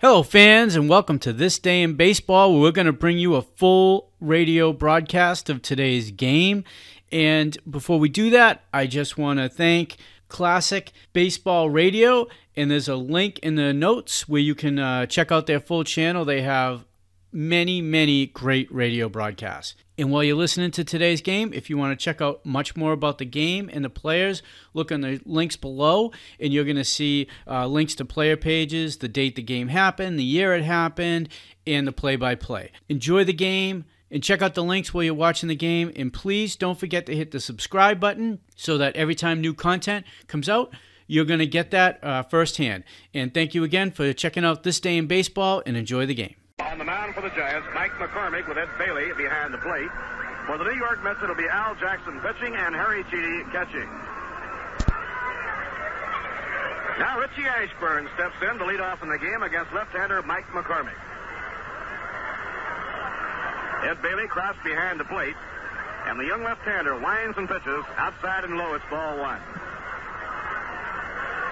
Hello, fans, and welcome to This Day in Baseball, where we're going to bring you a full radio broadcast of today's game. And before we do that, I just want to thank Classic Baseball Radio, and there's a link in the notes where you can check out their full channel. They have many great radio broadcasts. And while you're listening to today's game, if you want to check out much more about the game and the players, look on the links below, and you're going to see links to player pages, the date the game happened, the year it happened, and the play-by-play. Enjoy the game, and check out the links while you're watching the game, and please don't forget to hit the subscribe button so that every time new content comes out, you're going to get that firsthand. And thank you again for checking out This Day in Baseball, and enjoy the game. On the mound for the Giants, Mike McCormick with Ed Bailey behind the plate. For the New York Mets, it'll be Al Jackson pitching and Harry Cheedy catching. Now Richie Ashburn steps in to lead off in the game against left-hander Mike McCormick. Ed Bailey crossed behind the plate, and the young left-hander winds and pitches outside and low. It's ball one.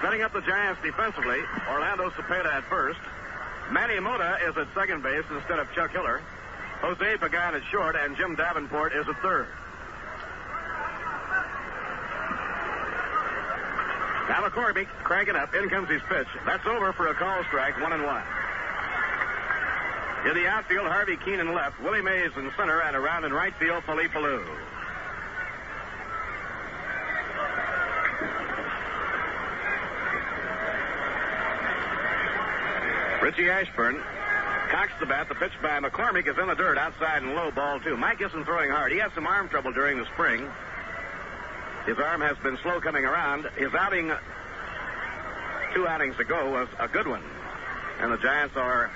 Setting up the Giants defensively, Orlando Cepeda at first. Manny Mota is at second base instead of Chuck Hiller. Jose Pagan at short, and Jim Davenport is at third. Now McCormick cranking up. In comes his pitch. That's over for a call strike, 1-1. In the outfield, Harvey Keenan left, Willie Mays in center, and around in right field, Philippe Alou. Richie Ashburn cocks the bat. The pitch by McCormick is in the dirt, outside and low, ball two. Mike isn't throwing hard. He had some arm trouble during the spring. His arm has been slow coming around. His outing 2 outings ago was a good one. And the Giants are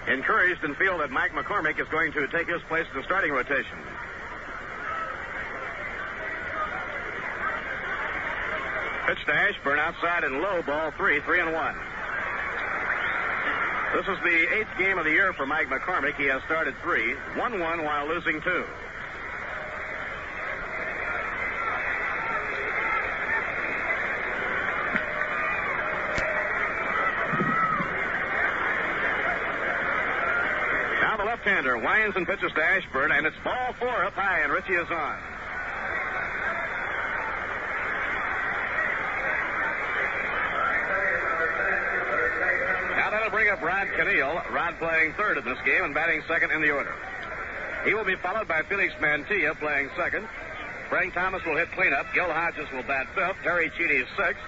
encouraged and feel that Mike McCormick is going to take his place in the starting rotation. Pitch to Ashburn, outside and low, ball three, 3-1. This is the 8th game of the year for Mike McCormick. He has started 3, 1-1 while losing 2. Now the left-hander winds and pitches to Ashburn, and it's ball 4 up high, and Richie is on. Bring up Rod Canneel. Rod playing third in this game and batting second in the order. He will be followed by Felix Mantilla playing second. Frank Thomas will hit cleanup. Gil Hodges will bat fifth. Harry Cheedy is sixth.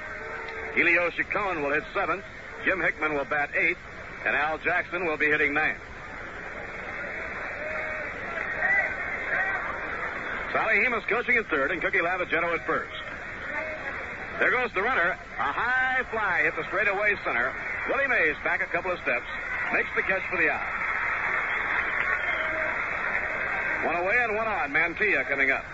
Helio Chacon will hit seventh. Jim Hickman will bat eighth. And Al Jackson will be hitting ninth. Sally Hemus coaching at third and Cookie Lavagetto at first. There goes the runner. A high fly hit the straightaway center. Willie Mays back a couple of steps. Makes the catch for the out. 1 away and 1 on. Mantilla coming up.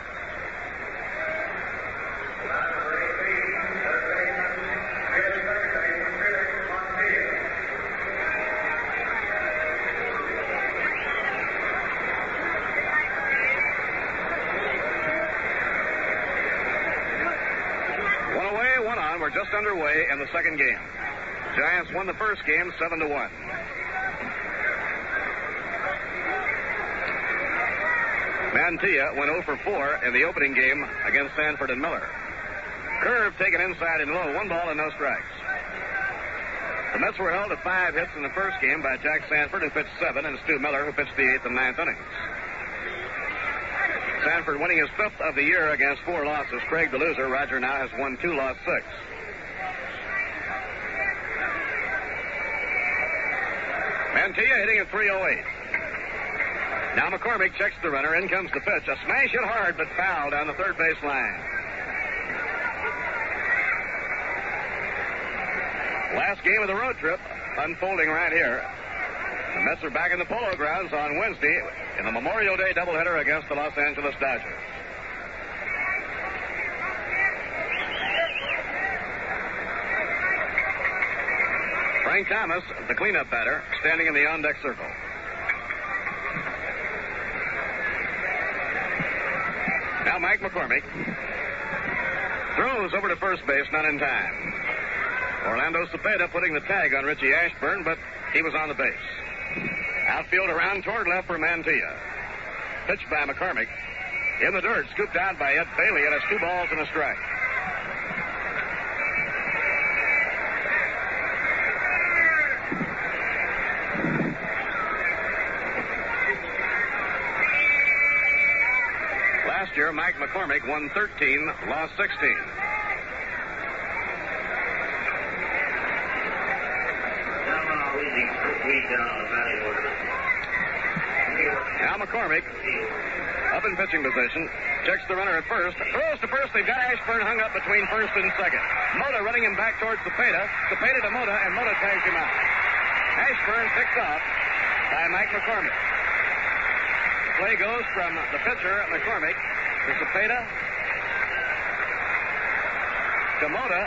We're just underway in the second game. Giants won the first game 7-1. Mantilla went 0 for 4 in the opening game against Sanford and Miller. Curve taken inside and low, 1 ball and no strikes. The Mets were held to 5 hits in the first game by Jack Sanford, who pitched 7, and Stu Miller, who pitched the 8th and 9th innings. Sanford winning his 5th of the year against 4 losses. Craig the loser. Roger now has won 2, lost 6. Mantilla hitting at 308. Now McCormick checks the runner. In comes the pitch. A smash hit hard, but foul down the third base line. Last game of the road trip unfolding right here. The Mets are back in the Polo Grounds on Wednesday in the Memorial Day doubleheader against the Los Angeles Dodgers. Frank Thomas, the cleanup batter, standing in the on-deck circle. Now Mike McCormick throws over to first base, not in time. Orlando Cepeda putting the tag on Richie Ashburn, but He was on the base. Outfield around toward left for Mantilla. Pitched by McCormick. In the dirt, scooped out by Ed Bailey, and it's 2 balls and a strike. Last year, Mike McCormick won 13, lost 16. Now McCormick, up in pitching position, checks the runner at first, throws to first. They've got Ashburn hung up between first and second. Mota running him back towards Cepeda. Cepeda to Mota, and Mota tags him out. Ashburn picked off by Mike McCormick. Play goes from the pitcher, McCormick, to Cepeda, to Mota.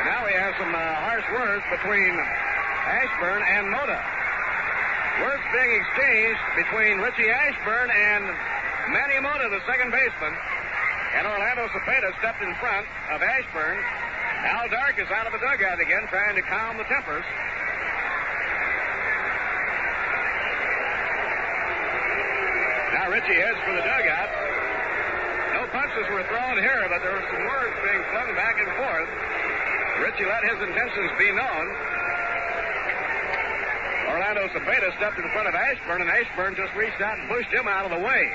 Now we have some harsh words between Ashburn and Mota. Words being exchanged between Richie Ashburn and Manny Mota, the second baseman. And Orlando Cepeda stepped in front of Ashburn. Al Dark is out of the dugout again, trying to calm the tempers. Now Richie heads for the dugout. No punches were thrown here, but there were some words being flung back and forth. Richie let his intentions be known. Orlando Cepeda stepped in front of Ashburn, and Ashburn just reached out and pushed him out of the way.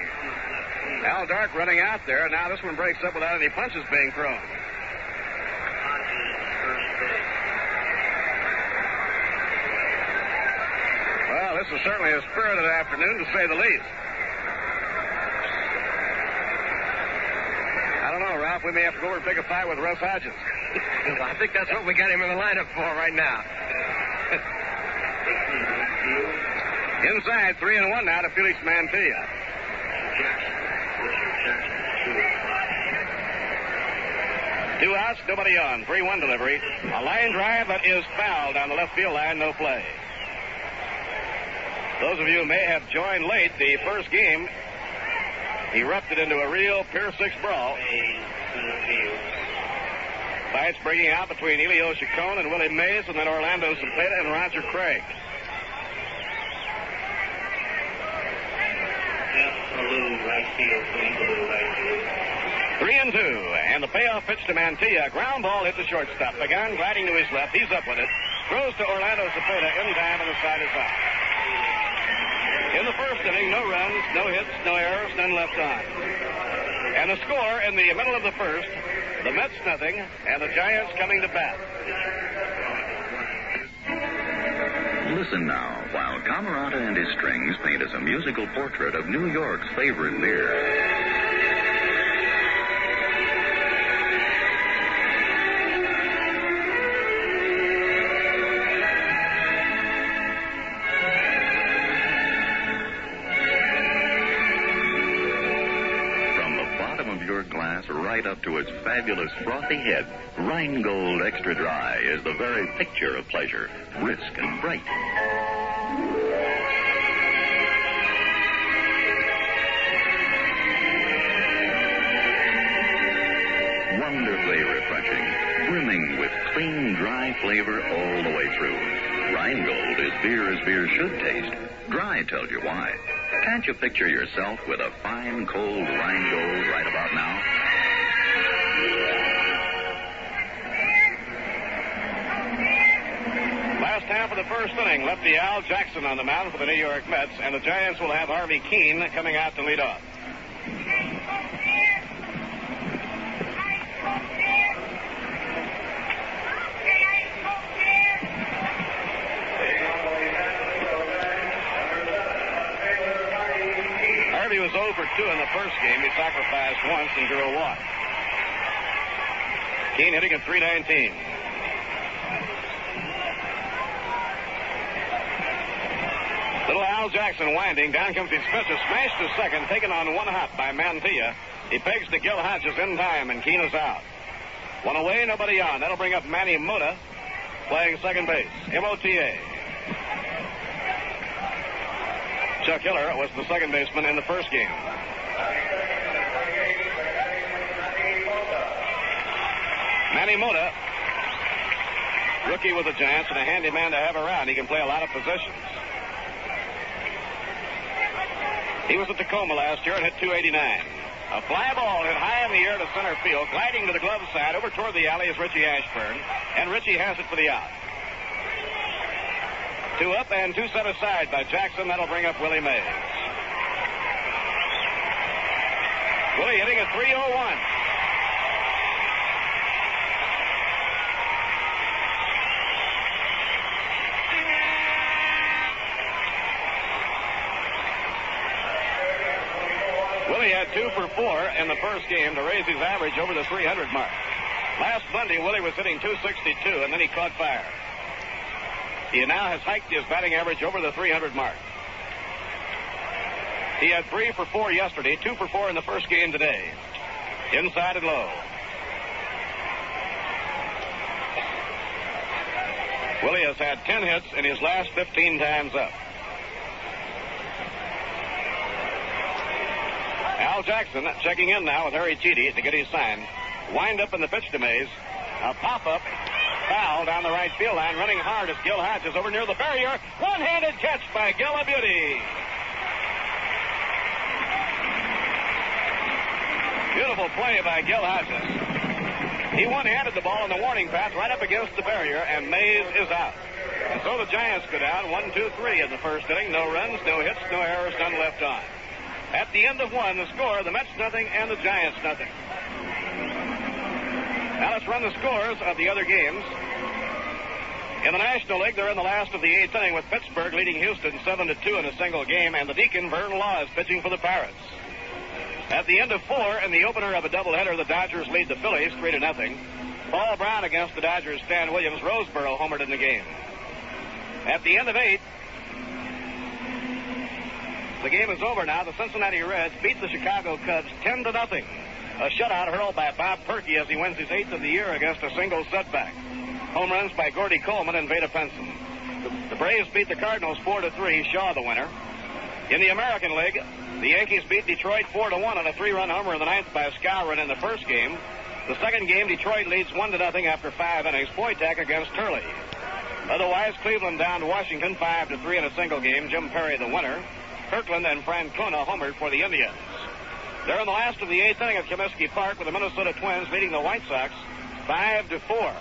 Al Dark running out there. Now this one breaks up without any punches being thrown. Well, this is certainly a spirited afternoon, to say the least. I don't know, Ralph. We may have to go over and pick a fight with Russ Hodges. I think that's what we got him in the lineup for right now. Inside, 3-1 now to Felix Mantilla. 2 outs, nobody on. 3-1 delivery. A line drive that is foul down the left field line, no play. Those of you who may have joined late, the first game erupted into a real Pier 6 brawl. Fights breaking out between Elio Chacon and Willie Mays, and then Orlando Cepeda and Roger Craig. 3-2, and the payoff pitch to Mantilla. Ground ball hit the shortstop. Pagan gliding to his left. He's up with it. Throws to Orlando Cepeda in time, and the side is out. In the first inning, no runs, no hits, no errors, none left on. And the score in the middle of the first, the Mets nothing, and the Giants coming to bat. Listen now, while Camerata and his strings paint us a musical portrait of New York's favorite beer. Right up to its fabulous frothy head, Rheingold Extra Dry is the very picture of pleasure, brisk and bright. Wonderfully refreshing, brimming with clean, dry flavor all the way through. Rheingold is beer as beer should taste. Dry tells you why. Can't you picture yourself with a fine, cold Rheingold right about now? Last half of the first inning, lefty Al Jackson on the mound for the New York Mets, and the Giants will have Harvey Keene coming out to lead off. Harvey was 0 for 2 in the first game. He sacrificed once and drew a walk. Keene hitting at .319. Little Al Jackson winding. Down comes his pitcher. Smashed to second. Taken on one hop by Mantilla. He pegs to Gil Hodges in time, and Keene is out. One away, nobody on. That'll bring up Manny Mota playing second base. M-O-T-A. Chuck Hiller was the second baseman in the first game. Manny Mota Rookie with the Giants and a handy man to have around. He can play a lot of positions. He was at Tacoma last year and hit .289. A fly ball hit high in the air to center field, gliding to the glove side. Over toward the alley is Richie Ashburn, and Richie has it for the out. 2 up and 2 set aside by Jackson. That'll bring up Willie Mays. Willie hitting at .301. Willie had 2 for 4 in the first game to raise his average over the 300 mark. Last Monday, Willie was hitting .262, and then he caught fire. He now has hiked his batting average over the 300 mark. He had 3 for 4 yesterday, 2 for 4 in the first game today. Inside and low. Willie has had 10 hits in his last 15 times up. Al Jackson checking in now with Harry Cheedy to get his sign. Wind up in the pitch to Mays. A pop-up. Foul down the right field line. Running hard is Gil Hodges over near the barrier. One-handed catch by Gil, a beauty. Beautiful play by Gil Hodges. He one-handed the ball in the warning path right up against the barrier, and Mays is out. And so the Giants go down 1-2-3 in the first inning. No runs, no hits, no errors, none left on. At the end of 1, the score, the Mets nothing and the Giants nothing. Now let's run the scores of the other games. In the National League, they're in the last of the 8th inning with Pittsburgh leading Houston 7-2 in a single game, and the Deacon, Vern Law, is pitching for the Pirates. At the end of 4, in the opener of a doubleheader, the Dodgers lead the Phillies 3-0. Paul Brown against the Dodgers, Stan Williams, Roseboro homered in the game. At the end of 8, the game is over now. The Cincinnati Reds beat the Chicago Cubs 10-0. A shutout hurled by Bob Perky as he wins his 8th of the year against a single setback. Home runs by Gordy Coleman and Veda Penson. The Braves beat the Cardinals 4-3. Shaw the winner. In the American League, the Yankees beat Detroit 4-1 on a 3-run homer in the 9th by Skowron in the first game. The second game, Detroit leads 1-0 after 5 innings. Poitak against Turley. Otherwise, Cleveland down to Washington 5-3 in a single game. Jim Perry the winner. Kirkland and Francona homered for the Indians. They're in the last of the 8th inning at Comiskey Park with the Minnesota Twins leading the White Sox 5-4.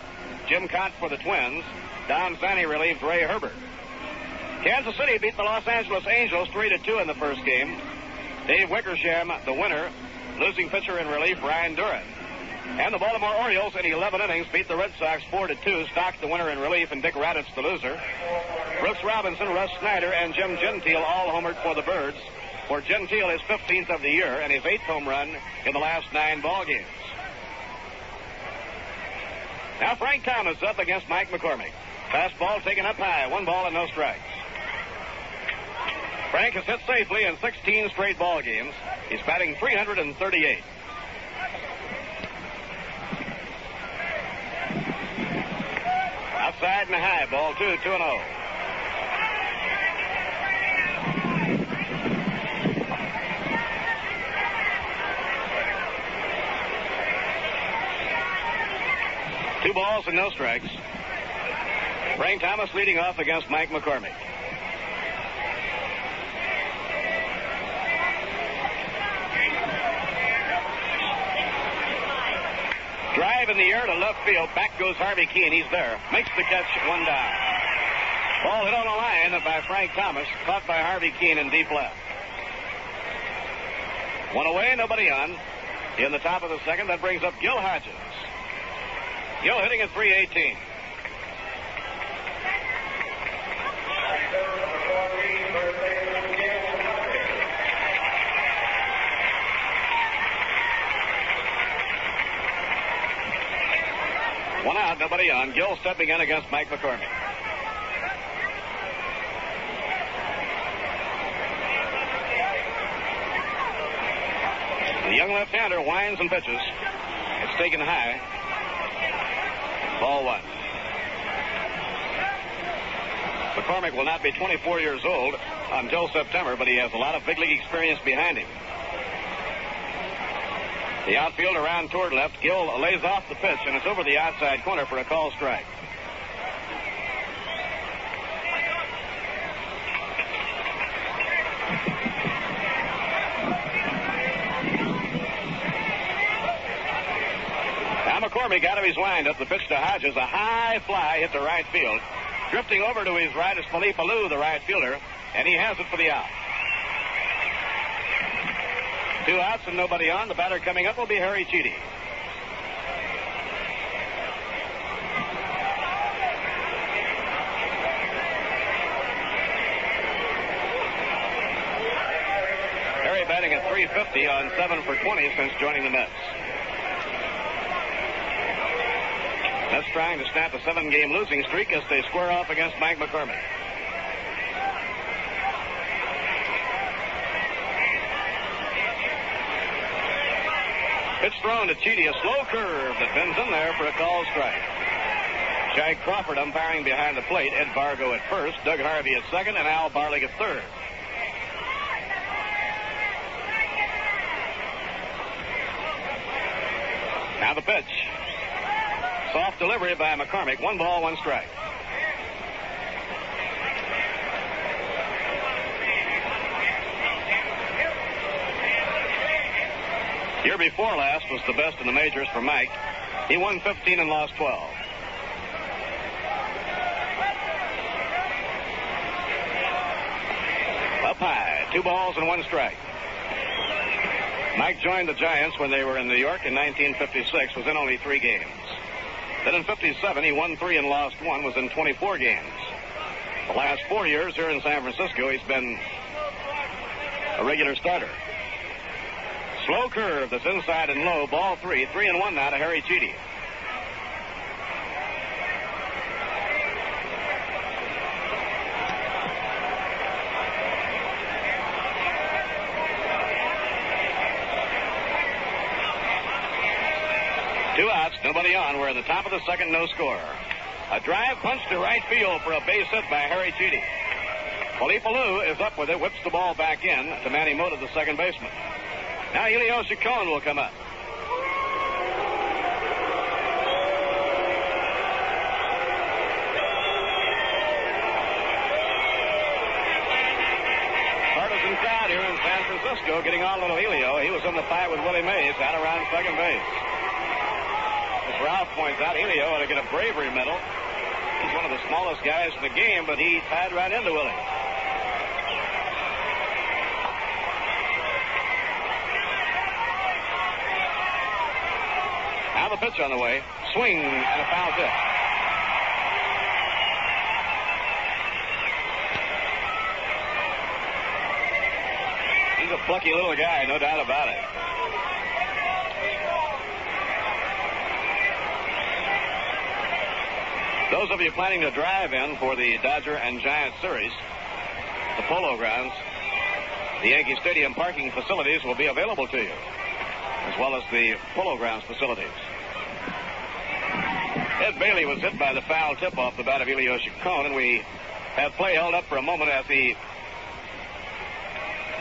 Jim Cott for the Twins. Don Zanny relieved Ray Herbert. Kansas City beat the Los Angeles Angels 3-2 in the first game. Dave Wickersham the winner. Losing pitcher in relief Ryan Duran. And the Baltimore Orioles in 11 innings beat the Red Sox 4-2. Stock the winner in relief and Dick Raditz the loser. Brooks Robinson, Russ Snyder, and Jim Gentile all homered for the Birds. For Gentile, his 15th of the year and his 8th home run in the last 9 ball games. Now Frank Thomas up against Mike McCormick. Fastball taken up high. 1 ball and no strikes. Frank has hit safely in 16 straight ball games. He's batting .338. Outside and a high, ball 2-0. Two balls and no strikes. Frank Thomas leading off against Mike McCormick. Drive in the air to left field. Back goes Harvey Keene. He's there. Makes the catch, 1 down. Ball hit on the line by Frank Thomas. Caught by Harvey Keene in deep left. 1 away, nobody on. In the top of the second, that brings up Gil Hodges. Gil hitting at .318. One out, nobody on. Gil stepping in against Mike McCormick. The young left-hander winds and pitches. It's taken high. Ball 1. McCormick will not be 24 years old until September, but he has a lot of big league experience behind him. The outfield around toward left. Gil lays off the pitch, and it's over the outside corner for a call strike. McCormick out of his windup. The pitch to Hodges, a high fly hit to right field. Drifting over to his right is Philippe Alou, the right fielder, and he has it for the out. 2 outs and nobody on. The batter coming up will be Harry Cheedy. Harry batting at .350 on 7 for 20 since joining the Mets. Mets trying to snap a 7-game losing streak as they square off against Mike McCormick. Pitch thrown to Cheedy, a slow curve that bends in there for a called strike. Jag Crawford umpiring behind the plate, Ed Vargo at first, Doug Harvey at second, and Al Barlick at third. Now the pitch. Soft delivery by McCormick. 1 ball, 1 strike. Year before last was the best in the majors for Mike. He won 15 and lost 12. Up high. 2 balls and 1 strike. Mike joined the Giants when they were in New York in 1956, was in only 3 games. Then in 57, he won 3 and lost 1, was in 24 games. The last 4 years here in San Francisco, he's been a regular starter. Slow curve that's inside and low, ball 3. 3-1 now to Harry Cheedy. Two outs, nobody on. We're in the top of the second, no score. A drive punch to right field for a base hit by Harry Cheedy. Philippe Alou is up with it, whips the ball back in to Manny Mota, the second baseman. Now Elio Chacon will come up. Partisan crowd here in San Francisco getting on little Elio. He was in the fight with Willie Mays out around second base. As Ralph points out, Elio ought to get a bravery medal. He's one of the smallest guys in the game, but he tied right into Willie. Now the pitch on the way. Swing and a foul tip. He's a plucky little guy, no doubt about it. Those of you planning to drive in for the Dodger and Giants series, the Polo Grounds, the Yankee Stadium parking facilities will be available to you, as well as the Polo Grounds facilities. Ed Bailey was hit by the foul tip off the bat of Elio Chacon, and we have play held up for a moment as he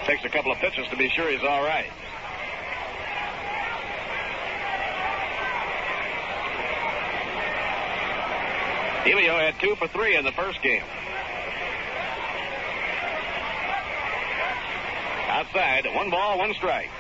takes a couple of pitches to be sure he's all right. Elio had 2 for 3 in the first game. Outside, 1 ball, 1 strike.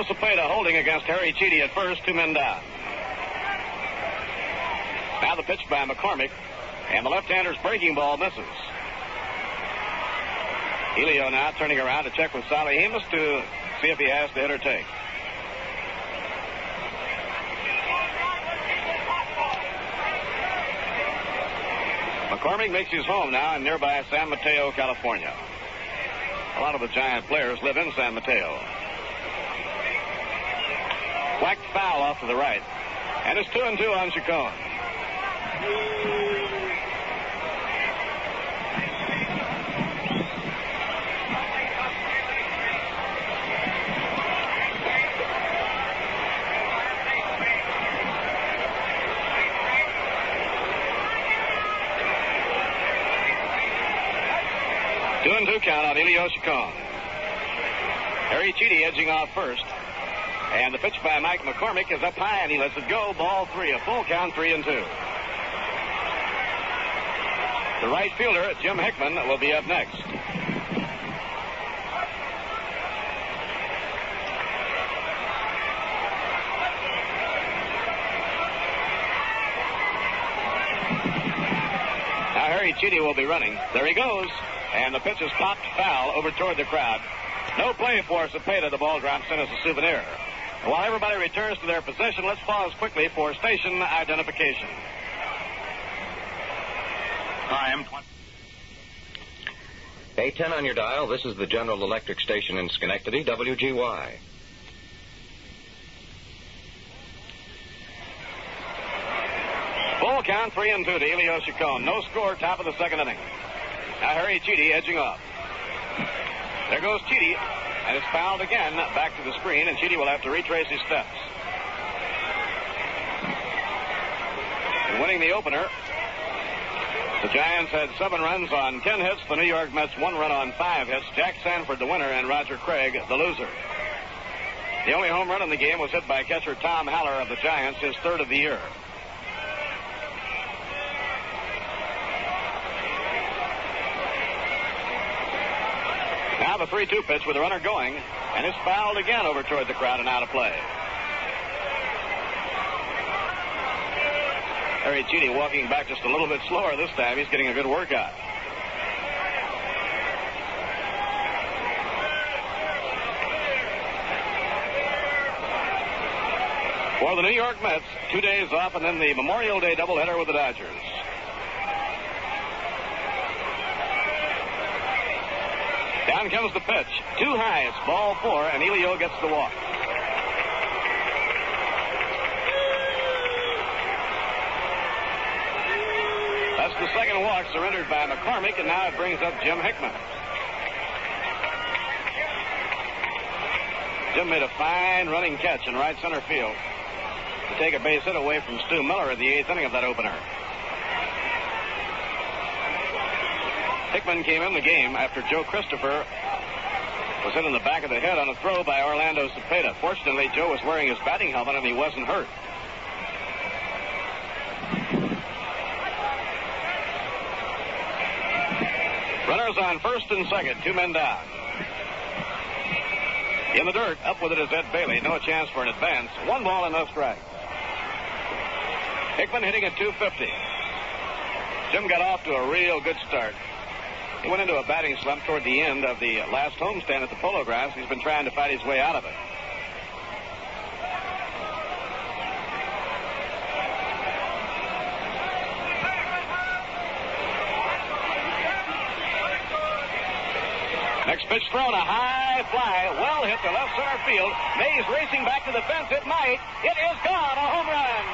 Cepeda holding against Harry Cheedy at first, 2 men down. Now the pitch by McCormick, and the left-hander's breaking ball misses. Elio now turning around to check with Salihemus to see if he has to hit or take. McCormick makes his home now in nearby San Mateo, California. A lot of the Giant players live in San Mateo. Whacked foul off to the right. And it's 2-2 on Chacon. Two count on Elio Chacon. Harry Cheedy edging off first. And the pitch by Mike McCormick is up high, and he lets it go. Ball 3, a full count, 3-2. The right fielder, Jim Hickman, will be up next. Now Harry Cheedy will be running. There he goes. And the pitch is popped foul over toward the crowd. No play for Cepeda. The ball drops in as a souvenir. While everybody returns to their position, let's pause quickly for station identification. Time. 810 on your dial. This is the General Electric station in Schenectady, WGY. Full count, 3-2 to Elio Chacon. No score, top of the second inning. Now Harry Cheedy edging off. There goes Cheedy. And it's fouled again back to the screen, and Cheedy will have to retrace his steps. And winning the opener, the Giants had 7 runs on 10 hits. The New York Mets 1 run on 5 hits. Jack Sanford the winner, and Roger Craig the loser. The only home run in the game was hit by catcher Tom Haller of the Giants, his 3rd of the year. Now the 3-2 pitch with the runner going, and it's fouled again over toward the crowd and out of play. Harry Cheedy walking back just a little bit slower this time. He's getting a good workout. For the New York Mets, 2 days off and then the Memorial Day doubleheader with the Dodgers. Down comes the pitch. Too high. It's ball 4, and Elio gets the walk. That's the second walk surrendered by McCormick, and now it brings up Jim Hickman. Jim made a fine running catch in right center field to take a base hit away from Stu Miller in the 8th inning of that opener. Hickman came in the game after Joe Christopher was hit in the back of the head on a throw by Orlando Cepeda. Fortunately, Joe was wearing his batting helmet and he wasn't hurt. Runners on first and second, 2 men down. In the dirt, up with it is Ed Bailey. No chance for an advance. 1 ball and no strike. Hickman hitting at .250. Jim got off to a real good start. He went into a batting slump toward the end of the last homestand at the Polo Grounds. He's been trying to fight his way out of it. Next pitch thrown, a high fly, well hit to left center field. Mays racing back to the fence. It might. It is gone. A home run.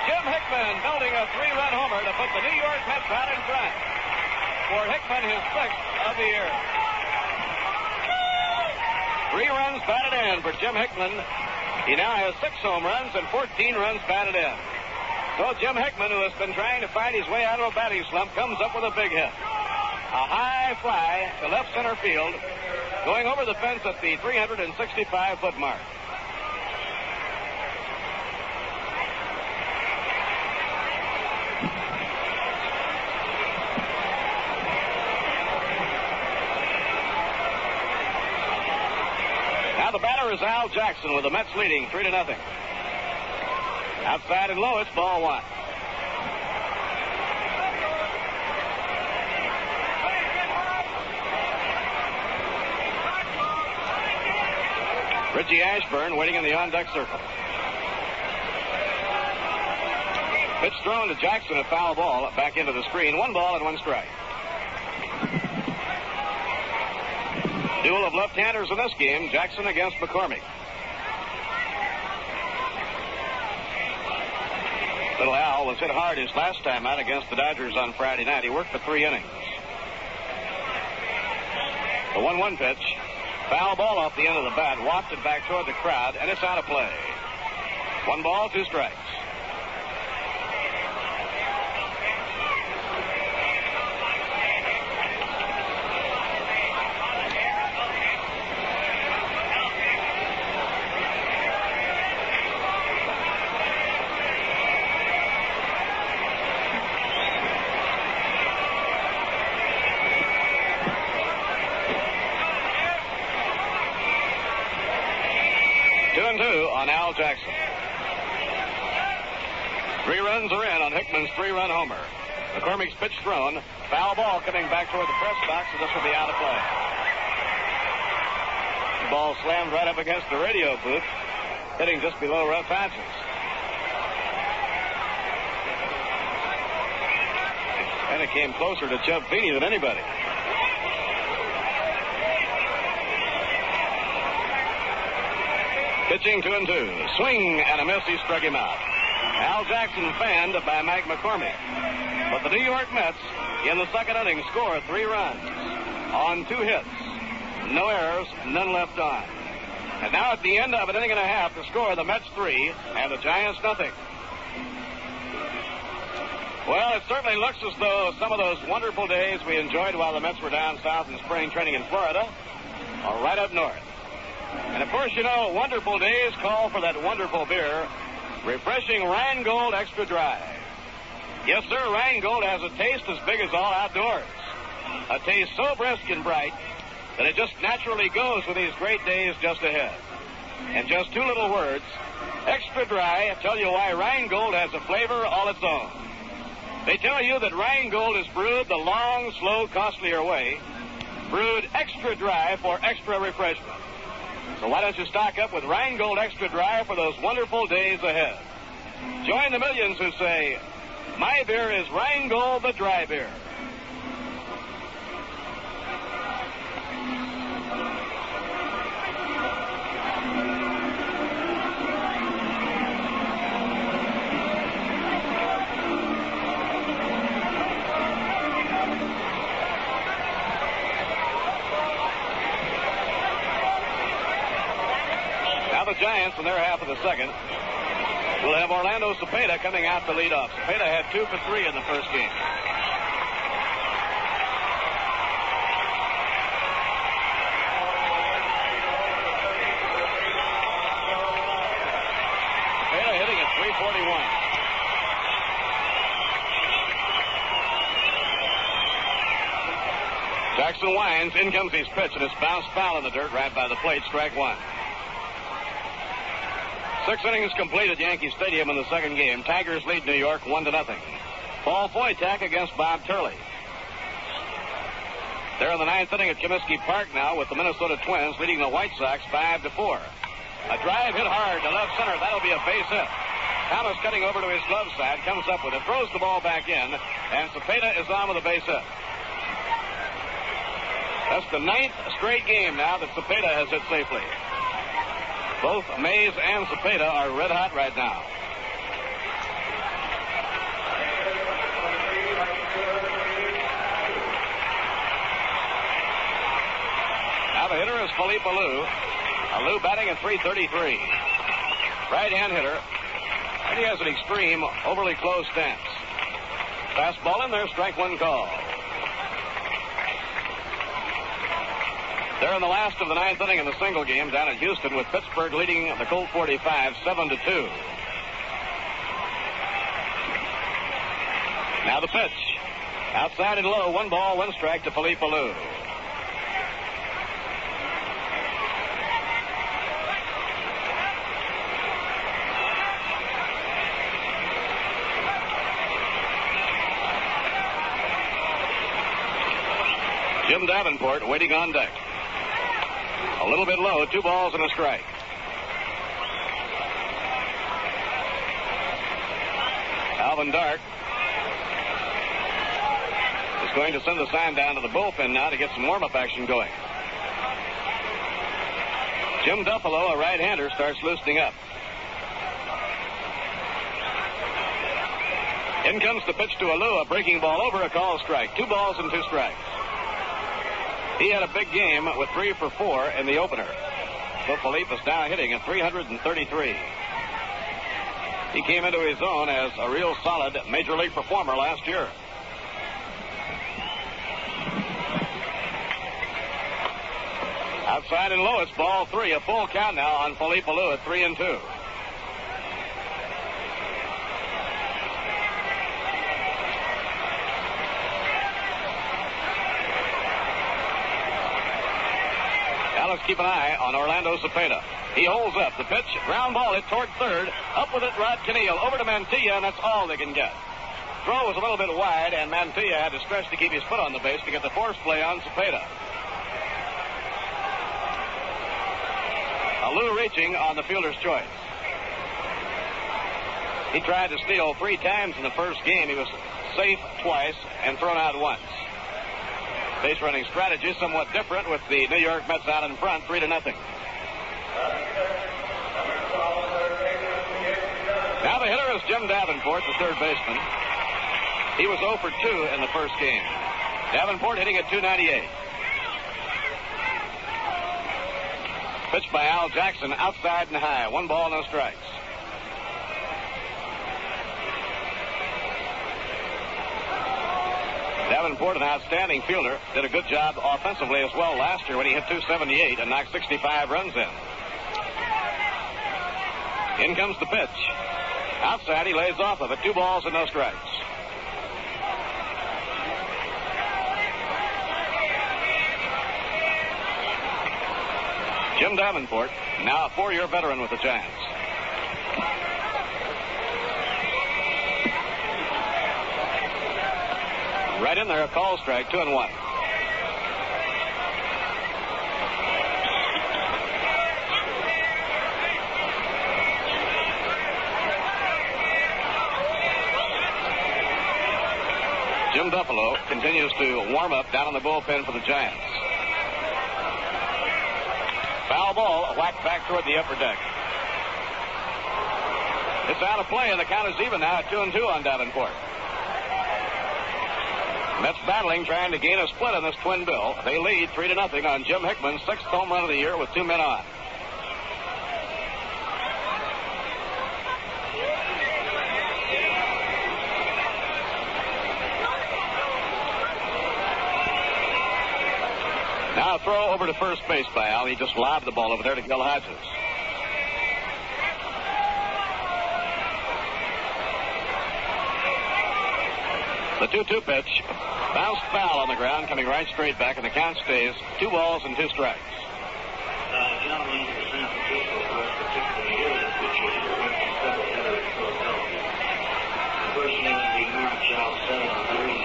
Jim Hickman building a 3-run homer to put the New York Mets out in front. For Hickman, his 6th of the year. 3 runs batted in for Jim Hickman. He now has 6 home runs and 14 runs batted in. So Jim Hickman, who has been trying to fight his way out of a batting slump, comes up with a big hit. A high fly to left center field, going over the fence at the 365-foot mark. Now the batter is Al Jackson with the Mets leading 3-0. Outside and low, it's ball 1. Richie Ashburn waiting in the on-deck circle. Pitch thrown to Jackson, a foul ball back into the screen. 1 ball and 1 strike. Duel of left-handers in this game. Jackson against McCormick. Little Al was hit hard his last time out against the Dodgers on Friday night. He worked for 3 innings. The 1-1 pitch. Foul ball off the end of the bat, wafted back toward the crowd, and it's out of play. 1 ball, 2 strikes. Jackson. 3 runs are in on Hickman's 3-run homer. McCormick's pitch thrown. Foul ball coming back toward the press box, and this will be out of play. The ball slammed right up against the radio booth, hitting just below rough patches. And it came closer to Chubb Feeney than anybody. Pitching 2-2. Swing and a miss. He struck him out. Al Jackson fanned by Mike McCormick. But the New York Mets, in the second inning, score 3 runs on 2 hits. No errors, none left on. And now at the end of an inning and a half, the score, the Mets 3 and the Giants nothing. Well, it certainly looks as though some of those wonderful days we enjoyed while the Mets were down south in spring training in Florida are right up north. And, of course, you know, wonderful days call for that wonderful beer, refreshing Rheingold Extra Dry. Yes, sir, Rheingold has a taste as big as all outdoors. A taste so brisk and bright that it just naturally goes with these great days just ahead. And just 2 little words, Extra Dry, tell you why Rheingold has a flavor all its own. They tell you that Rheingold is brewed the long, slow, costlier way, brewed extra dry for extra refreshment. So why don't you stock up with Rheingold Extra Dry for those wonderful days ahead? Join the millions who say, my beer is Rheingold the dry beer. Giants in their half of the second will have Orlando Cepeda coming out to lead off. Cepeda had 2 for 3 in the first game. Cepeda hitting at .341. Jackson winds. In comes his pitch, and it's bounced foul in the dirt right by the plate. Strike 1. 6 innings complete at Yankee Stadium in the second game. Tigers lead New York 1-0. Paul Foytak against Bob Turley. They're in the 9th inning at Comiskey Park now with the Minnesota Twins leading the White Sox 5-4. A drive hit hard to left center. That'll be a base hit. Thomas cutting over to his glove side, comes up with it, throws the ball back in, and Cepeda is on with a base hit. That's the 9th straight game now that Cepeda has hit safely. Both Mays and Cepeda are red hot right now. Now the hitter is Philippe Alou. Alou batting at .333. Right-hand hitter. And he has an extreme, overly close stance. Fastball in there, strike 1 call. They're in the last of the 9th inning in the single game down at Houston with Pittsburgh leading the Colt 45 7-2. Now the pitch. Outside and low, 1 ball, 1 strike to Philippe Alou. Jim Davenport waiting on deck. A little bit low, 2 balls and a strike. Alvin Dark is going to send the sign down to the bullpen now to get some warm-up action going. Jim Duffalo, a right-hander, starts loosening up. In comes the pitch to Alou, a breaking ball over, a call strike. 2 balls and 2 strikes. He had a big game with 3 for 4 in the opener. So Philippe is now hitting at .333. He came into his own as a real solid major league performer last year. Outside and low, it's ball 3. A full count now on Philippe Alou at 3-2. keep an eye on Orlando Cepeda. He holds up. The pitch, ground ball hit toward third. Up with it, Rod Keneal. Over to Mantilla, and that's all they can get. Throw was a little bit wide, and Mantilla had to stretch to keep his foot on the base to get the force play on Cepeda. Alou reaching on the fielder's choice. He tried to steal 3 times in the first game. He was safe twice and thrown out once. Base running strategy somewhat different with the New York Mets out in front, 3-0. Now the hitter is Jim Davenport, the third baseman. He was 0 for 2 in the first game. Davenport hitting at .298. Pitched by Al Jackson, outside and high. 1 ball, no strikes. Davenport, an outstanding fielder, did a good job offensively as well last year when he hit .278 and knocked 65 runs in. In comes the pitch. Outside, he lays off of it. 2 balls and no strikes. Jim Davenport, now a 4-year veteran with the Giants. Right in there, a call strike, 2-1. Jim Duffalo continues to warm up down in the bullpen for the Giants. Foul ball, whacked back toward the upper deck. It's out of play, and the count is even now at 2-2 on Davenport. Mets battling, trying to gain a split on this twin bill. They lead 3-0 on Jim Hickman's 6th home run of the year with 2 men on. Now a throw over to first base by Al. He just lobbed the ball over there to Gil Hodges. The 2-2 pitch bounced foul on the ground, coming right straight back, and the count stays 2 balls and 2 strikes. Gentlemen, the San Francisco was particularly good at pitching. They went from several hitters to Philadelphia. The first inning of the American Child 7-3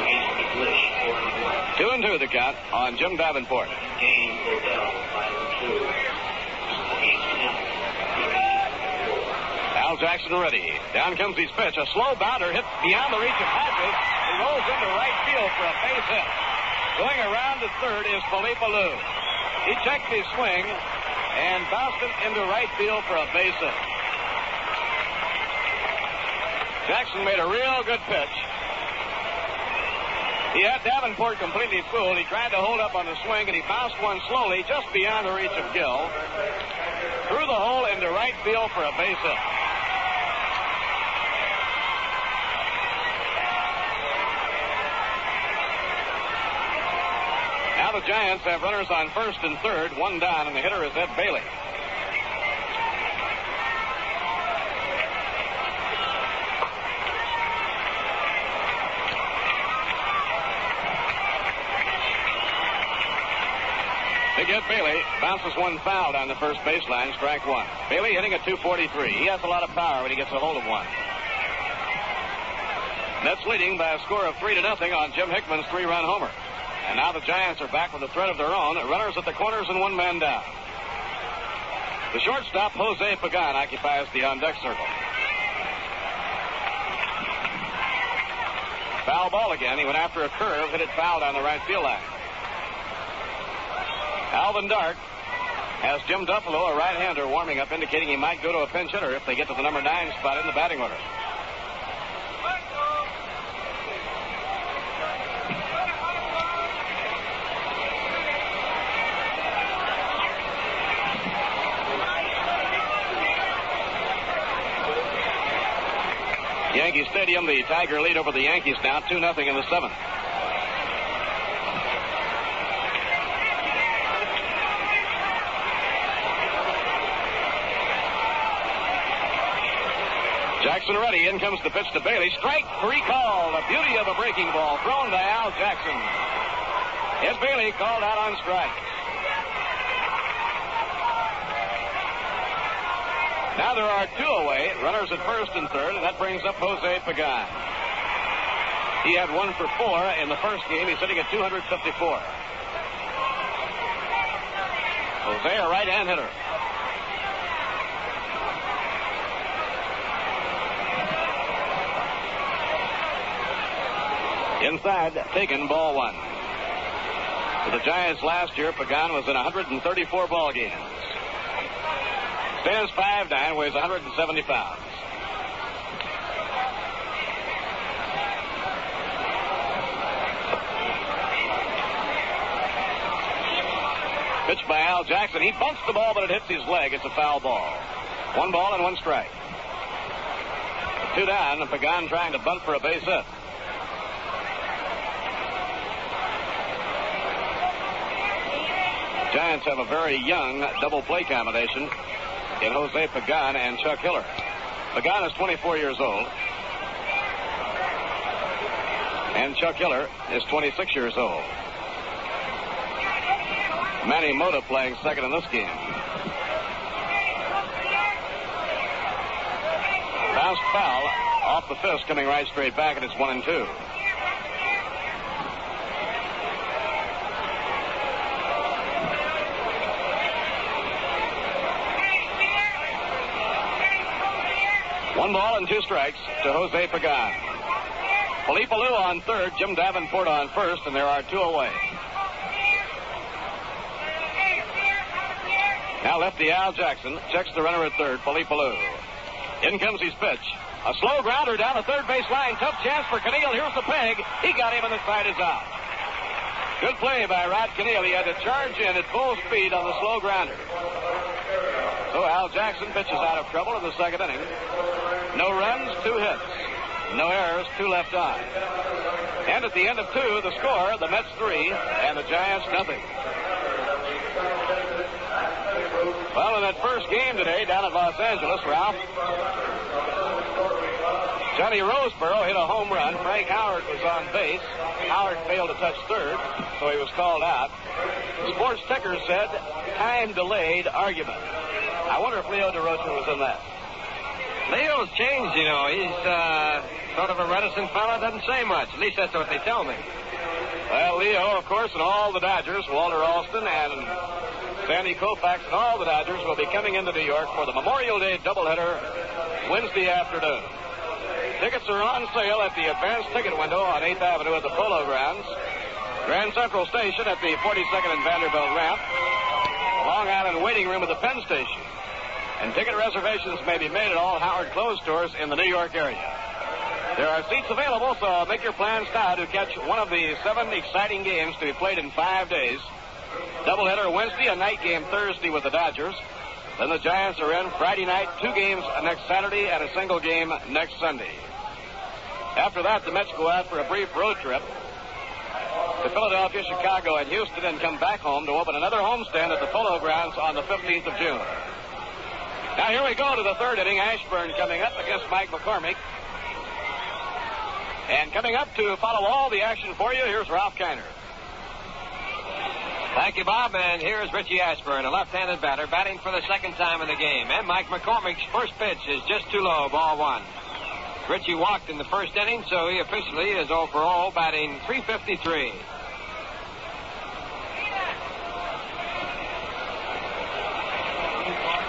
against the Blish 4-1. 2-2 the count on Jim Davenport. Game Odell 5-2 against him. Al Jackson ready. Down comes his pitch. A slow bounder hit beyond the reach of Hodges. He rolls into right field for a base hit. Going around to third is Felipe Alou. He checked his swing and bounced it into right field for a base hit. Jackson made a real good pitch. He had Davenport completely fooled. He tried to hold up on the swing, and he bounced one slowly just beyond the reach of Gill. Through the hole into right field for a base hit. Now the Giants have runners on first and third, 1 down, and the hitter is Ed Bailey. Big Ed Bailey bounces one foul down the first baseline, strike 1. Bailey hitting at .243. He has a lot of power when he gets a hold of one. Mets leading by a score of 3-0 on Jim Hickman's 3-run homer. And now the Giants are back with a threat of their own. Runners at the corners and 1 man down. The shortstop, Jose Pagan, occupies the on-deck circle. Foul ball again. He went after a curve, hit it foul down the right field line. Alvin Dark has Jim Duffalo, a right-hander, warming up, indicating he might go to a pinch hitter if they get to the number 9 spot in the batting order. Yankee Stadium, the Tiger lead over the Yankees now, 2-0 in the 7th. Jackson ready. In comes the pitch to Bailey. Strike 3 called. A beauty of a breaking ball thrown by Al Jackson. Ed Bailey called out on strike. Now there are two away, runners at first and third, and that brings up Jose Pagan. He had 1 for 4 in the first game. He's sitting at 254. Jose, a right-hand hitter. Inside, taken, ball 1. For the Giants last year, Pagan was in 134 ball games. Stands 5'9", weighs 170 pounds. Pitched by Al Jackson. He bunts the ball, but it hits his leg. It's a foul ball. 1 ball and 1 strike. 2 down, and Pagan trying to bunt for a base hit. Giants have a very young double play combination in Jose Pagan and Chuck Hiller. Pagan is 24 years old, and Chuck Hiller is 26 years old. Manny Mota playing second in this game. Bounced foul off the fist, coming right straight back, and it's 1-2. One ball and 2 strikes to Jose Pagan. Felipe Alou on third, Jim Davenport on first, and there are 2 away. Now lefty Al Jackson checks the runner at third, Felipe Alou. In comes his pitch. A slow grounder down the third base line. Tough chance for Keneal. Here's the peg. He got him, and the side is out. Good play by Rod Keneal. He had to charge in at full speed on the slow grounder. So Al Jackson pitches out of trouble in the second inning. No runs, 2 hits. No errors, 2 left on. And at the end of 2, the score, the Mets 3 and the Giants nothing. Well, in that first game today down at Los Angeles, Ralph, Johnny Roseboro hit a home run. Frank Howard was on base. Howard failed to touch third, so he was called out. The sports ticker said, time-delayed argument. I wonder if Leo DeRocha was in that. Leo's changed, you know. He's sort of a reticent fellow, doesn't say much. At least that's what they tell me. Well, Leo, of course, and all the Dodgers, Walter Alston and Sandy Koufax and all the Dodgers will be coming into New York for the Memorial Day doubleheader Wednesday afternoon. Tickets are on sale at the advanced ticket window on 8th Avenue at the Polo Grounds, Grand Central Station at the 42nd and Vanderbilt ramp, Long Island waiting room at the Penn Station. And ticket reservations may be made at all Howard clothes stores in the New York area. There are seats available, so make your plans now to catch one of the 7 exciting games to be played in 5 days. Doubleheader Wednesday, a night game Thursday with the Dodgers. Then the Giants are in Friday night, 2 games next Saturday, and a single game next Sunday. After that, the Mets go out for a brief road trip to Philadelphia, Chicago, and Houston, and come back home to open another homestand at the Polo Grounds on the 15th of June. Now here we go to the third inning. Ashburn coming up against Mike McCormick. And coming up to follow all the action for you, here's Ralph Kiner. Thank you, Bob, and here's Richie Ashburn, a left-handed batter, batting for the second time in the game. And Mike McCormick's first pitch is just too low, ball 1. Richie walked in the first inning, so he officially is 0 for 0, batting .353.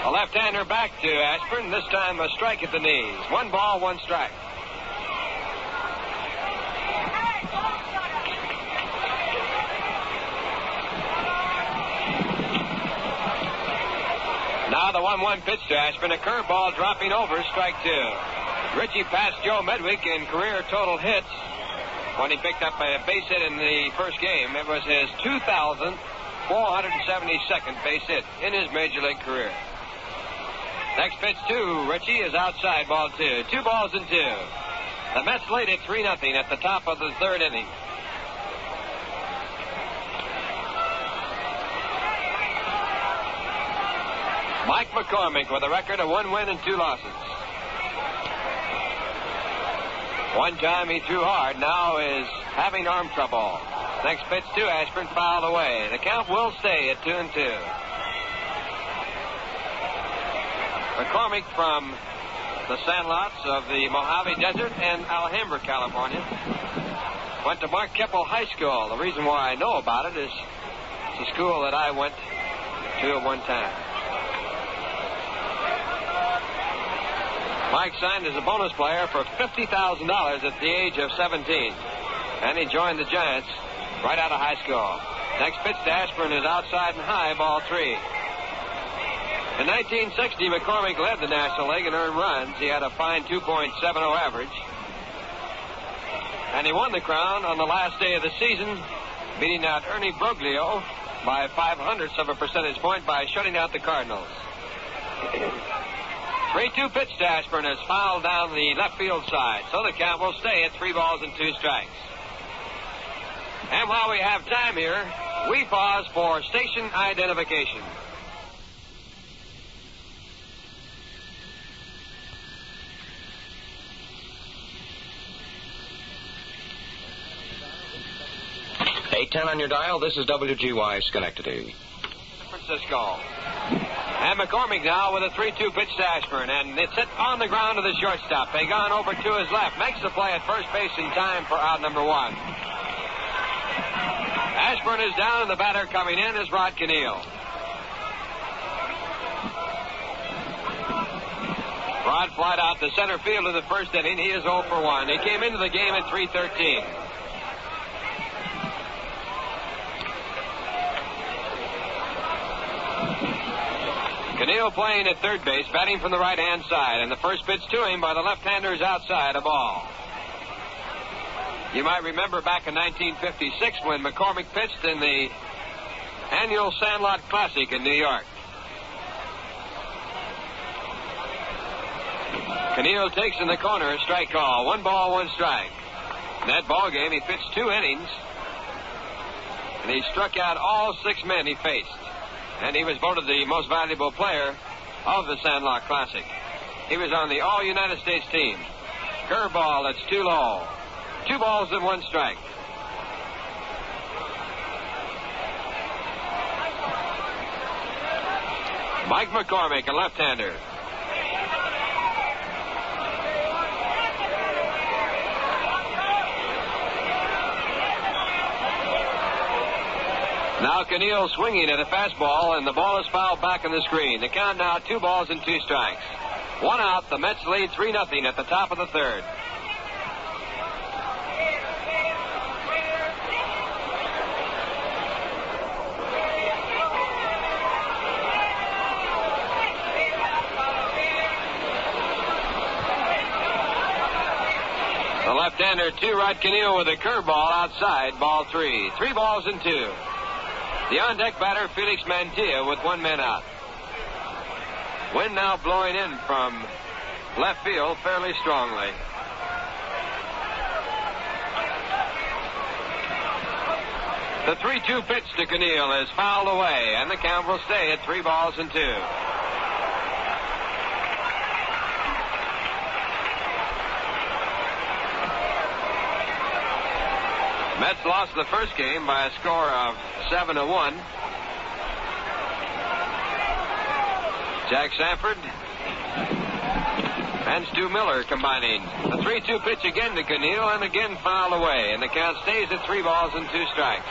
A left-hander back to Ashburn, this time a strike at the knees. 1 ball, 1 strike. Now the 1-1 pitch to Ashburn, a curveball dropping over, strike 2. Richie passed Joe Medwick in career total hits when he picked up a base hit in the first game. It was his 2,472nd base hit in his major league career. Next pitch to Richie is outside, ball 2. 2 balls and 2. The Mets lead it 3-0 at the top of the third inning. Mike McCormick with a record of 1 win and 2 losses. One time he threw hard, now is having arm trouble. Next pitch to Ashburn, fouled away. The count will stay at 2-2. McCormick from the sandlots of the Mojave Desert and Alhambra, California. Went to Mark Keppel High School. The reason why I know about it is it's a school that I went to at one time. Mike signed as a bonus player for $50,000 at the age of 17. And he joined the Giants right out of high school. Next pitch to Ashburn is outside and high, ball 3. In 1960, McCormick led the National League in earned runs. He had a fine 2.70 average. And he won the crown on the last day of the season, beating out Ernie Broglio by 0.05 of a percentage point by shutting out the Cardinals. 3-2 pitch to Ashburn is fouled down the left field side, so the count will stay at 3 balls and 2 strikes. And while we have time here, we pause for station identification. .810 on your dial. This is WGY Schenectady. Francisco. And McCormick now with a 3-2 pitch to Ashburn, and it's hit on the ground to the shortstop. Pagan over to his left, makes the play at first base in time for out number 1. Ashburn is down, and the batter coming in is Rod Keneal. Rod flied out to center field in the first inning. He is 0 for 1. He came into the game at 313. Keneal playing at third base, batting from the right-hand side, and the first pitch to him by the left-hander is outside, a ball. You might remember back in 1956 when McCormick pitched in the annual Sandlot Classic in New York. Keneal takes in the corner, a strike call, 1 ball, 1 strike. In that ball game, he pitched 2 innings, and he struck out all 6 men he faced. And he was voted the most valuable player of the Sandlot Classic. He was on the All-United States team. Curveball, that's too low. 2 balls and 1 strike. Mike McCormick, a left-hander. Now Keneal swinging at a fastball, and the ball is fouled back on the screen. The count now 2 balls and 2 strikes. 1 out. The Mets lead 3-0 at the top of the third. The left-hander to Rod Keneal with a curveball outside, ball 3. 3 balls and 2. The on-deck batter, Felix Mantilla, with 1 man out. Wind now blowing in from left field fairly strongly. The 3-2 pitch to Keneal is fouled away, and the count will stay at 3 balls and 2. Mets lost the first game by a score of 7-1. Jack Sanford and Stu Miller combining. A 3-2 pitch again to Keneal, and again fouled away, and the count stays at 3 balls and 2 strikes.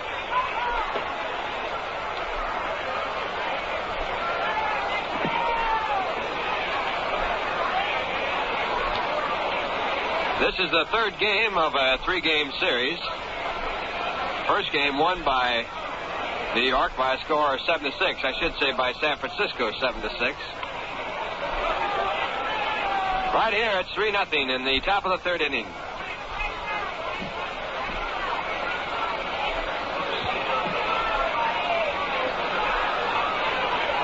This is the third game of a 3-game series. First game won by New York by a score of 7-6. I should say by San Francisco 7-6. Right here it's 3-0 in the top of the third inning.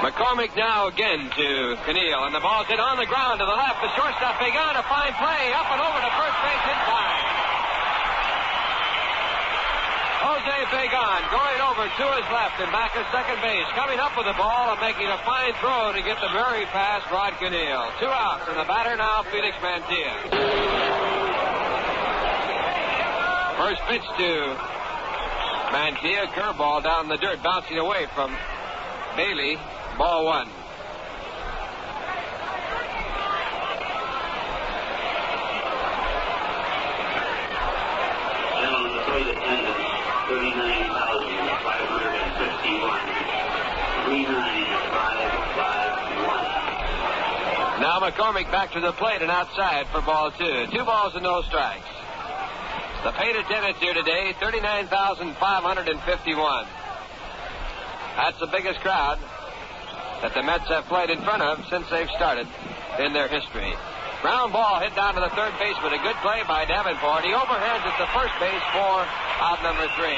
McCormick now again to Keneal, and the ball's hit on the ground to the left. The shortstop Pagan, a fine play, up and over to first base in time. Jose Pagan going over to his left and back at second base, coming up with the ball and making a fine throw to get the very fast Rod Keneal. 2 outs, and the batter now Felix Mantilla. First pitch to Mantilla, curveball down the dirt, bouncing away from Bailey. Ball 1. McCormick back to the plate and outside for ball 2. 2 balls and no strikes. The paid attendance here today, 39,551. That's the biggest crowd that the Mets have played in front of since they've started in their history. Ground ball hit down to the third baseman. A good play by Davenport. He overhands it to first base for out number 3.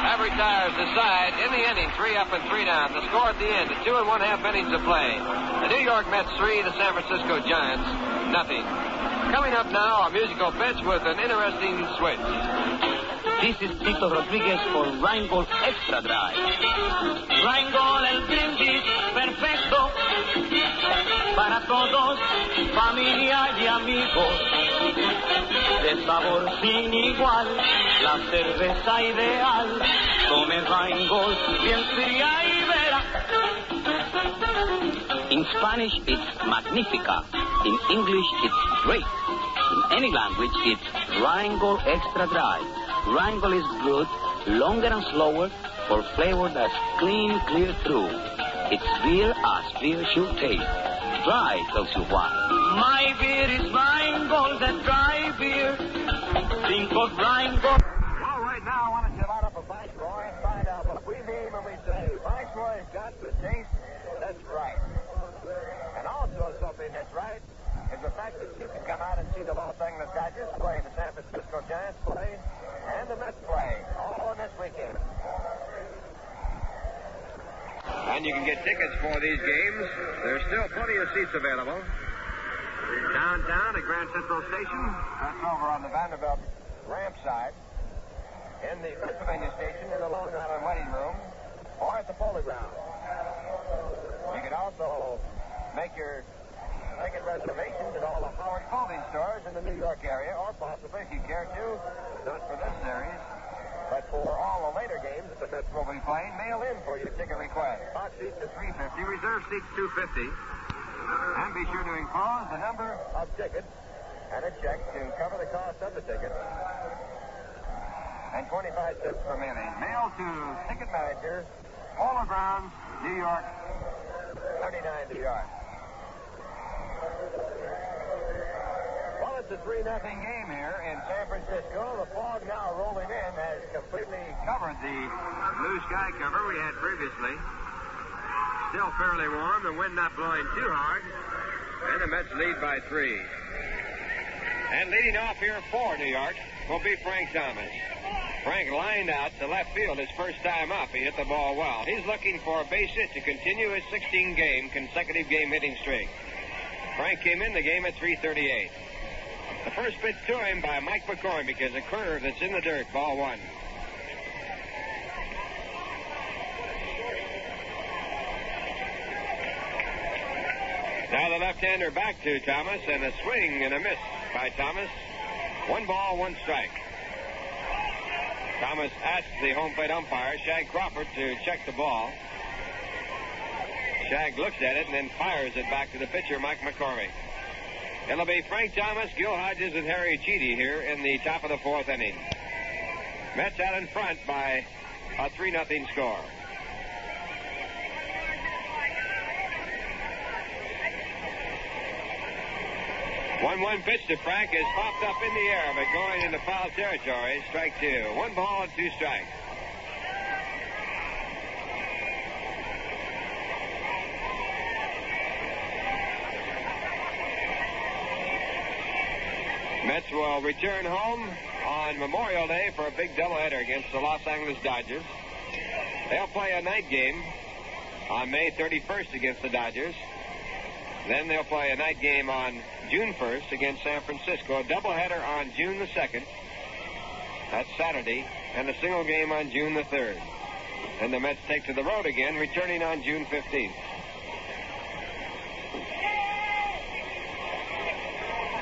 That retires the side in the inning. 3 up and 3 down. The score at the end, 2 1/2 innings of play. The New York Mets 3, the San Francisco Giants nothing. Coming up now, a musical pitch with an interesting switch. This is Tito Rodriguez for Rheingold Extra Dry. Rheingold, el brindis perfecto para todos, familia y amigos. De sabor sin igual, la cerveza ideal. Tome Rheingold bien fría y vera. In Spanish, it's magnifica. In English, it's great. In any language, it's Rheingold Extra Dry. Rheingold is good, longer and slower, for flavor that's clean, clear through. It's beer as beer should taste. Dry tells you why. My beer is Rheingold, that dry beer. Think of Rheingold. Well, right now, I want to out up a Viceroy and find out what we mean when we say Viceroy's got the taste that's right. And also something that's right is the fact that you can come out and see the Los Angeles Dodgers play, the San Francisco Giants play, and the Mets play, all on this weekend. And you can get tickets for these games. There's still plenty of seats available. Downtown at Grand Central Station. That's over on the Vanderbilt ramp side. In the Pennsylvania Station, in the Long Island waiting room, or at the Polo Grounds. You can also make your ticket reservations at all the Howard clothing stores in the New York area, or possibly, if you care to, not for this series, but for all the later games that the Mets will be playing, mail in for your ticket request. Box seats at $3.50, reserve seats $2.50. And be sure to enclose the number of tickets and a check to cover the cost of the ticket. And 25 cents per mailing. Mail to Ticket Manager, Polo Grounds, New York, 39 New York. Well, it's a 3-0 game here in San Francisco. The fog now rolling in has completely covered the Blue sky cover we had previously. Still fairly warm, the wind not blowing too hard. And the Mets lead by 3. And leading off here for New York will be Frank Thomas. Frank lined out to left field his first time up. He hit the ball well. He's looking for a base hit to continue his 16-game consecutive game hitting streak. Frank came in the game at 338. The first pitch to him by Mike McCormick is a curve that's in the dirt, ball 1. Now the left-hander back to Thomas, and a swing and a miss by Thomas. 1 ball, 1 strike. Thomas asked the home plate umpire, Shag Crawford, to check the ball. Shag looks at it and then fires it back to the pitcher, Mike McCormick. It'll be Frank Thomas, Gil Hodges, and Harry Cheedy here in the top of the 4th inning. Mets out in front by a 3-0 score. One pitch to Frank is popped up in the air, but going into foul territory. Strike 2. 1 ball and 2 strikes. Mets will return home on Memorial Day for a big doubleheader against the Los Angeles Dodgers. They'll play a night game on May 31st against the Dodgers. Then they'll play a night game on June 1st against San Francisco. A doubleheader on June the 2nd. That's Saturday. And a single game on June the 3rd. And the Mets take to the road again, returning on June 15th.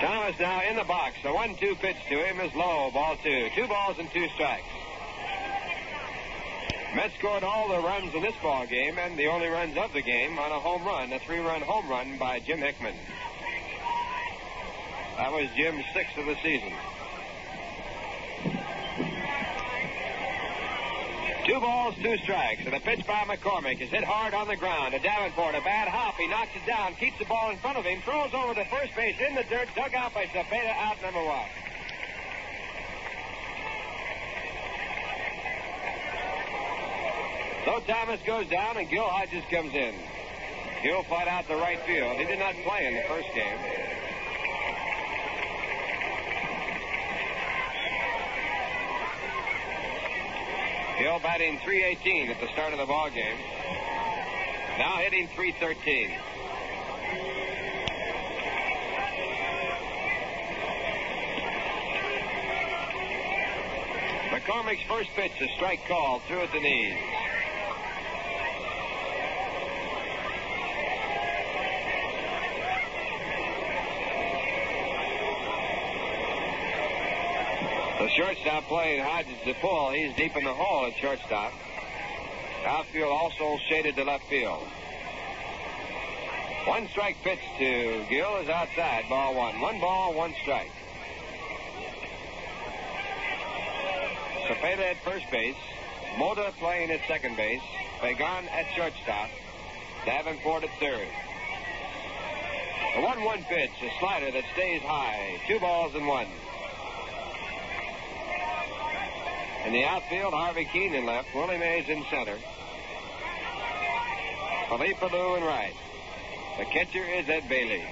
Thomas now in the box. The 1-2 pitch to him is low. Ball 2. 2 balls and 2 strikes. Mets scored all the runs in this ball game, and the only runs of the game on a home run, a 3-run home run by Jim Hickman. That was Jim's 6th of the season. 2 2 balls, 2 strikes. And the pitch by McCormick is hit hard on the ground. To Davenport, a bad hop. He knocks it down, keeps the ball in front of him, throws over to first base in the dirt, dug out by Cepeda, out number 1. So Thomas goes down and Gil Hodges comes in. Gil flied out to right field. He did not play in the first game. Gil batting .318 at the start of the ball game. Now hitting .313. McCormick's first pitch, a strike call, threw at the knees. The shortstop playing Hodges to pull. He's deep in the hole at shortstop. Outfield also shaded to left field. 1 strike pitch to Gil is outside. Ball 1. 1 ball, 1 strike. Cepeda at first base. Mota playing at second base. Pagan at shortstop. Davenport at third. The 1-1 pitch, a slider that stays high. 2 balls and 1. In the outfield, Harvey Keene in left, Willie Mays in center. Philippe Alou in right. The catcher is Ed Bailey.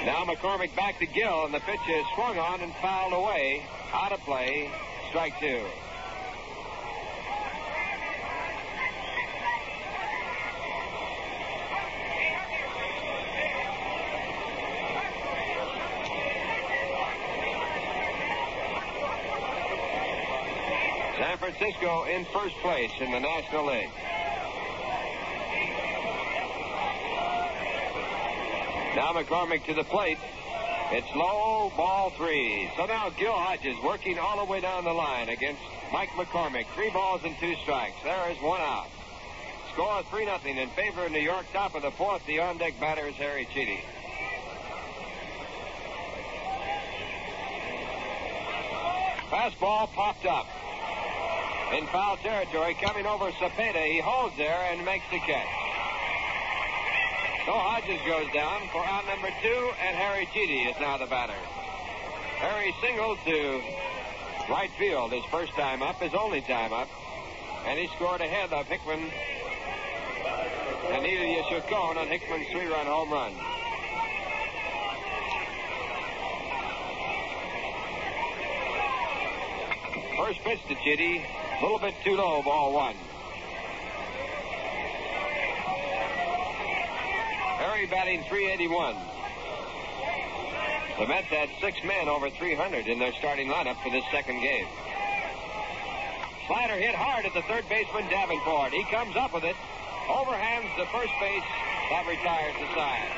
Now McCormick back to Gil, and the pitch is swung on and fouled away. Out of play, strike 2. San Francisco in first place in the National League. Now McCormick to the plate. It's low, ball 3. So now Gil Hodges working all the way down the line against Mike McCormick. 3 balls and 2 strikes. There is 1 out. Score 3-0 in favor of New York. Top of the 4th. The on-deck batter is Harry Cheedy. Fastball popped up. In foul territory, coming over Cepeda. He holds there and makes the catch. So Hodges goes down for out number 2, and Harry Cheedy is now the batter. Harry singled to right field his first time up, his only time up, and he scored ahead of Hickman and Ilya Chacon on Hickman's 3-run home run. First pitch to Cheedy, a little bit too low, ball 1. Harry batting .381. The Mets had 6 men over 300 in their starting lineup for this second game. Slider hit hard at the third baseman Davenport. He comes up with it, overhands the first base. That retires the side.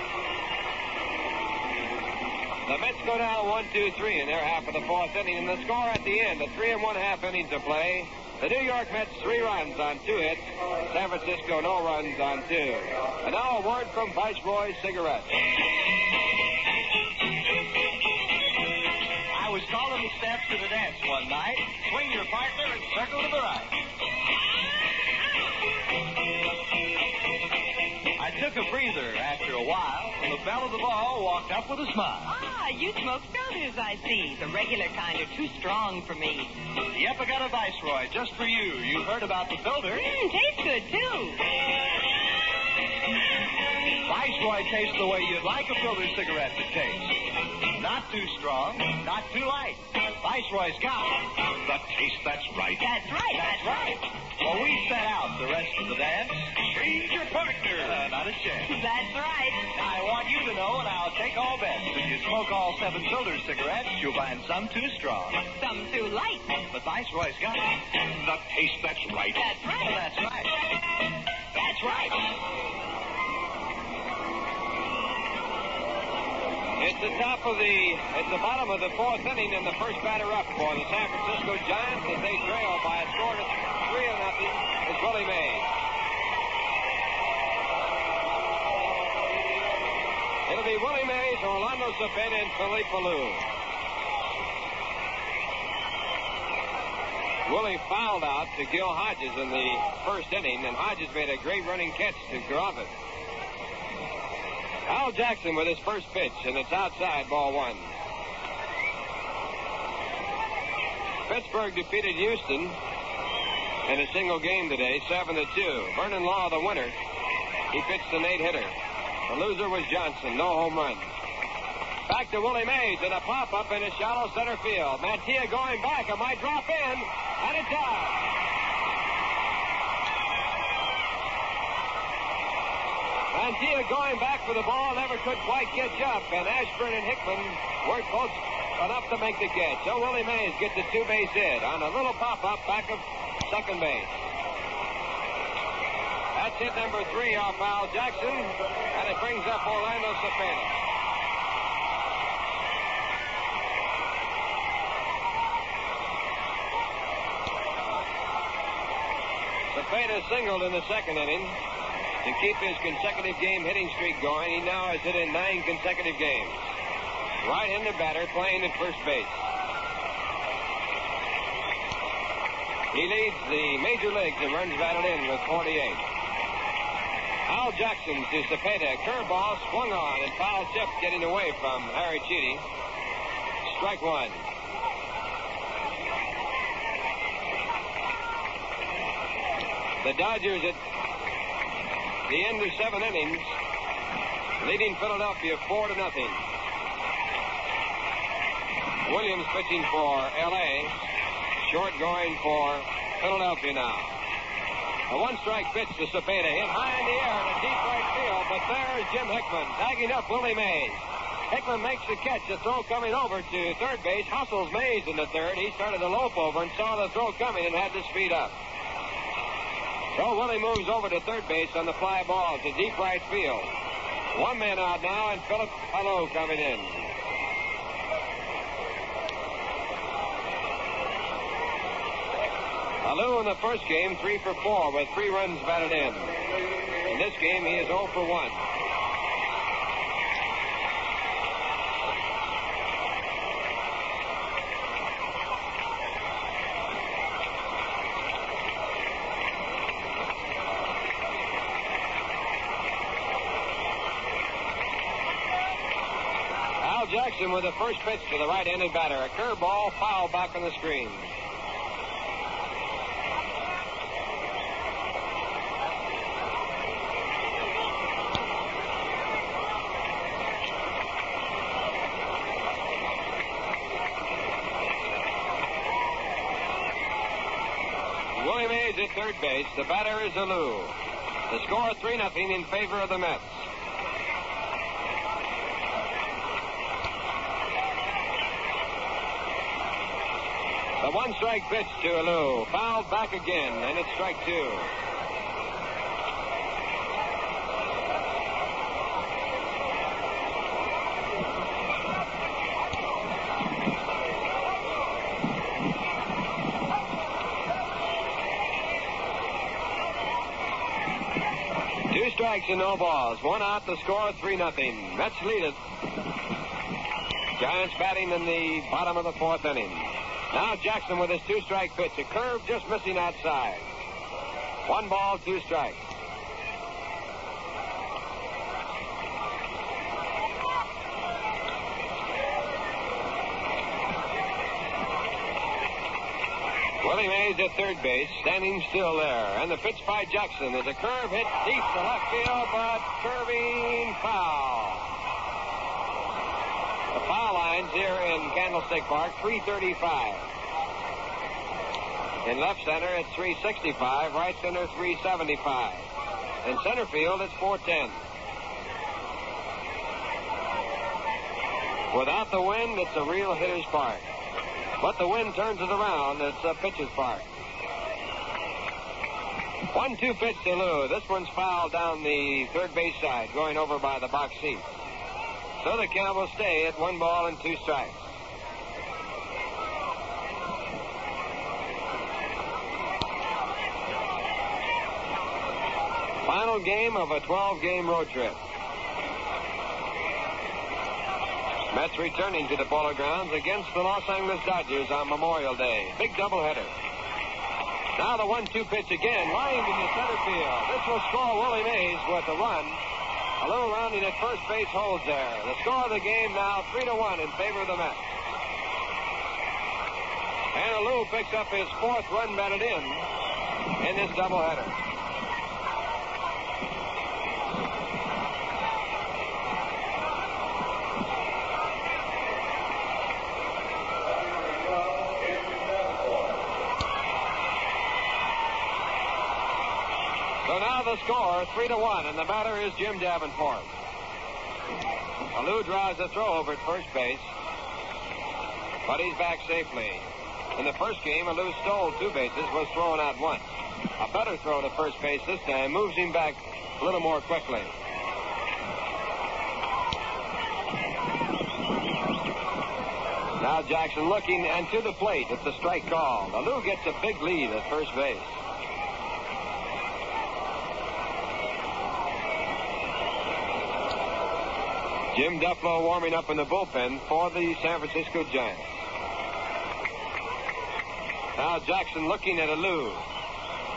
The Mets go down 1-2-3 in their half of the 4th inning, and the score at the end, a 3 1/2 inning to play. The New York Mets 3 runs on 2 hits. San Francisco no runs on 2. And now a word from Viceroy Cigarettes. I was calling the steps to the dance one night. Swing your partner and circle to the right. I took a breather after a while, and the belle of the ball walked up with a smile. Ah, you smoke filters, I see. The regular kind are too strong for me. Yep, I got a Viceroy just for you. You've heard about the filter. Tastes good, too. Viceroy tastes the way you'd like a filter cigarette to taste. Not too strong, not too light. Viceroy's got the taste that's right. That's right. That's right. Well, we set out the rest of the dance. Change your partner. Not a chance. That's right. I want you to know, and I'll take all bets. If you smoke all 7 filter cigarettes, you'll find some too strong. Some too light. But Viceroy's got the taste that's right. That's right. That's right. That's right. It's the bottom of the 4th inning, and the first batter up for the San Francisco Giants as they trail by a score of 3-0 is Willie Mays. It'll be Willie Mays, Orlando Cepeda, and Philippe Alou. Willie fouled out to Gil Hodges in the first inning, and Hodges made a great running catch to Garoffit. Al Jackson with his first pitch, and it's outside, ball one. Pittsburgh defeated Houston in a single game today, 7-2. Vernon Law, the winner, he pitched an 8-hitter. The loser was Johnson, no home runs. Back to Willie Mays and a pop-up in a shallow center field. Mantilla going back. It might drop in, and it does. Mantilla going back for the ball, never could quite catch up, and Ashburn and Hickman weren't close enough to make the catch. So Willie Mays gets a two-base hit on a little pop-up back of second base. That's hit number 3 off Al Jackson, and it brings up Orlando Cepeda. Cepeda singled in the second inning to keep his consecutive game hitting streak going. He now has hit in 9 consecutive games. Right-handed batter playing at first base. He leads the major leagues in runs batted in with 48. Al Jackson to Cepeda. Curveball swung on and foul tip getting away from Harry Cheaty. Strike one. The Dodgers at the end of 7 innings, leading Philadelphia 4-0. Williams pitching for L.A. Short going for Philadelphia now. A one-strike pitch to Cepeda, hit high in the air to deep right field, but there's Jim Hickman tagging up Willie Mays. Hickman makes the catch, the throw coming over to third base, hustles Mays in the third. He started to lope over and saw the throw coming and had to speed up. So Willie moves over to third base on the fly ball to deep right field. One man out now, and Philip Alou coming in. Alou in the first game, 3 for 4 with 3 runs batted in. In this game, he is 0 for 1. Jackson with the first pitch to the right-handed batter. A curveball foul back on the screen. Willie Mays at third base. The batter is Alou. The score 3-0 in favor of the Mets. A one-strike pitch to Alou. Fouled back again, and it's strike 2. Two strikes and no balls. One out, the score 3-0. Mets lead it. Giants batting in the bottom of the 4th inning. Now Jackson with his 2-strike pitch. A curve just missing outside. 1 ball, 2 strikes. Willie Mays at third base, standing still there. And the pitch by Jackson is a curve hit deep to left field, but curving foul. The foul lines here in Candlestick Park, 335. In left center, it's 365. Right center, 375. In center field, it's 410. Without the wind, it's a real hitter's park. But the wind turns it around. It's a pitcher's park. 1-2 pitch to Lou. This one's fouled down the third base side, going over by the box seat. So the count will stay at 1 ball and 2 strikes. Final game of a 12-game road trip. Mets returning to the Polo Grounds against the Los Angeles Dodgers on Memorial Day. Big doubleheader. Now the 1-2 pitch again, lined into center field. This will score Willie Mays with a run. Alou rounding at first base holds there. The score of the game now 3-1 in favor of the Mets. And Alou picks up his 4th run batted in this doubleheader. So now the score 3-1, and the batter is Jim Davenport. Alou drives a throw over at first base, but he's back safely. In the first game, Alou stole 2 bases, was thrown out once. A better throw to first base this time moves him back a little more quickly. Now Jackson looking and to the plate. It's a strike call. Alou gets a big lead at first base. Jim Dufflo warming up in the bullpen for the San Francisco Giants. Now Jackson looking at Alou.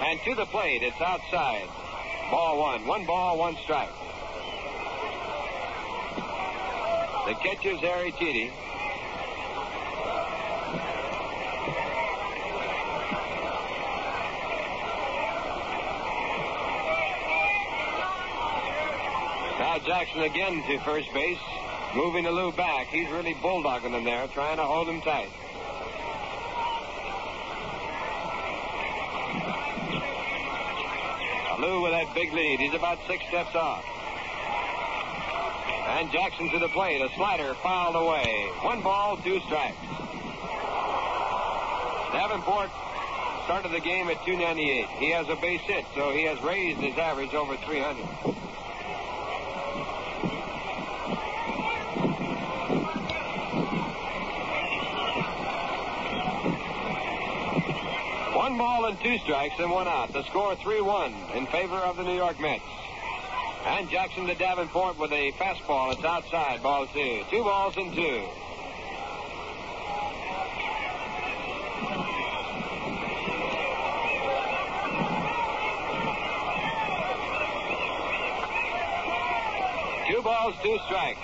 And to the plate, it's outside. Ball 1. 1 ball, 1 strike. The catcher's Harry Chidi. Now Jackson again to first base, moving Alou back. He's really bulldogging him there, trying to hold him tight. Alou with that big lead. He's about 6 steps off. And Jackson to the plate. A slider fouled away. 1 ball, 2 strikes. Davenport started the game at 298. He has a base hit, so he has raised his average over 300. One ball and 2 strikes and 1 out. The score 3-1 in favor of the New York Mets. And Jackson to Davenport with a fastball. It's outside. Ball 2. 2 balls and 2. Two balls, 2 strikes.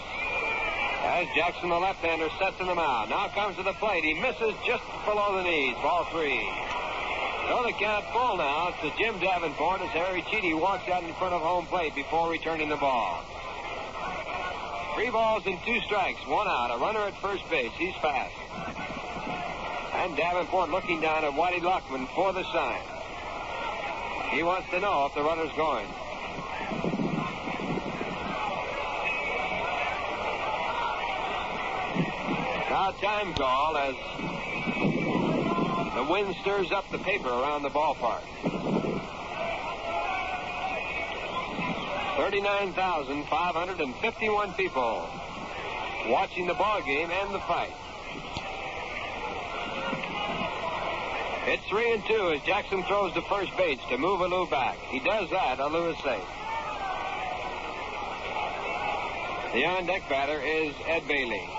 As Jackson, the left-hander, sets in the mound. Now comes to the plate. He misses just below the knees. Ball 3. So the count full now to Jim Davenport as Harry Chidi walks out in front of home plate before returning the ball. 3 balls and 2 strikes, 1 out. A runner at first base. He's fast. And Davenport looking down at Whitey Lockman for the sign. He wants to know if the runner's going. Now time call as the wind stirs up the paper around the ballpark. 39,551 people watching the ball game and the fight. It's 3-2 as Jackson throws to first base to move Alou back. He does that. Alou is safe. The on-deck batter is Ed Bailey.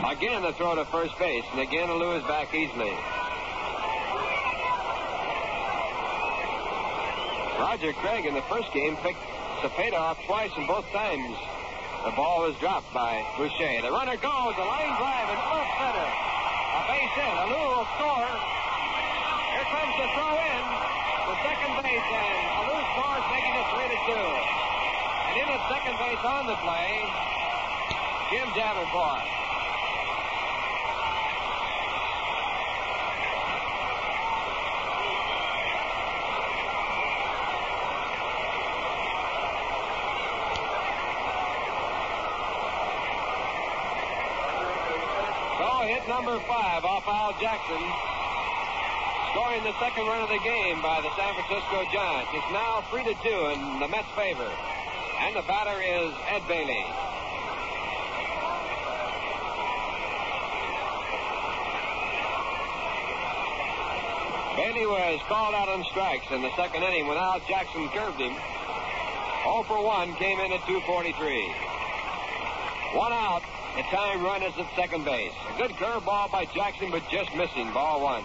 Again, the throw to first base, and again, Alou is back easily. Roger Craig in the first game picked Cepeda off twice, and both times the ball was dropped by Boucher. The runner goes, a line drive, and off center. A base hit. Alou will score. Here comes the throw in to second base, and Alou scores, making it 3-2. And in at second base on the play, Jim Davenport. Number 5 off Al Jackson, scoring the second run of the game by the San Francisco Giants. It's now 3-2 in the Mets' favor, and the batter is Ed Bailey. Bailey was called out on strikes in the second inning when Al Jackson curved him. 0 for 1 came in at 243. 1 out. The time run is at second base. A good curveball by Jackson, but just missing. Ball one.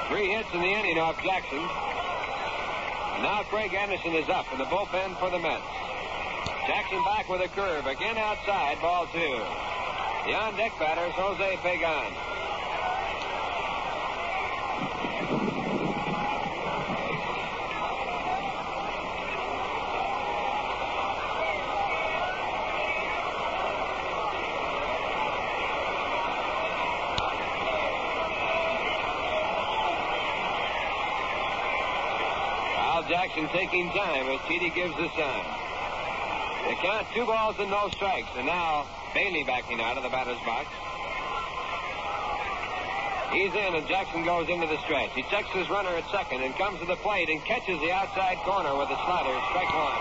Three hits in the inning off Jackson. And now Craig Anderson is up in the bullpen for the Mets. Jackson back with a curve. Again outside. Ball two. The on-deck batter is Jose Pagan. Jackson taking time as Petey gives the sign. They count 2 balls and no strikes. And now Bailey backing out of the batter's box. He's in and Jackson goes into the stretch. He checks his runner at second and comes to the plate and catches the outside corner with a slider. Strike one.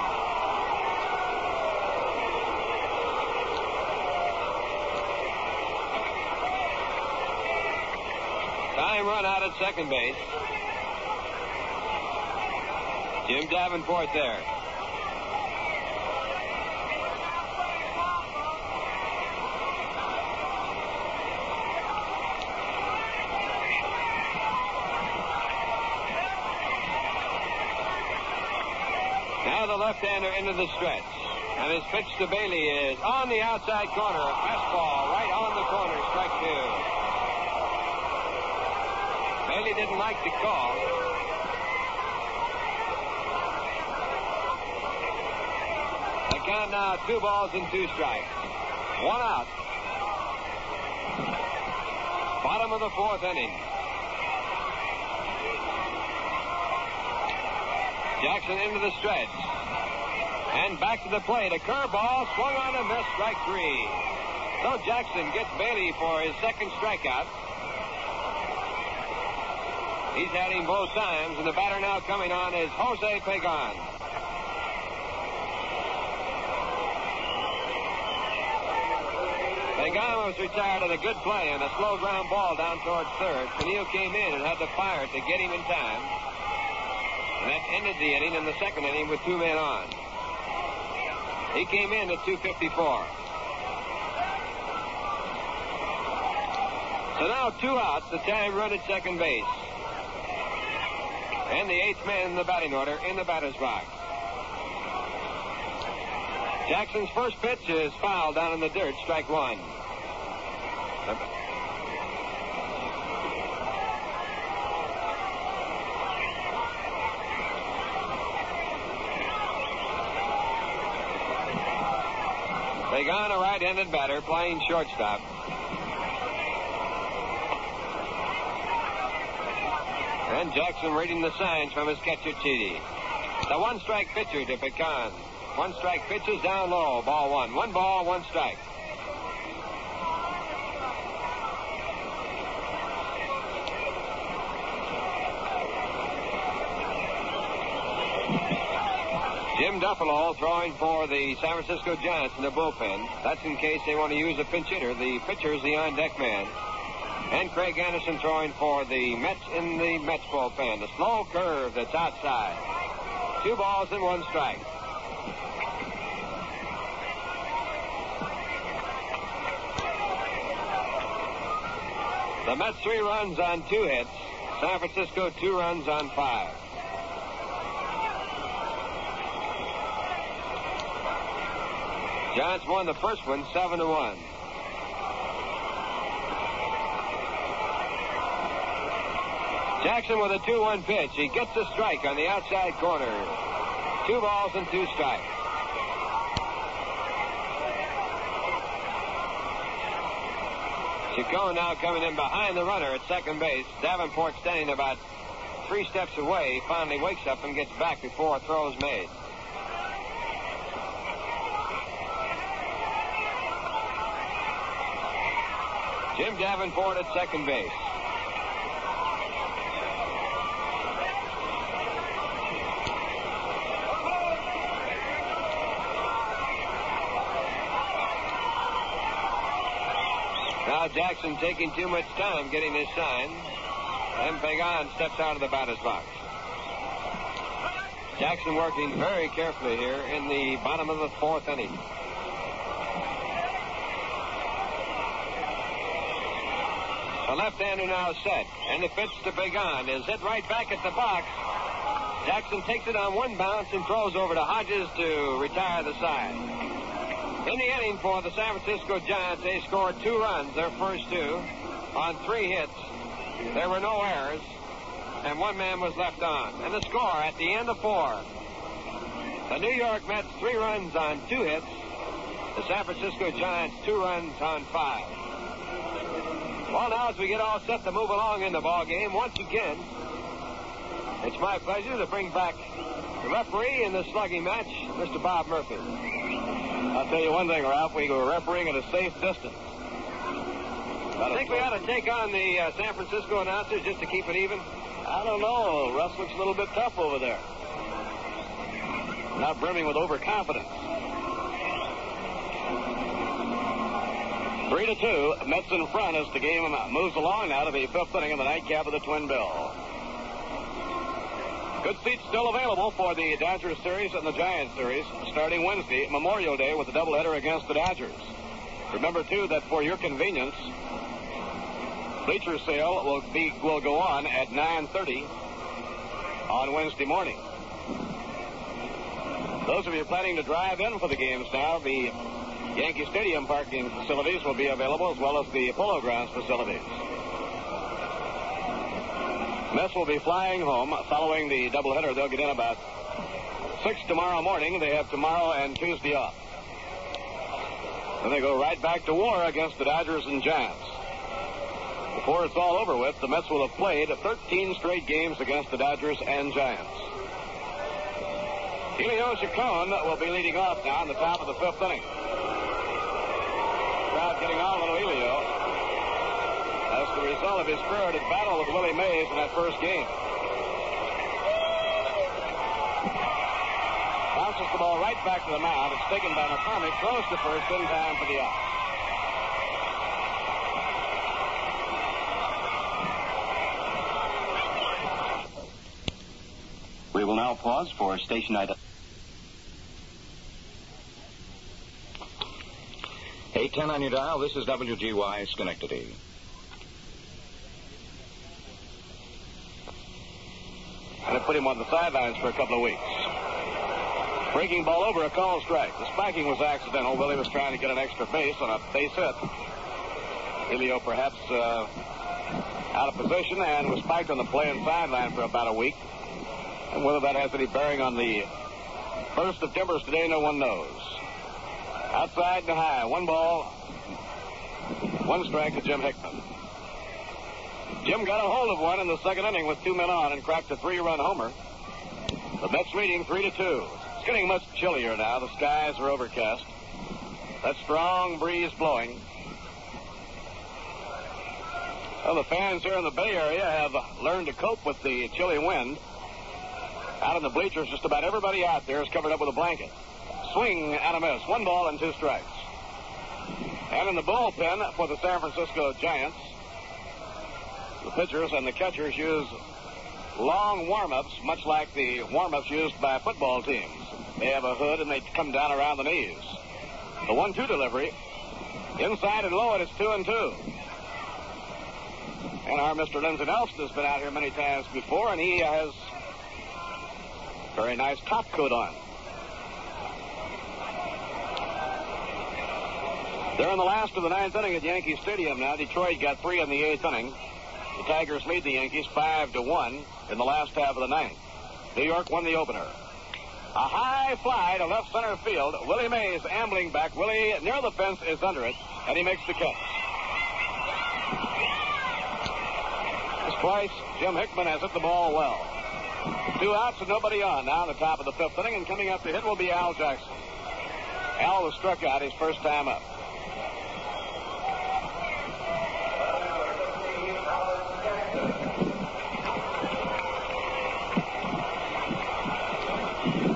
Time run out at second base. Jim Davenport there. Now the left-hander into the stretch. And his pitch to Bailey is on the outside corner. A fastball right on the corner. Strike two. Bailey didn't like the call. Count now 2 balls and 2 strikes. 1 out. Bottom of the 4th inning. Jackson into the stretch. And back to the plate. A curveball swung on a miss. Strike 3. So Jackson gets Bailey for his second strikeout. He's had him both times, and the batter now coming on is Jose Pagan. Pagan was retired at a good play and a slow ground ball down towards third. Peniel came in and had to fire it to get him in time. And that ended the inning in the second inning with 2 men on. He came in at 2:54. So now 2 outs, the time run at second base. And the 8th man in the batting order in the batter's box. Jackson's first pitch is fouled down in the dirt. Strike one. Pagan, a right-handed batter, playing shortstop. And Jackson reading the signs from his catcher, Chidi. The 1-strike pitcher to Pagan. 1-strike pitches down low. Ball one. 1 ball, 1 strike. Jim Duffalo throwing for the San Francisco Giants in the bullpen. That's in case they want to use a pinch hitter. The pitcher is the on-deck man. And Craig Anderson throwing for the Mets in the Mets bullpen. The slow curve that's outside. 2 balls and 1 strike. The Mets 3 runs on 2 hits. San Francisco 2 runs on 5. Giants won the first one 7-1. Jackson with a 2-1 pitch. He gets a strike on the outside corner. 2 balls and 2 strikes. Chacon now coming in behind the runner at second base. Davenport standing about 3 steps away. He finally wakes up and gets back before a throw is made. Jim Davenport at second base. Now Jackson taking too much time getting his sign. And Pagan steps out of the batter's box. Jackson working very carefully here in the bottom of the fourth inning. The left-hander now set, and the pitch to Pagan is hit right back at the box. Jackson takes it on one bounce and throws over to Hodges to retire the side. In the inning for the San Francisco Giants, they scored 2 runs, their first 2, on 3 hits. There were no errors, and 1 man was left on. And the score at the end of 4. The New York Mets 3 runs on 2 hits. The San Francisco Giants 2 runs on 5. Well, now as we get all set to move along in the ball game, once again, it's my pleasure to bring back the referee in the slugging match, Mr. Bob Murphy. I'll tell you one thing, Ralph. We were refereeing at a safe distance. I think we ought to take on the San Francisco announcers just to keep it even. I don't know. Russ looks a little bit tough over there. Not brimming with overconfidence. 3-2. Mets in front as the game moves along now to the 5th inning of the nightcap of the Twin Bill. Good seats still available for the Dodgers series and the Giants series starting Wednesday, Memorial Day, with a doubleheader against the Dodgers. Remember, too, that for your convenience, bleacher sale will go on at 9:30 on Wednesday morning. Those of you planning to drive in for the games now, the Yankee Stadium parking facilities will be available, as well as the Polo Grounds facilities. Mets will be flying home following the doubleheader. They'll get in about 6 tomorrow morning. They have tomorrow and Tuesday off. Then they go right back to war against the Dodgers and Giants. Before it's all over with, the Mets will have played 13 straight games against the Dodgers and Giants. Elio Chacon will be leading off now in the top of the 5th inning. Crowd getting on a little Elio. That's the result of his spirited battle with Willie Mays in that first game. Bounces the ball right back to the mound. It's taken by Mccormick, close to first, in time for the out. We will now pause for station item. 810 on your dial. This is WGY Schenectady. And they put him on the sidelines for a couple of weeks. Breaking ball over, a call strike. The spiking was accidental. Willie was trying to get an extra base on a base hit. Elio perhaps out of position and was spiked on the playing sideline for about a week. And whether that has any bearing on the burst of timbers today, no one knows. Outside and high. 1 ball, 1 strike to Jim Hickman. Jim got a hold of one in the 2nd inning with 2 men on and cracked a 3-run homer. The Mets leading 3-2. It's getting much chillier now. The skies are overcast. That strong breeze blowing. Well, the fans here in the Bay Area have learned to cope with the chilly wind. Out in the bleachers, just about everybody out there is covered up with a blanket. Swing and a miss. 1 ball and 2 strikes. And in the bullpen for the San Francisco Giants, the pitchers and the catchers use long warm-ups, much like the warm-ups used by football teams. They have a hood and they come down around the knees. The 1-2 delivery, inside and low, and it's 2-2. And our Mr. Lindsey Nelson has been out here many times before, and he has a very nice top coat on. They're in the last of the 9th inning at Yankee Stadium now. Detroit got 3 in the 8th inning. The Tigers lead the Yankees 5-1 in the last half of the 9th. New York won the opener. A high fly to left center field. Willie Mays ambling back. Willie near the fence is under it, and he makes the catch. Twice, Jim Hickman has hit the ball well. 2 outs and nobody on now in the top of the 5th inning, and coming up to hit will be Al Jackson. Al was struck out his first time up.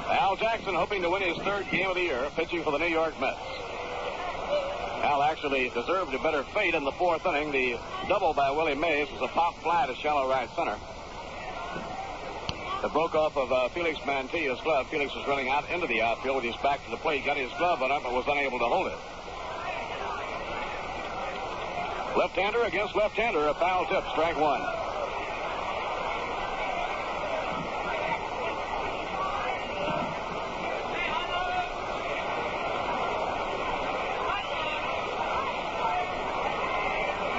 Al Jackson hoping to win his 3rd game of the year, pitching for the New York Mets. Al actually deserved a better fate in the fourth inning. The double by Willie Mays was a pop fly to shallow right center. It broke off of Felix Mantilla's glove. Felix was running out into the outfield with his back to the plate. Got his glove on it, but was unable to hold it. Left-hander against left-hander. A foul tip. Strike one.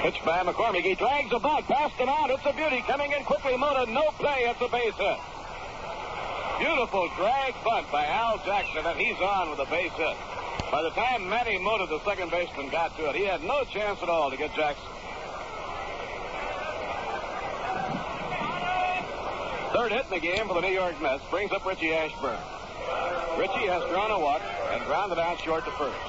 Pitch by McCormick. He drags a bunt past him out. It's a beauty. Coming in quickly. Mota. No play. It's a base hit. Beautiful drag bunt by Al Jackson, and he's on with a base hit. By the time Matty Mota, the second baseman, got to it, he had no chance at all to get Jackson. Third hit in the game for the New York Mets brings up Richie Ashburn. Richie has drawn a walk and grounded out short to first.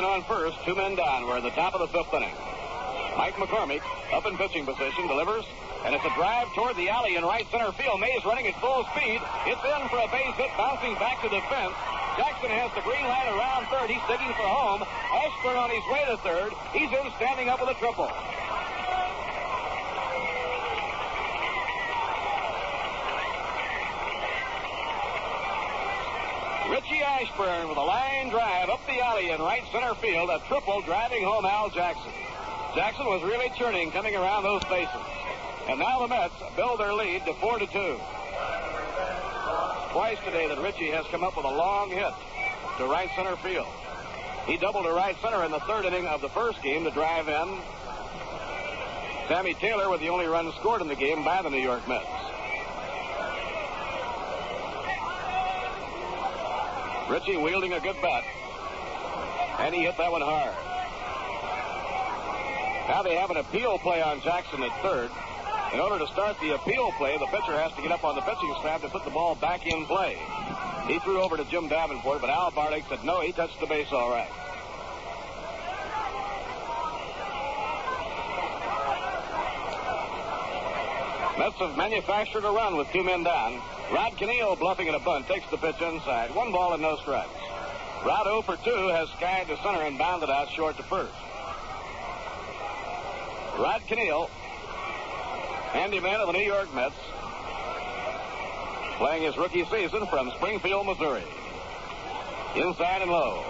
On first, 2 men down. We're at the top of the fifth inning. Mike McCormick up in pitching position, delivers, and it's a drive toward the alley in right center field. Mays running at full speed. It's in for a base hit, bouncing back to the fence. Jackson has the green light around third. He's digging for home. Ashburn on his way to third. He's in, standing up with a triple. Richie Ashburn with a line drive up the alley in right center field, a triple driving home Al Jackson. Jackson was really churning coming around those bases. And now the Mets build their lead to 4-2. Twice today that Richie has come up with a long hit to right center field. He doubled to right center in the third inning of the first game to drive in Sammy Taylor with the only run scored in the game by the New York Mets. Richie wielding a good bat, and he hit that one hard. Now they have an appeal play on Jackson at third. In order to start the appeal play, the pitcher has to get up on the pitching staff to put the ball back in play. He threw over to Jim Davenport, but Al Barlick said no, he touched the base all right. Mets have manufactured a run with 2 men down. Rod Keneal bluffing at a bunt, takes the pitch inside. 1 ball and no strikes. Rod 0 for 2 has skied to center and bounded out short to first. Rod Keneal, handyman of the New York Mets, playing his rookie season from Springfield, Missouri. Inside and low.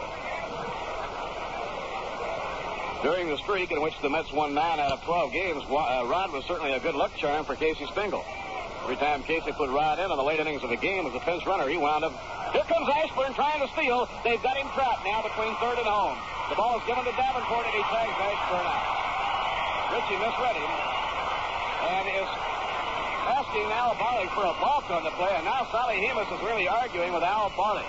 During the streak in which the Mets won 9 out of 12 games, Rod was certainly a good luck charm for Casey Stengel. Every time Casey put Rod in the late innings of the game as a pinch runner, he wound up. Here comes Ashburn trying to steal. They've got him trapped now between third and home. The ball is given to Davenport, and he tags Ashburn out. Richie misread him and is asking Al Barlick for a balk on the play, and now Sally Hemus is really arguing with Al Barlick.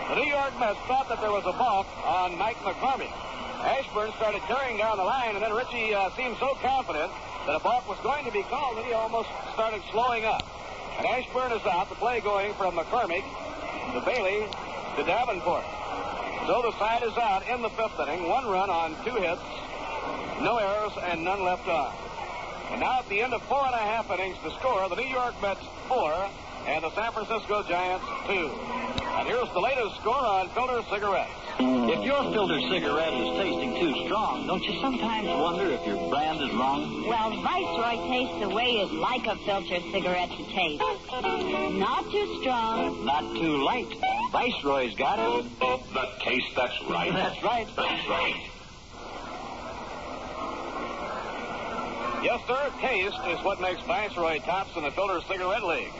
The New York Mets thought that there was a balk on Mike McCormick. Ashburn started tearing down the line, and then Richie seemed so confident that a balk was going to be called that he almost started slowing up. And Ashburn is out, the play going from McCormick to Bailey to Davenport. So the side is out in the fifth inning. 1 run on 2 hits, no errors, and none left on. And now at the end of 4.5 innings to score, the New York Mets 4 and the San Francisco Giants 2. And here's the latest score on filter cigarettes. If your filter cigarette is tasting too strong, don't you sometimes wonder if your brand is wrong? Well, Viceroy tastes the way you'd like a filter cigarette to taste. Not too strong. Not too light. Viceroy's got it. The taste that's right. That's right. That's right. Yes, sir, taste is what makes Viceroy tops in the filter cigarette league.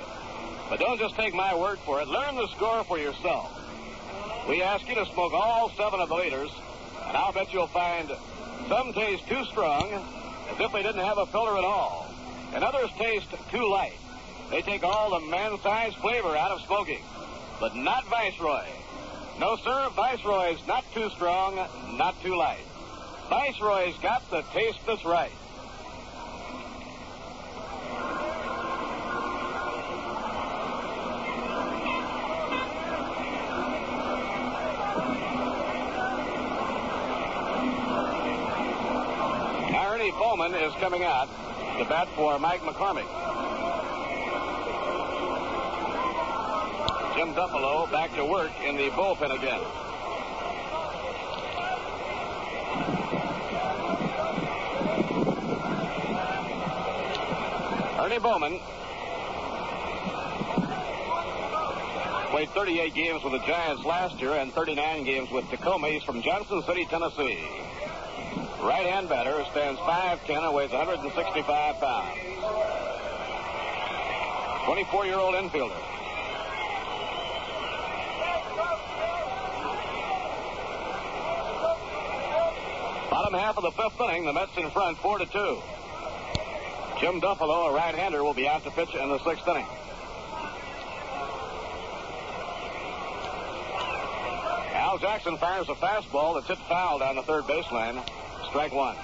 But don't just take my word for it. Learn the score for yourself. We ask you to smoke all 7 of the leaders, and I'll bet you'll find some taste too strong, as if they didn't have a filter at all, and others taste too light. They take all the man-sized flavor out of smoking, but not Viceroy. No, sir, Viceroy's not too strong, not too light. Viceroy's got the taste that's right. Bowman is coming out to bat for Mike McCormick. Jim Duffalo back to work in the bullpen again. Ernie Bowman played 38 games with the Giants last year and 39 games with Tacoma. He's from Johnson City, Tennessee. Right-hand batter, stands 5'10" and weighs 165 pounds. 24-year-old infielder. Bottom half of the fifth inning, the Mets in front, 4-2. Jim Duffalo, a right-hander, will be out to pitch in the sixth inning. Al Jackson fires a fastball that's hit foul down the third baseline. Strike one.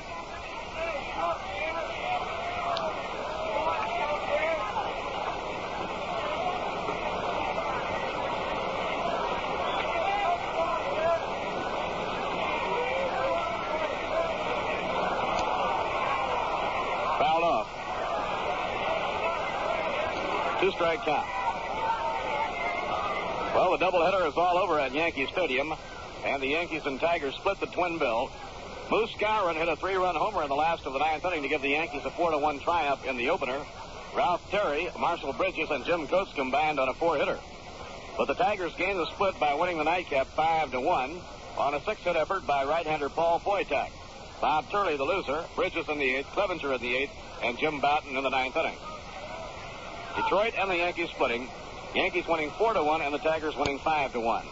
Fouled off. Two-strike count. Well, the doubleheader is all over at Yankee Stadium, and the Yankees and Tigers split the twin bill. Moose Skowron hit a 3-run homer in the last of the ninth inning to give the Yankees a 4-1 triumph in the opener. Ralph Terry, Marshall Bridges, and Jim Coates combined on a 4-hitter. But the Tigers gained the split by winning the nightcap 5-1 on a 6-hit effort by right-hander Paul Foytak. Bob Turley, the loser, Bridges in the 8th, Clevenger in the 8th, and Jim Bouton in the ninth inning. Detroit and the Yankees splitting. Yankees winning 4-1 and the Tigers winning 5-1.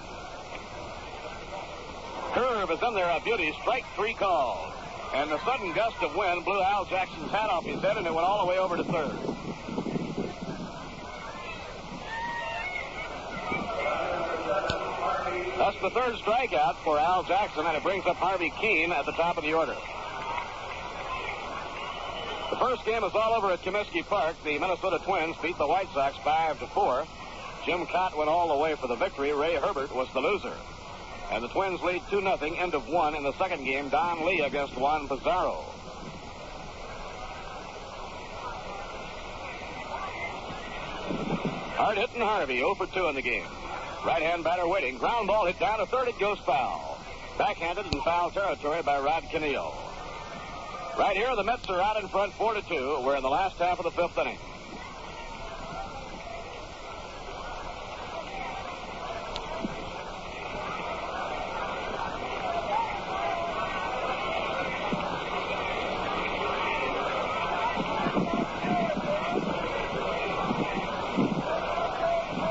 Curve is in there, a beauty. Strike three called. And the sudden gust of wind blew Al Jackson's hat off his head, and it went all the way over to third. That's the third strikeout for Al Jackson, and it brings up Harvey Keene at the top of the order. The first game is all over at Comiskey Park. The Minnesota Twins beat the White Sox 5-4. Jim Cott went all the way for the victory. Ray Herbert was the loser. And the Twins lead 2-0, end of one in the second game. Don Lee against Juan Pizarro. Hard hitting Harvey, 0 for 2 in the game. Right-hand batter waiting. Ground ball hit down to third. It goes foul. Backhanded in foul territory by Rod Keneal. Right here, the Mets are out in front 4-2. We're in the last half of the fifth inning.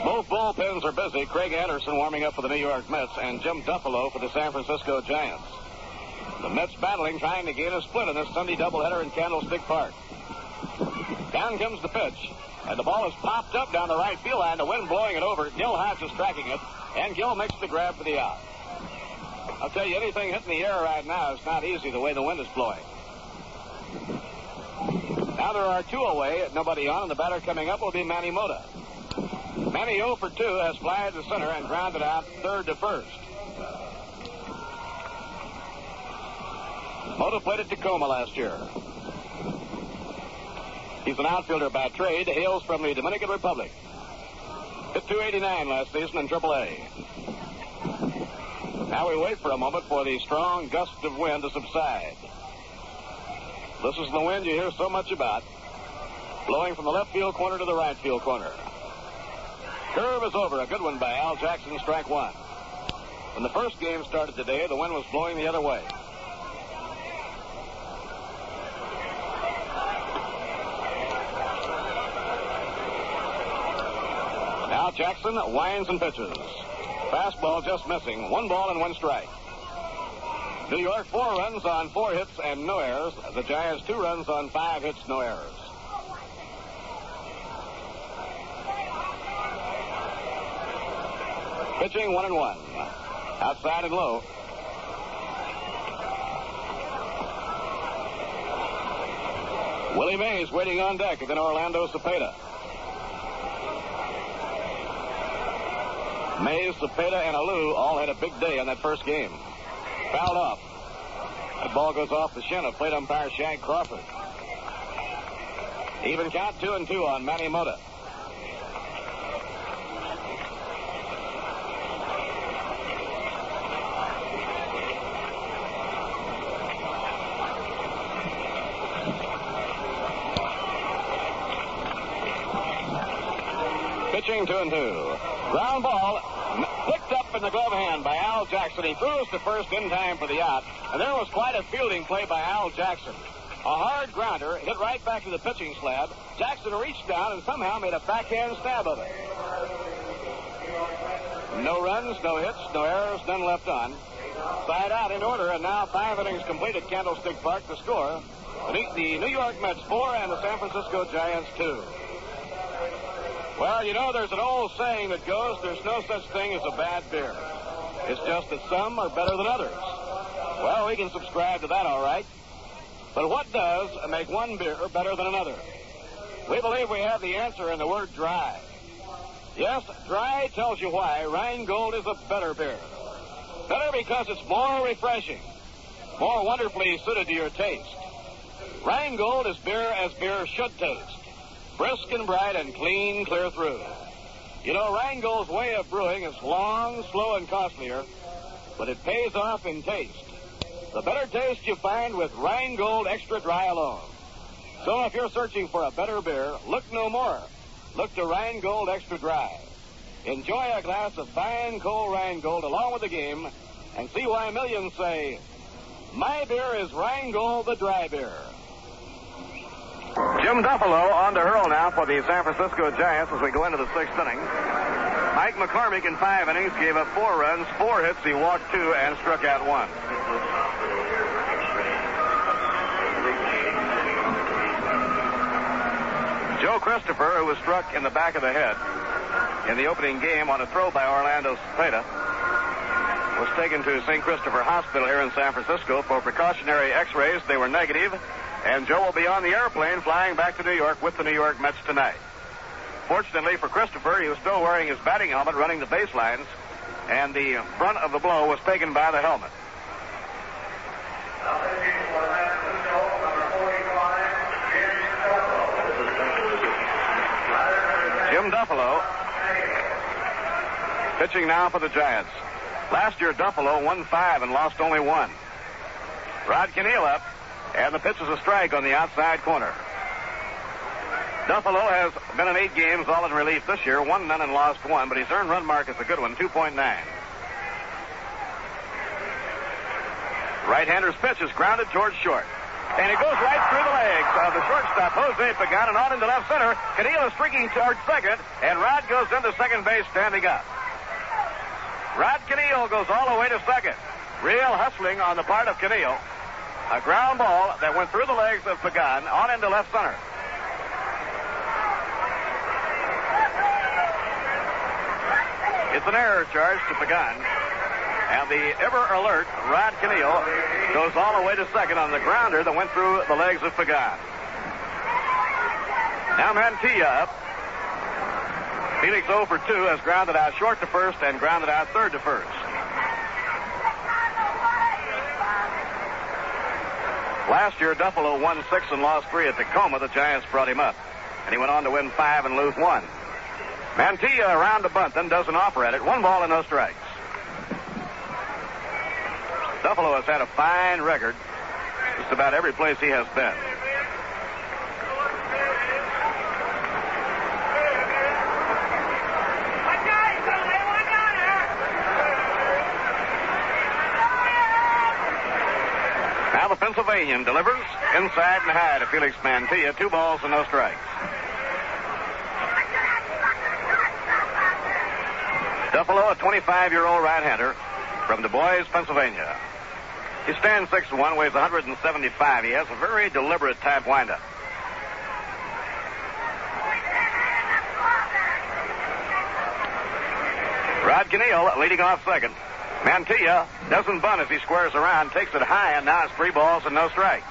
Both bullpens are busy. Craig Anderson warming up for the New York Mets and Jim Duffalo for the San Francisco Giants. The Mets battling, trying to gain a split in this Sunday doubleheader in Candlestick Park. Down comes the pitch, and the ball is popped up down the right field line. The wind blowing it over. Gil Hatch is tracking it, and Gil makes the grab for the out. I'll tell you, anything hitting the air right now is not easy the way the wind is blowing. Now there are two away, nobody on, and the batter coming up will be Manny Mota. Manny 0 for 2 has fly to center and grounded out third to first. Mota played at Tacoma last year. He's an outfielder by trade, hails from the Dominican Republic. Hit 289 last season in AAA. Now we wait for a moment for the strong gust of wind to subside. This is the wind you hear so much about, blowing from the left field corner to the right field corner. Curve is over. A good one by Al Jackson, strike one. When the first game started today, the wind was blowing the other way. Now Jackson winds and pitches. Fastball just missing. 1 ball and 1 strike. New York 4 runs on 4 hits and no errors. The Giants 2 runs on 5 hits, no errors. Pitching 1-1. Outside and low. Willie Mays waiting on deck against Orlando Cepeda. Mays, Cepeda, and Alou all had a big day in that first game. Fouled off. That ball goes off the shin of plate umpire Shag Crawford. Even count 2-2 on Manny Mota. Pitching 2-2. Ground ball picked up in the glove hand by Al Jackson. He throws to first in time for the out, and there was quite a fielding play by Al Jackson. A hard grounder hit right back to the pitching slab. Jackson reached down and somehow made a backhand stab of it. No runs, no hits, no errors, none left on. Side out in order, and now 5 innings complete at Candlestick Park. The score, the New York Mets 4 and the San Francisco Giants 2. Well, you know, there's an old saying that goes, there's no such thing as a bad beer. It's just that some are better than others. Well, we can subscribe to that, all right. But what does make one beer better than another? We believe we have the answer in the word dry. Yes, dry tells you why Rheingold is a better beer. Better because it's more refreshing, more wonderfully suited to your taste. Rheingold is beer as beer should taste. Brisk and bright and clean clear through. You know, Rheingold's way of brewing is long, slow, and costlier, but it pays off in taste. The better taste you find with Rheingold Extra Dry alone. So if you're searching for a better beer, look no more. Look to Rheingold Extra Dry. Enjoy a glass of fine, cold Rheingold along with the game and see why millions say, my beer is Rheingold the dry beer. Jim Duffalo on to hurl now for the San Francisco Giants as we go into the 6th inning. Mike McCormick in 5 innings gave up 4 runs, 4 hits, he walked 2 and struck out 1. Joe Christopher, who was struck in the back of the head in the opening game on a throw by Orlando Cepeda, was taken to St. Christopher Hospital here in San Francisco for precautionary x-rays. They were negative, and Joe will be on the airplane flying back to New York with the New York Mets tonight. Fortunately for Christopher, he was still wearing his batting helmet running the baselines, and the brunt of the blow was taken by the helmet. Jim Duffalo pitching now for the Giants. Last year, Duffalo won 5 and lost only 1. Rod Kenneal up, and the pitch is a strike on the outside corner. Duffalo has been in 8 games, all in relief this year, won none and lost 1, but his earned run mark is a good one, 2.9. Right-hander's pitch is grounded towards short. And it goes right through the legs of the shortstop, Jose Pagan, and on into left center. Kenneal is streaking towards second, and Rod goes into second base standing up. Rod Kenneal goes all the way to second. Real hustling on the part of Kenneal. A ground ball that went through the legs of Pagan on into left center. It's an error charge to Pagan. And the ever-alert Rod Kenneal goes all the way to second on the grounder that went through the legs of Pagan. Now Mantilla up. Felix 0 for 2 has grounded out short to first and grounded out third to first. Last year, Duffalo won 6 and lost 3 at Tacoma. The Giants brought him up, and he went on to win 5 and lose 1. Mantilla around to bunt, then does an offer at it. 1 ball and no strikes. Duffalo has had a fine record just about every place he has been. Now the Pennsylvanian delivers inside and high to Felix Mantilla. 2 balls and no strikes. Duffalo, a 25-year-old right-hander from Du Bois, Pennsylvania. He stands 6'1", weighs 175. He has a very deliberate type windup. Rod Kenneal leading off second. Mantilla doesn't bunt as he squares around, takes it high, and now it's 3 balls and no strikes.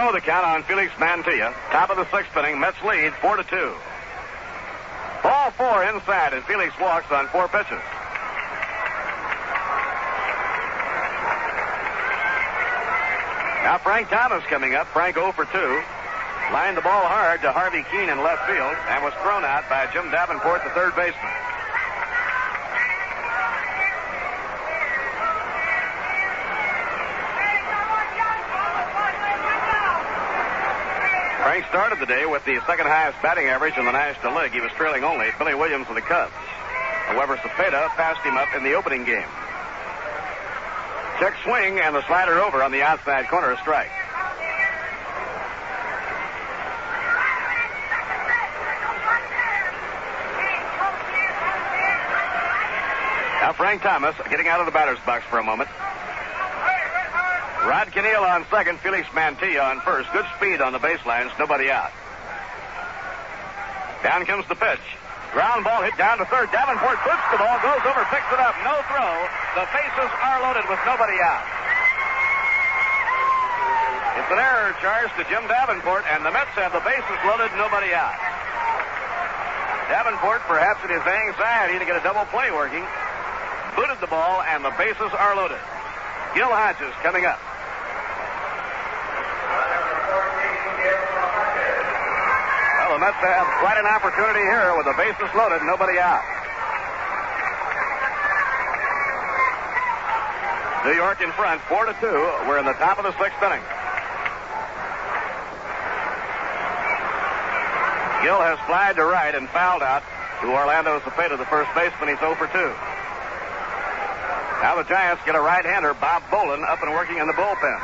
The count on Felix Mantilla. Top of the 6th inning. Mets lead 4-2. 4 inside, and Felix walks on 4 pitches. Now Frank Thomas coming up. Frank 0 for 2. Lined the ball hard to Harvey Keene in left field and was thrown out by Jim Davenport, the third baseman. Frank started the day with the second highest batting average in the National League. He was trailing only Billy Williams of the Cubs. However, Cepeda passed him up in the opening game. Check swing and the slider over on the outside corner, a strike. Now Frank Thomas getting out of the batter's box for a moment. Rod Keneal on second, Felix Mantilla on first. Good speed on the baselines, nobody out. Down comes the pitch. Ground ball hit down to third. Davenport puts the ball, goes over, picks it up. No throw. The bases are loaded with nobody out. It's an error charge to Jim Davenport, and the Mets have the bases loaded, nobody out. Davenport, perhaps in his anxiety to get a double play working, booted the ball, and the bases are loaded. Gil Hodges coming up. Well, the Mets have quite an opportunity here with the bases loaded, nobody out. New York in front, 4-2. We're in the top of the 6th inning. Gil has flied to right and fouled out to Orlando Cepeda, the first baseman. He's 0 for 2. Now the Giants get a right-hander, Bob Bolin, up and working in the bullpen.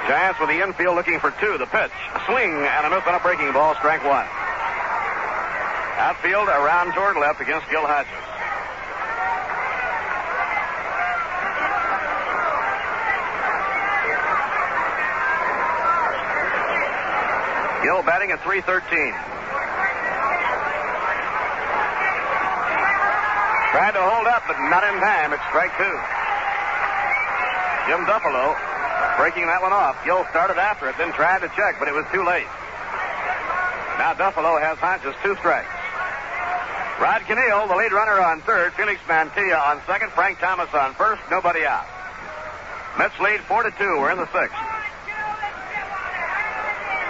Giants with the infield looking for 2. The pitch, a swing, and a miss on a breaking ball, strike 1. Outfield around toward left against Gil Hodges. Gil batting at .313. Tried to hold up, but not in time. It's strike 2. Jim Duffalo breaking that one off. Gil started after it, then tried to check, but it was too late. Now Duffalo has Hodges 2 strikes. Rod Keneal, the lead runner on third. Felix Mantilla on second. Frank Thomas on first. Nobody out. Mets lead 4-2. We're in the 6th.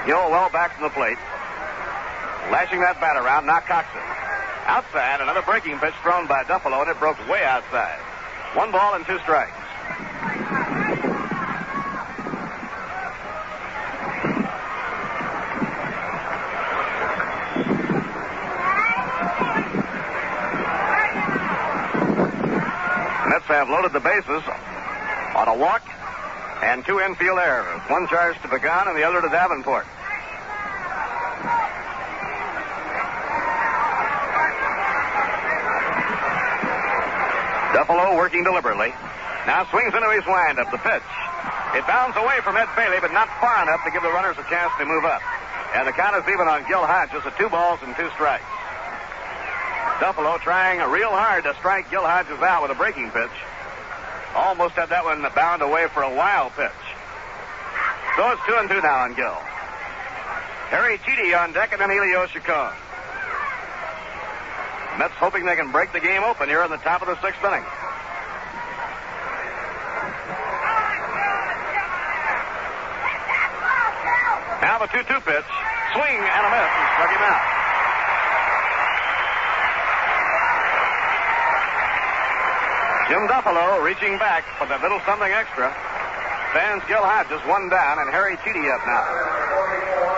Gil well back from the plate. Lashing that bat around. Now Coxon. Outside, another breaking pitch thrown by Duffalo, and it broke way outside. 1 ball and 2 strikes. Mets have loaded the bases on a walk and 2 infield errors. 1 charge to Pagan and the other to Davenport. Duffalo working deliberately. Now swings into his windup. The pitch. It bounds away from Ed Bailey, but not far enough to give the runners a chance to move up. And the count is even on Gil Hodges at 2 balls and 2 strikes. Duffalo trying real hard to strike Gil Hodges out with a breaking pitch. Almost had that one bound away for a wild pitch. So it's 2-2 now on Gil. Harry Cheedy on deck and then Helio Chacon. Mets hoping they can break the game open here in the top of the 6th inning. Now the 2-2 pitch. Swing and a miss. He struck him out. Jim Duffalo reaching back for that little something extra. Stands Gil Hodges 1 down and Harry Cheedy up now.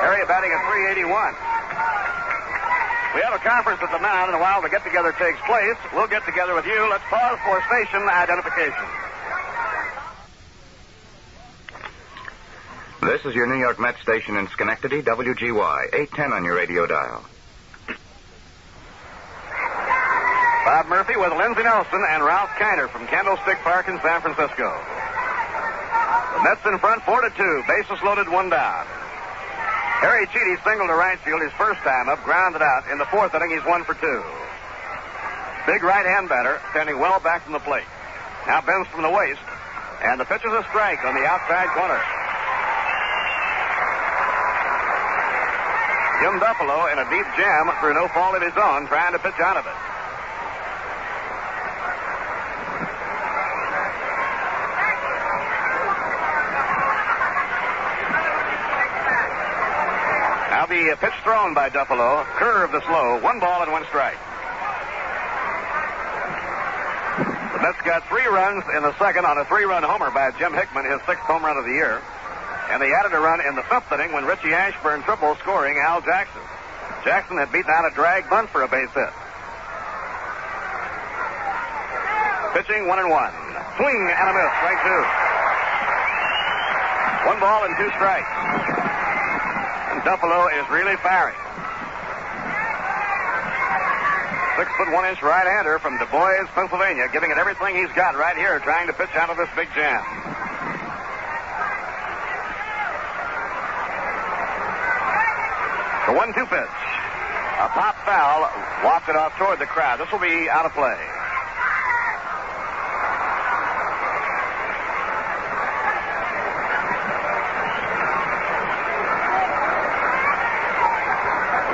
Harry batting at .381. We have a conference at the mound, and while the get-together takes place, we'll get together with you. Let's pause for station identification. This is your New York Mets station in Schenectady, WGY, 810 on your radio dial. Bob Murphy with Lindsey Nelson and Ralph Kiner from Candlestick Park in San Francisco. The Mets in front, 4-2. Bases loaded, 1 down. Harry Cheedy singled to right field his first time up, grounded out. In the 4th inning, he's 1 for 2. Big right-hand batter, standing well back from the plate. Now bends from the waist, and the pitch is a strike on the outside corner. Jim Duffalo in a deep jam through no fault of his own, trying to pitch out of it. Now the pitch thrown by Duffalo, curve the slow, 1 ball and 1 strike. The Mets got 3 runs in the second on a 3-run homer by Jim Hickman, his 6th home run of the year. And they added a run in the 5th inning when Richie Ashburn triple, scoring Al Jackson. Jackson had beaten out a drag bunt for a base hit. Pitching 1-1. Swing and a miss. Strike 2. 1 ball and 2 strikes. And Duffalo is really firing. 6'1" right-hander from Du Bois, Pennsylvania, giving it everything he's got right here, trying to pitch out of this big jam. The 1-2 pitch. A pop foul, wafted off toward the crowd. This will be out of play.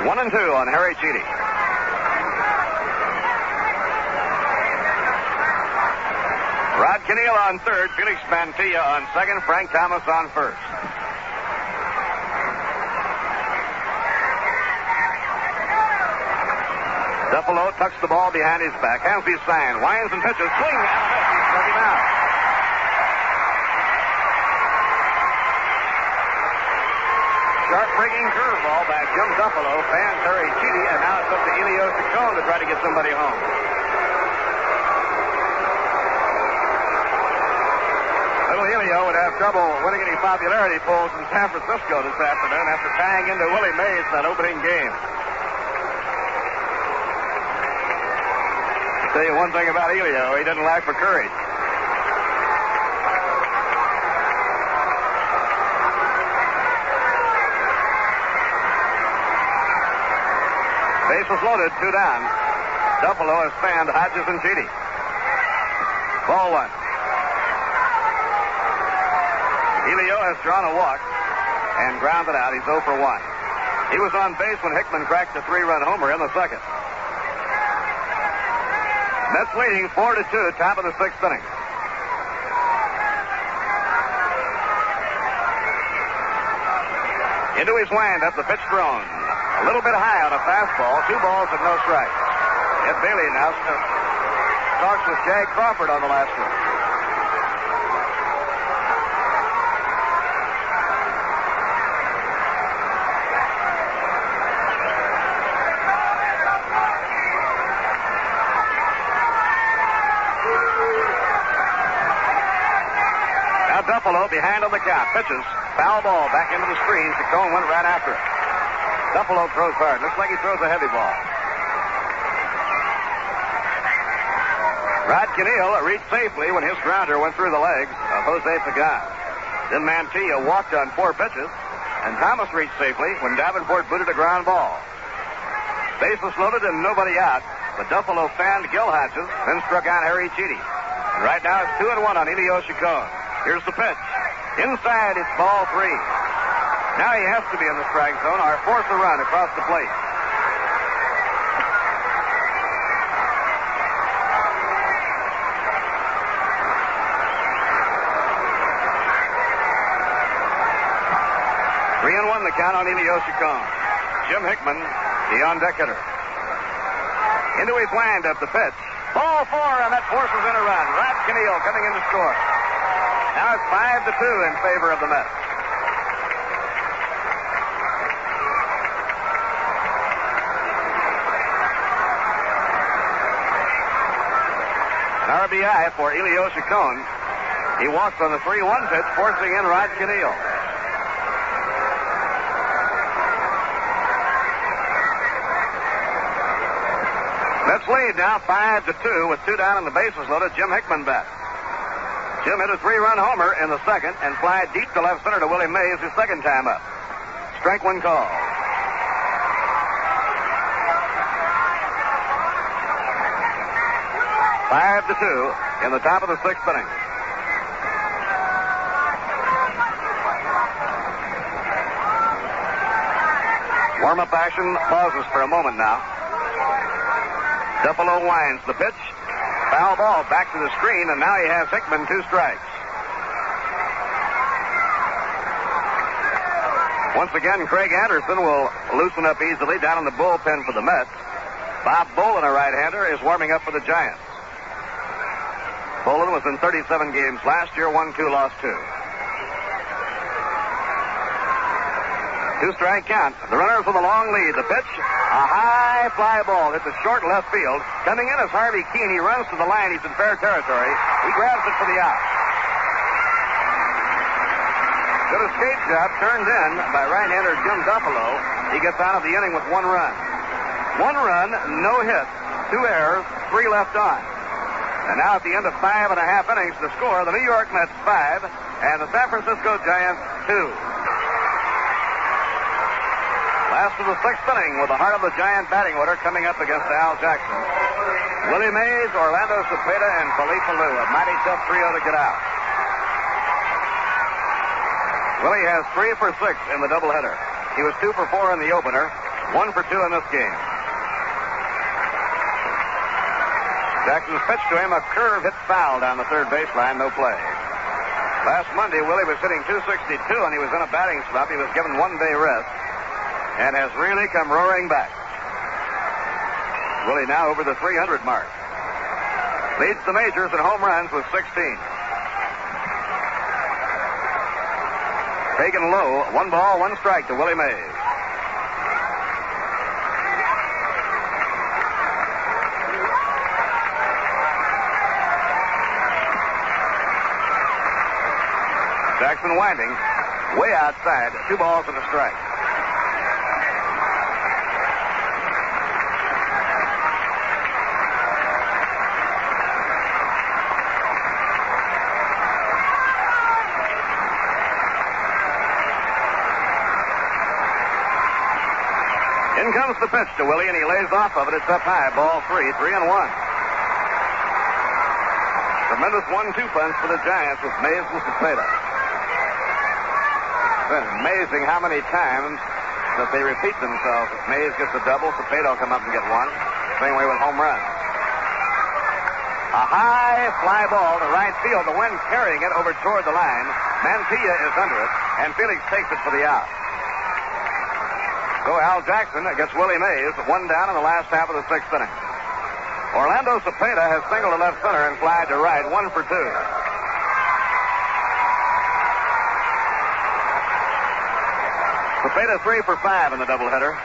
One and 2 on Harry Cheedy. Rod Kenneal on third, Felix Mantilla on second, Frank Thomas on first. Duffalo tucks the ball behind his back, hands his sign, winds and pitches, swing and a miss. He's struck him out. Sharp breaking curveball by Jim Duffalo, fans Harry Cheedy, and now it's up to Elio Chacon to try to get somebody home. Little Elio would have trouble winning any popularity polls in San Francisco this afternoon after tying into Willie Mays in that opening game. I'll tell you one thing about Elio, he didn't lack for courage. Bases loaded, 2 down. Duffalo has fanned Hodges and Cheedy. Ball 1. Elio has drawn a walk and grounded out. He's 0 for 1. He was on base when Hickman cracked a 3-run homer in the second. Mets leading 4-2, top of the 6th inning. Into his windup, the pitch thrown. A little bit high on a fastball, 2 balls and no strikes. Ed Bailey now starts with Jag Crawford on the last one. Now Duffalo behind on the count. Pitches. Foul ball back into the screen. Chacon went right after it. Duffalo throws hard. Looks like he throws a heavy ball. Rod Kenneal reached safely when his grounder went through the legs of Jose Pagan. Then Mantilla walked on 4 pitches, and Thomas reached safely when Davenport booted a ground ball. Bases loaded and nobody out, but Duffalo fanned Gil Hodges, then struck out Harry Cheedy. And right now it's 2-1 on Elio Chacon. Here's the pitch. Inside, it's ball 3. Now he has to be in the strike zone or force a run across the plate. Three and 1 the count on Elio Chacon. Jim Hickman, the on-deck hitter. Into his windup, the pitch. Ball 4, and that forces in a run. Rod Kenneal coming in to score. Now it's 5-2 in favor of the Mets. An RBI for Elio Chacon. He walks on the 3-1 pitch, forcing in Rod Kenneal. Mets lead now 5-2 with 2 down and the bases loaded. Jim Hickman bats. Jim hit a 3-run homer in the second and fly deep to left center to Willie Mays his second time up. Strike 1 call. Five to 2 in the top of the 6th inning. Warm-up action pauses for a moment now. Duffalo winds the pitch. Foul ball back to the screen, and now he has Hickman 2 strikes. Once again, Craig Anderson will loosen up easily down in the bullpen for the Mets. Bob Bolin, a right-hander, is warming up for the Giants. Bolin was in 37 games last year, won 2, lost 2. 2-strike count. The runners with a long lead. The pitch, a high fly ball. It's a short left field. Coming in is Harvey Keene. He runs to the line. He's in fair territory. He grabs it for the out. Good escape job turned in by right-hander Jim Duffalo. He gets out of the inning with 1 run. 1 run, no hits, 2 errors, 3 left on. And now at the end of 5 1/2 innings, the score, the New York Mets 5 and the San Francisco Giants 2. Last of the 6th inning with the heart of the Giant batting order coming up against Al Jackson. Willie Mays, Orlando Cepeda, and Felipe Alou. A mighty tough trio to get out. Willie has 3 for 6 in the doubleheader. He was 2 for 4 in the opener, 1 for 2 in this game. Jackson's pitch to him, a curve hit foul down the third baseline, no play. Last Monday, Willie was hitting .262, and he was in a batting slump. He was given 1 day rest and has really come roaring back. Willie now over the 300 mark. Leads the majors in home runs with 16. Taken low, 1 ball, 1 strike to Willie Mays. Jackson winding, way outside, 2 balls and a strike. In comes the pitch to Willie, and he lays off of it. It's up high. Ball 3, 3-1. Tremendous 1-2 punch for the Giants with Mays and Cepeda. It's been amazing how many times that they repeat themselves. If Mays gets a double, Cepeda will come up and get 1. Same way with home runs. A high fly ball to right field. The wind carrying it over toward the line. Mantilla is under it, and Felix takes it for the out. So Al Jackson gets Willie Mays 1 down in the last half of the 6th inning. Orlando Cepeda has singled to left center and flied to right, 1 for 2. Cepeda 3 for 5 in the doubleheader,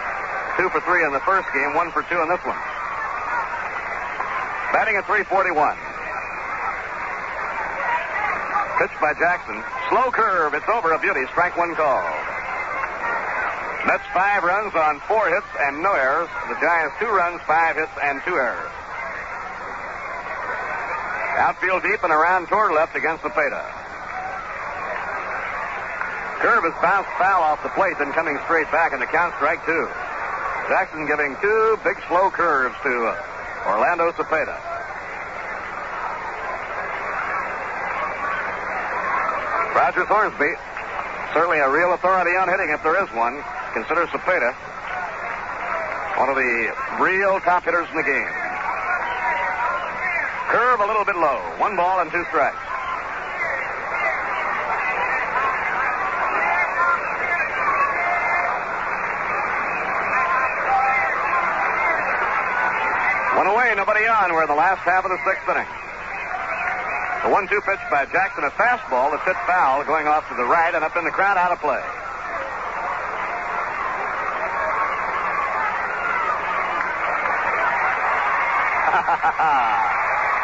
2 for 3 in the first game, 1 for 2 in this one. Batting at .341. Pitched by Jackson. Slow curve. It's over. A beauty. Strike 1 call. Mets 5 runs on 4 hits and no errors. The Giants 2 runs, 5 hits, and 2 errors. Outfield deep and around toward left against Cepeda. Curve is bounced foul off the plate, then coming straight back, and the count strike 2. Jackson giving 2 big slow curves to Orlando Cepeda. Rogers Hornsby, certainly a real authority on hitting if there is one. Consider Cepeda one of the real top hitters in the game. Curve a little bit low. 1 ball and 2 strikes. One away, nobody on. We're in the last half of the 6th inning. The 1-2 pitch by Jackson, a fastball that's hit foul, going off to the right and up in the crowd, out of play.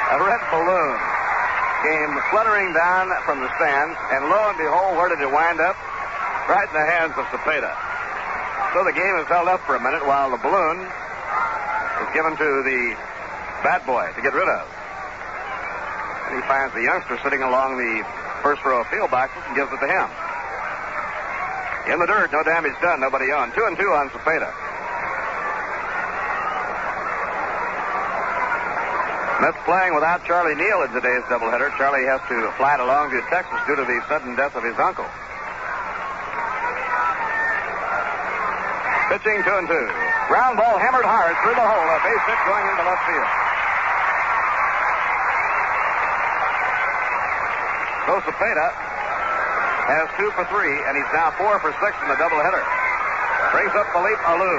A red balloon came fluttering down from the stands, and lo and behold, where did it wind up? Right in the hands of Cepeda. So the game is held up for a minute while the balloon is given to the bat boy to get rid of. And he finds the youngster sitting along the first row of field boxes and gives it to him. In the dirt, no damage done, nobody on. 2-2 on Cepeda. Mets playing without Charlie Neal in today's doubleheader. Charlie has to fly it along to Texas due to the sudden death of his uncle. Pitch pitching 2-2. Ground ball hammered hard through the hole. A base hit going into left field. So Cepeda has 2 for 3, and he's now 4 for 6 in the doubleheader. Brings up Philippe Alou.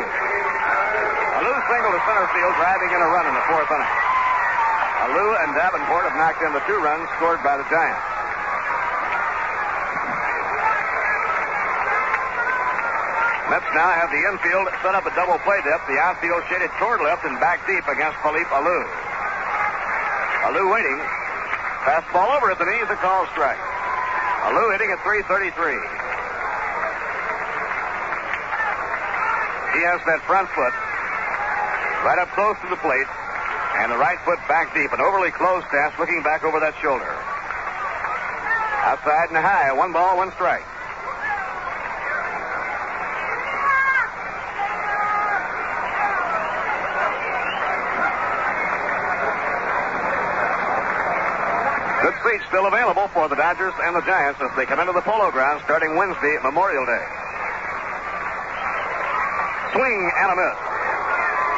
Alou singled to center field, driving in a run in the 4th inning. Alou and Davenport have knocked in the 2 runs scored by the Giants. Mets now have the infield set up a double play depth. The outfield shaded toward left and back deep against Philippe Alou. Alou waiting. Fastball over at the knees, a call strike. Alou hitting at .333. He has that front foot right up close to the plate and the right foot back deep. An overly closed stance looking back over that shoulder. Outside and high, 1 ball, 1 strike. Good seats still available for the Dodgers and the Giants as they come into the Polo Grounds starting Wednesday, Memorial Day. Swing and a miss.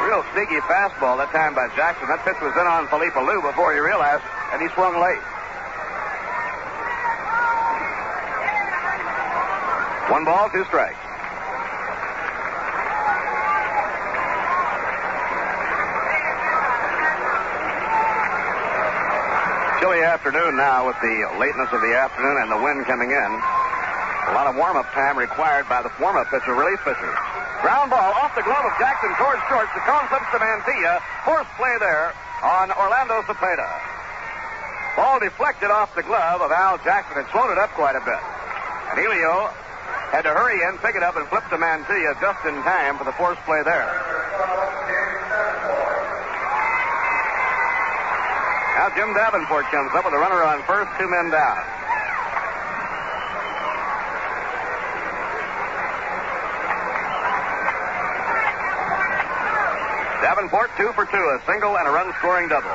Real sneaky fastball that time by Jackson. That pitch was in on Philippe Alou before he realized, and he swung late. 1 ball, 2 strikes. Chilly afternoon now with the lateness of the afternoon and the wind coming in. A lot of warm-up time required by the warm-up pitcher, relief pitchers. Ground ball off the glove of Jackson towards short. The cone slips to Mantilla. Force play there on Orlando Cepeda. Ball deflected off the glove of Al Jackson and floated up quite a bit. And Helio had to hurry in, pick it up, and flip to Mantilla just in time for the force play there. Now Jim Davenport comes up with a runner on first, 2 men down. Davenport 2 for 2, a single and a run-scoring double.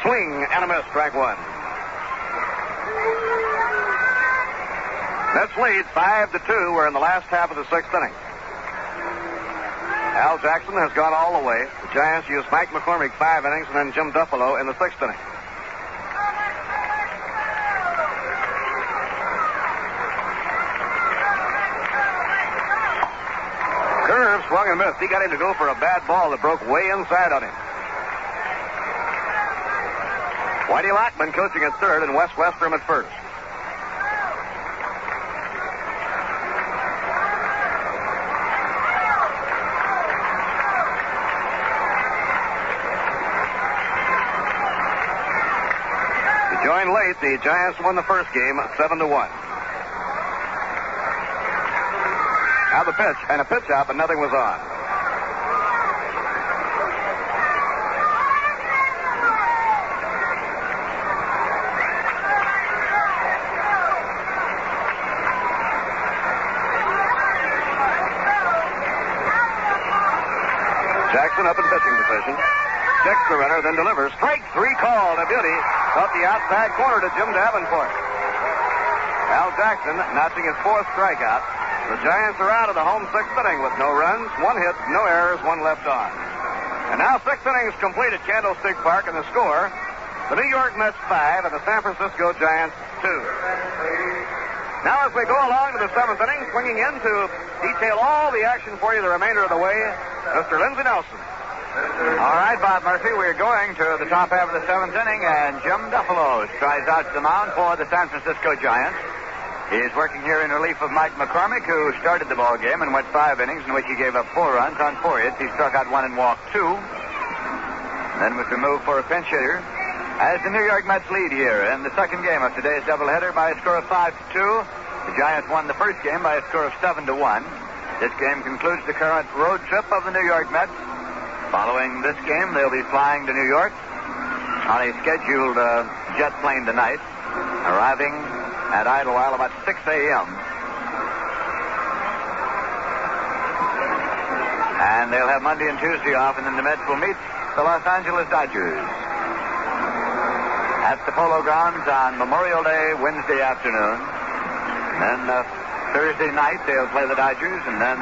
Swing and a miss, strike 1. Mets lead 5-2. We're in the last half of the 6th inning. Al Jackson has gone all the way. The Giants used Mike McCormick 5 innings and then Jim Duffalo in the 6th inning. Curve swung and missed. He got him to go for a bad ball that broke way inside on him. Whitey Lockman coaching at third and Wes Westrom at first. To join late, the Giants won the first game 7-1. Now the pitch, and a pitch out, but nothing was on. Jackson up in pitching position. Checks the runner, then delivers. Strike 3 called. A beauty. Off the outside corner to Jim Davenport. Al Jackson notching his 4th strikeout. The Giants are out of the home 6th inning with no runs, 1 hit, no errors, 1 left on. And now 6 innings complete at Candlestick Park, and the score, the New York Mets 5 and the San Francisco Giants 2. Now as we go along to the 7th inning, swinging in to detail all the action for you the remainder of the way, Mr. Lindsey Nelson. All right, Bob Murphy, we're going to the top half of the 7th inning, and Jim Duffalo strides out to the mound for the San Francisco Giants. He's working here in relief of Mike McCormick, who started the ball game and went 5 innings in which he gave up 4 runs on 4 hits. He struck out 1 and walked 2. Then was removed for a pinch hitter. As the New York Mets lead here in the second game of today's doubleheader by a score of 5-2. The Giants won the first game by a score of 7-1. This game concludes the current road trip of the New York Mets. Following this game, they'll be flying to New York on a scheduled jet plane tonight, arriving at Idlewild about 6 a.m. And they'll have Monday and Tuesday off, and then the Mets will meet the Los Angeles Dodgers at the Polo Grounds on Memorial Day, Wednesday afternoon. And then Thursday night, they'll play the Dodgers, and then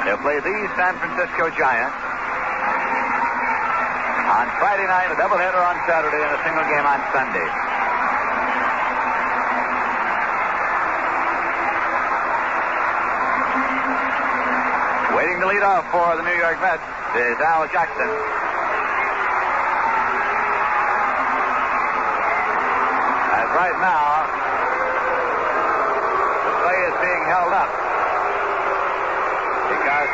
They'll play the San Francisco Giants on Friday night, a doubleheader on Saturday, and a single game on Sunday. Waiting to lead off for the New York Mets is Al Jackson. As right now, the play is being held up because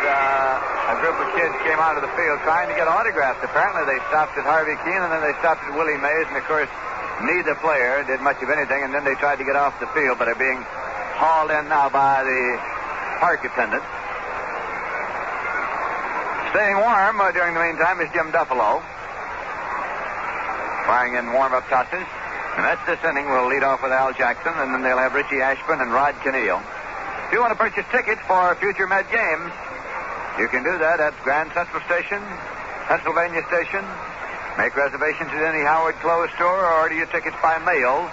a group of kids came out of the field trying to get autographs. Apparently they stopped at Harvey Keene, and then they stopped at Willie Mays, and of course neither player did much of anything, and then they tried to get off the field, but are being hauled in now by the park attendants. Staying warm during the meantime is Jim Duffalo, firing in warm-up tosses. And that's this inning. Will lead off with Al Jackson, and then they'll have Richie Ashburn and Rod Keneal. If you want to purchase tickets for future Met games, you can do that at Grand Central Station, Pennsylvania Station. Make reservations at any Howard Clothes store, or order your tickets by mail.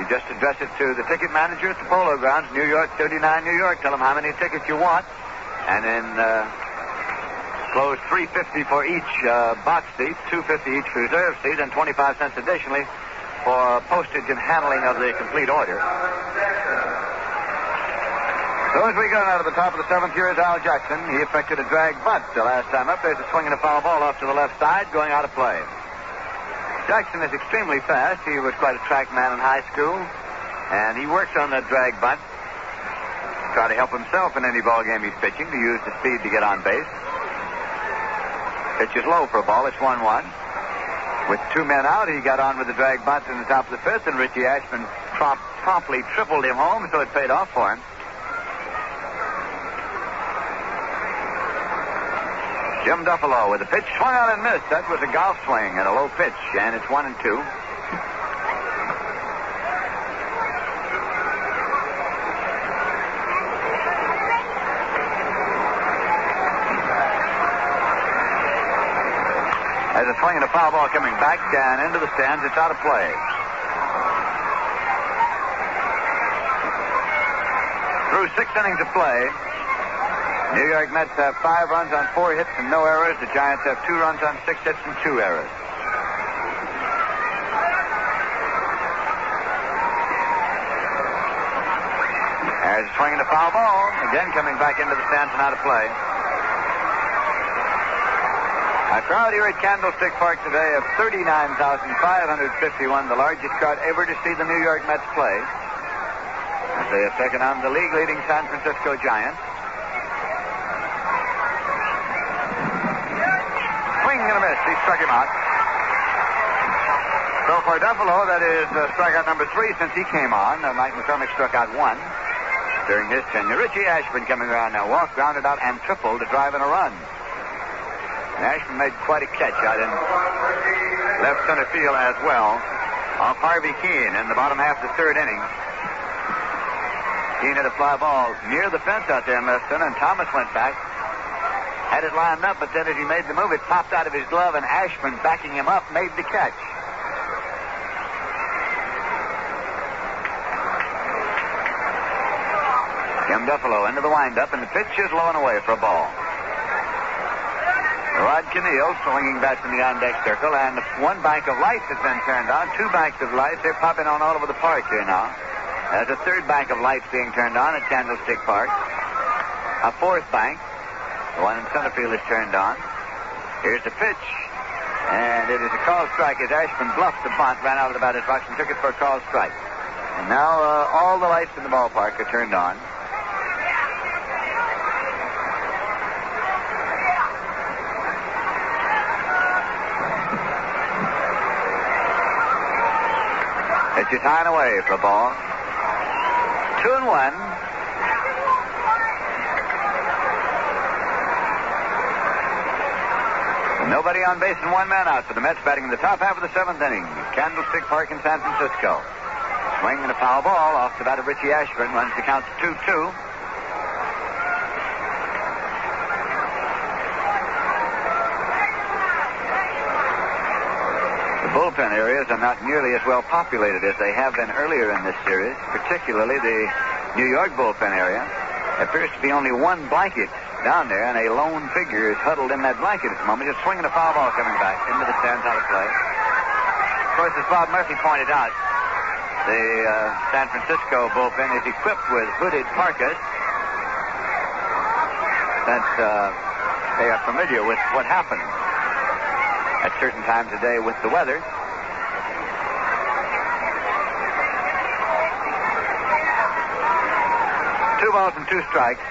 You just address it to the ticket manager at the Polo Grounds, New York, 39 New York. Tell him how many tickets you want, and then close $3.50 for each box seat, $2.50 each for reserve seat, and 25 cents additionally for postage and handling of the complete order. So as we go out of the top of the seventh, here is Al Jackson. He effected a drag bunt the last time up. There's a swing and a foul ball off to the left side, going out of play. Jackson is extremely fast. He was quite a track man in high school, and he works on that drag bunt. Try to help himself in any ball game he's pitching, to use the speed to get on base. Pitch is low for a ball. It's 1-1. With two men out, he got on with the drag bunt in the top of the fifth, and Richie Ashburn promptly tripled him home, so it paid off for him. Jim Duffalo with a pitch, swung out and missed. That was a golf swing and a low pitch, and it's 1-2. There's a swing and a foul ball coming back and into the stands. It's out of play. Through 6 innings of play, New York Mets have 5 runs on 4 hits and no errors. The Giants have 2 runs on 6 hits and 2 errors. There's a swing and a foul ball. Again coming back into the stands and out of play. A crowd here at Candlestick Park today of 39,551, the largest crowd ever to see the New York Mets play, as they have taken on the league-leading San Francisco Giants. Swing and a miss. He struck him out. So for Duffalo, that is strikeout number 3 since he came on. Mike McCormick struck out 1 during his tenure. Richie Ashburn coming around now. Walked, grounded out, and tripled to drive in a run. And Ashburn made quite a catch out in left center field as well off Harvey Keene in the bottom half of the 3rd inning. Keene hit a fly ball near the fence out there in left center, and Thomas went back, had it lined up, but then as he made the move, it popped out of his glove, and Ashburn, backing him up, made the catch. Jim Duffalo into the windup, and the pitch is low and away for a ball. Rod Keneal swinging back from the on-deck circle, and 1 bank of lights has been turned on. 2 banks of lights. They're popping on all over the park here now. There's a 3rd bank of lights being turned on at Candlestick Park. A 4th bank, the one in center field, is turned on. Here's the pitch, and it is a called strike as Ashburn bluffed the bunt, ran out of the batter's box, and took it for a called strike. And now all the lights in the ballpark are turned on. Pitch is high and away for a ball. 2-1. Nobody on base and 1 man out for the Mets, batting in the top half of the 7th inning. Candlestick Park in San Francisco. Swing and a foul ball off the bat of Richie Ashburn. Runs the count to 2-2. The bullpen areas are not nearly as well populated as they have been earlier in this series, particularly the New York bullpen area. There appears to be only 1 blanket down there, and a lone figure is huddled in that blanket at the moment, just swinging a foul ball coming back into the stands out of play. Of course, as Bob Murphy pointed out, the San Francisco bullpen is equipped with hooded parkas. Since they are familiar with what happens at certain times of day with the weather. 2 balls and 2 strikes.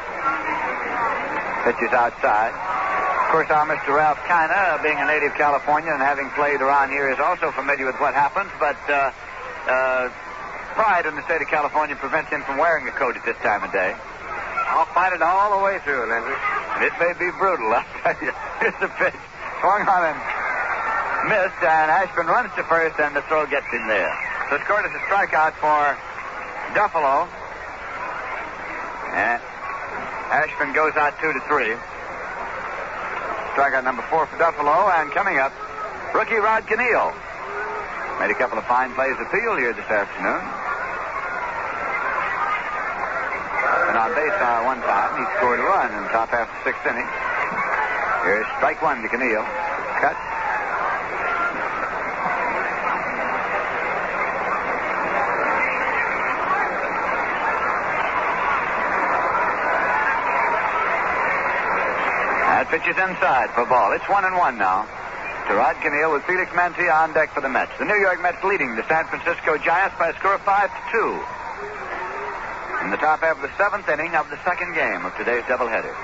Pitches outside. Of course, our Mr. Ralph Kiner, being a native Californian and having played around here, is also familiar with what happens, but pride in the state of California prevents him from wearing a coat at this time of day. I'll fight it all the way through, Lindsay. And it may be brutal, I'll tell you. Here's the pitch. Swung on and missed, and Ashburn runs to first, and the throw gets him there. So scored as a strikeout for Duffalo. And Ashburn goes out 2-3. Strikeout number 4 for Duffalo, and coming up, rookie Rod Keneal. Made a couple of fine plays of field here this afternoon. And on base one time, he scored a run in the top half of the 6th inning. Here's strike 1 to Keneal. Cut. That pitch is inside for ball. It's 1-1 now to Rod Keneal with Felix Mantilla on deck for the Mets. The New York Mets leading the San Francisco Giants by a score of 5-2 in the top half of the 7th inning of the 2nd game of today's doubleheader.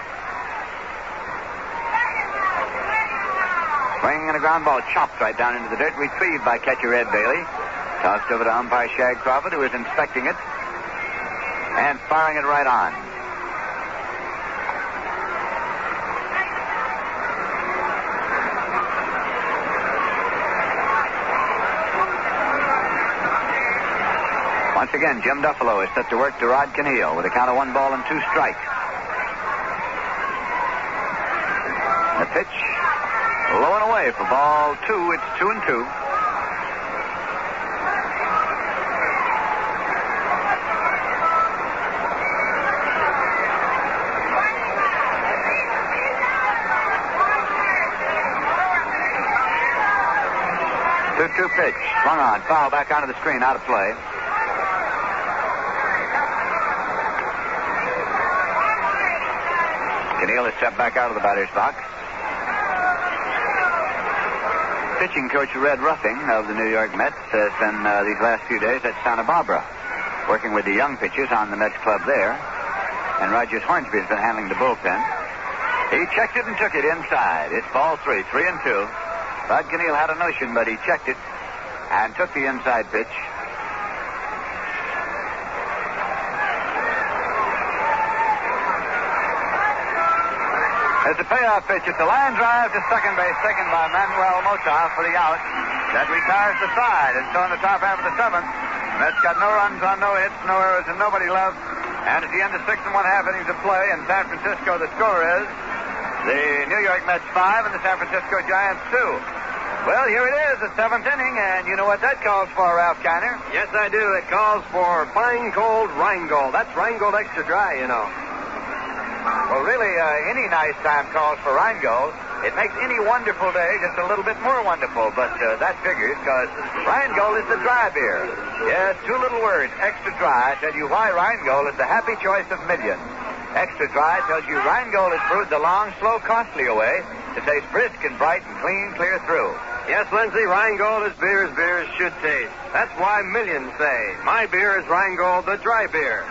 Swinging and a ground ball chopped right down into the dirt, retrieved by catcher Ed Bailey. Tossed over to umpire Shag Crawford, who is inspecting it and firing it right on. Once again, Jim Duffalo is set to work to Rod Keneal with a count of 1 ball and 2 strikes. The pitch low and away for ball 2. It's 2-2. Two pitch. Swung on. Foul back onto the screen. Out of play. Keneal is stepped back out of the batter's box. Pitching coach Red Ruffing of the New York Mets has been these last few days at Santa Barbara, working with the young pitchers on the Mets club there. And Rogers Hornsby has been handling the bullpen. He checked it and took it inside. It's ball 3, 3-2. Rod Keneal had a notion, but he checked it and took the inside pitch. There's a payoff pitch. It's a line drive to second base, taken by Manuel Mota for the out. That retires the side. And so in the top half of the 7th, Mets got no runs on no hits, no errors, and nobody left. And at the end of 6 1/2 innings of play in San Francisco, the score is the New York Mets 5 and the San Francisco Giants 2. Well, here it is, the 7th inning, and you know what that calls for, Ralph Kiner? Yes, I do. It calls for fine cold Rheingold. That's Rheingold Extra Dry, you know. Well, really, any nice time calls for Rheingold. It makes any wonderful day just a little bit more wonderful, but that figures, because Rheingold is the dry beer. Yes, 2 little words, extra dry, tell you why Rheingold is the happy choice of millions. Extra dry tells you Rheingold is brewed the long, slow, costly way to taste brisk and bright and clean, clear through. Yes, Lindsay, Rheingold is beer as beers should taste. That's why millions say, my beer is Rheingold, the dry beer.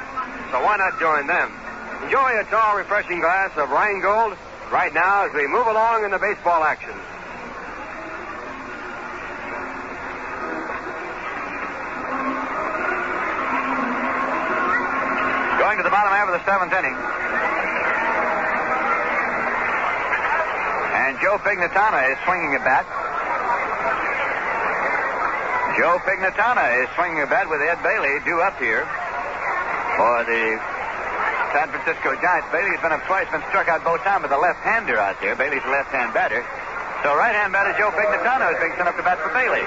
So why not join them? Enjoy a tall, refreshing glass of Rheingold right now as we move along in the baseball action. Going to the bottom half of the 7th inning. And Joe Pignatana is swinging a bat. Joe Pignatana is swinging a bat with Ed Bailey due up here for the San Francisco Giants. Bailey's been up twice, been struck out both times with a left-hander out there. Bailey's a left-hand batter. So right-hand batter Joe Pignatana is being sent up to bat for Bailey.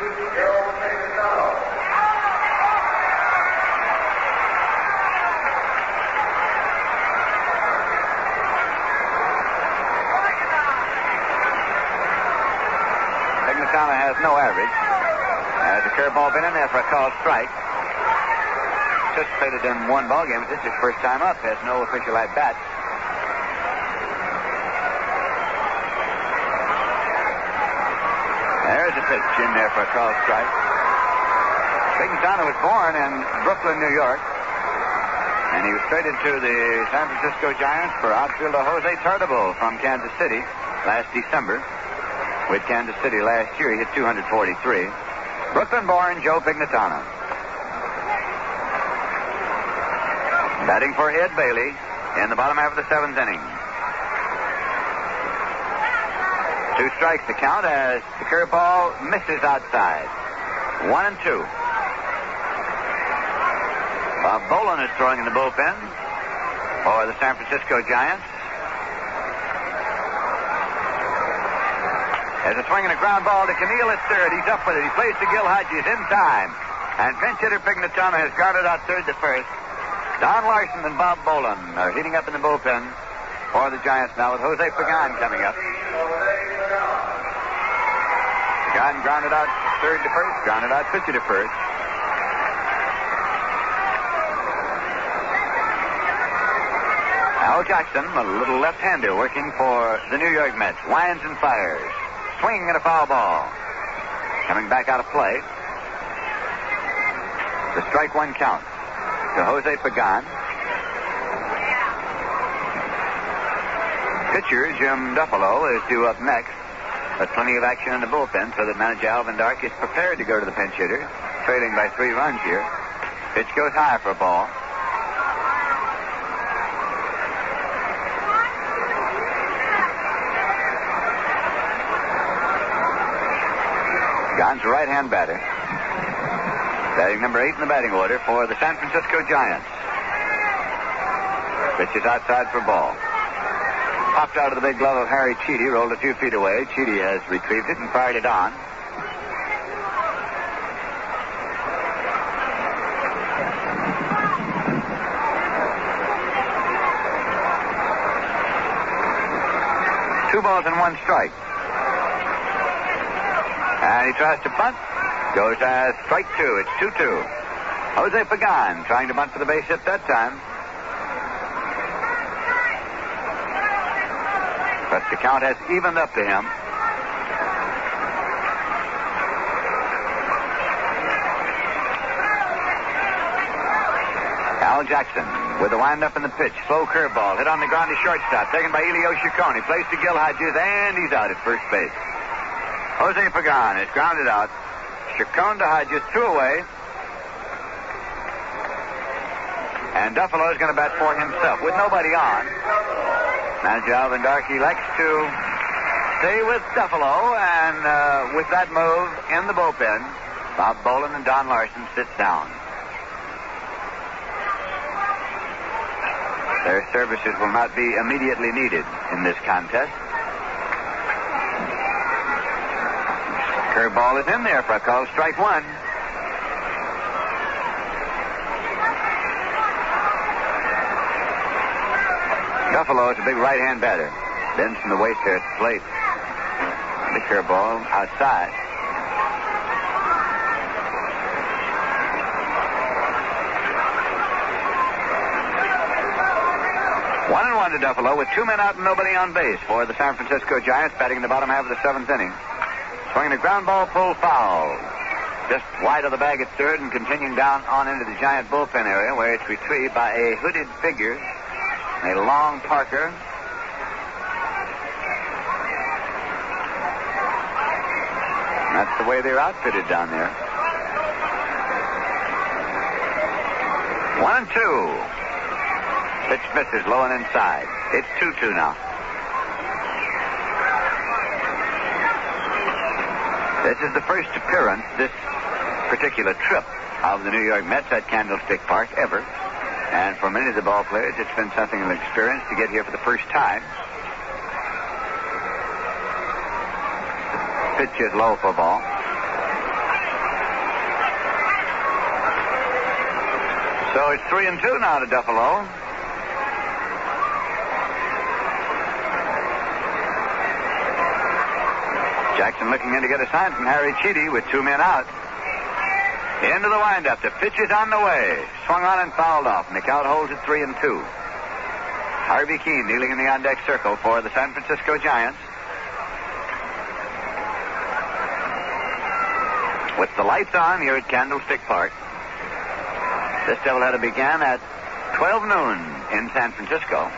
no average. Has a curveball been in there for a called strike. Participated in one ball game. This is his first time up. Has no official at bat. There's a pitch in there for a called strike. Pignatana was born in Brooklyn, New York. And he was traded to the San Francisco Giants for outfielder Jose Tartabull from Kansas City last December. With Kansas City last year, he hit 243. Brooklyn-born Joe Pignatana. Batting for Ed Bailey in the bottom half of the seventh inning. 2 strikes to count as the curveball misses outside. 1-2. Bob Boland is throwing in the bullpen for the San Francisco Giants. There's a swing and a ground ball to Camille at third. He's up with it. He plays to Gil Hodges in time. And pinch hitter Pignatana has grounded out third to first. Don Larson and Bob Boland are heating up in the bullpen for the Giants now with Jose Pagan coming up. Pagan grounded out third to first, grounded out pitcher to first. Al Jackson, a little left-hander working for the New York Mets. Winds and fires. Swing and a foul ball. Coming back out of play. The strike one count to Jose Pagan. Pitcher Jim Duffalo is due up next. But plenty of action in the bullpen so that manager Alvin Dark is prepared to go to the pinch hitter. Trailing by 3 runs here. Pitch goes high for a ball. Pagan's a right-hand batter. Batting number 8 in the batting order for the San Francisco Giants. Pitch is outside for ball. Popped out of the big glove of Harry Cheedy, rolled a few feet away. Cheedy has retrieved it and fired it on. Two balls and 1 strike. And he tries to bunt. Goes as strike 2. It's 2-2. Jose Pagan trying to bunt for the base hit that time. But the count has evened up to him. Al Jackson with the windup and the pitch. Slow curveball. Hit on the ground to shortstop. Taken by Elio Ciccone. Plays to Gil Hodges, and he's out at first base. Jose Pagan is grounded out. Ciccone to Hodges, 2 away. And Duffalo is going to bat for himself with nobody on. Manager Alvin Darkey likes to stay with Duffalo, and with that move in the bullpen, Bob Boland and Don Larson sits down. Their services will not be immediately needed in this contest. Curveball is in there for a call, strike 1. Duffalo is a big right-hand batter. Bends from the waist here at the plate. The curveball outside. One and 1 to Duffalo with 2 men out and nobody on base for the San Francisco Giants, batting in the bottom half of the 7th inning. Swinging a ground ball, pull foul. Just wide of the bag at third and continuing down on into the Giant bullpen area where it's retrieved by a hooded figure. A long Parker. And that's the way they're outfitted down there. 1-2. Pitch misses low and inside. It's 2-2 now. This is the first appearance, this particular trip of the New York Mets at Candlestick Park ever. And for many of the ball players, it's been something of an experience to get here for the first time. Pitch is low for ball. So it's 3-2 now to Duffalo. Jackson looking in to get a sign from Harry Cheedy with 2 men out. Into the windup. The pitch is on the way. Swung on and fouled off, and the count holds at 3-2. Harvey Keene kneeling in the on-deck circle for the San Francisco Giants. With the lights on here at Candlestick Park. This doubleheader began at 12 noon in San Francisco.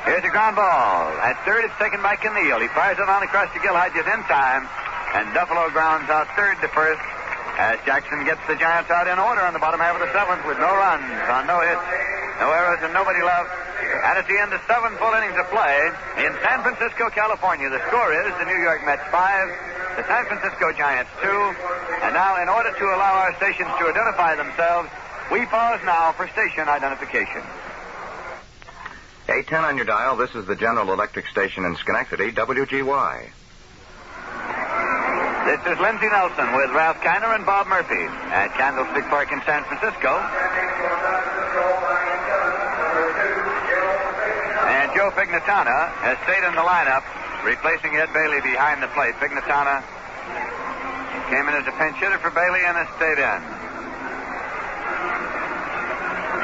Here's a ground ball. At third, it's taken by Keneal. He fires it on across to Gil Hodges in time. And Duffalo grounds out third to first as Jackson gets the Giants out in order on the bottom half of the seventh with no runs on no hits, no errors, and nobody left. And at the end of 7 full innings of play in San Francisco, California, the score is the New York Mets 5, the San Francisco Giants 2. And now, in order to allow our stations to identify themselves, we pause now for station identification. 810 on your dial. This is the General Electric station in Schenectady, WGY. This is Lindsey Nelson with Ralph Kiner and Bob Murphy at Candlestick Park in San Francisco. And Joe Pignatana has stayed in the lineup, replacing Ed Bailey behind the plate. Pignatana came in as a pinch hitter for Bailey and has stayed in.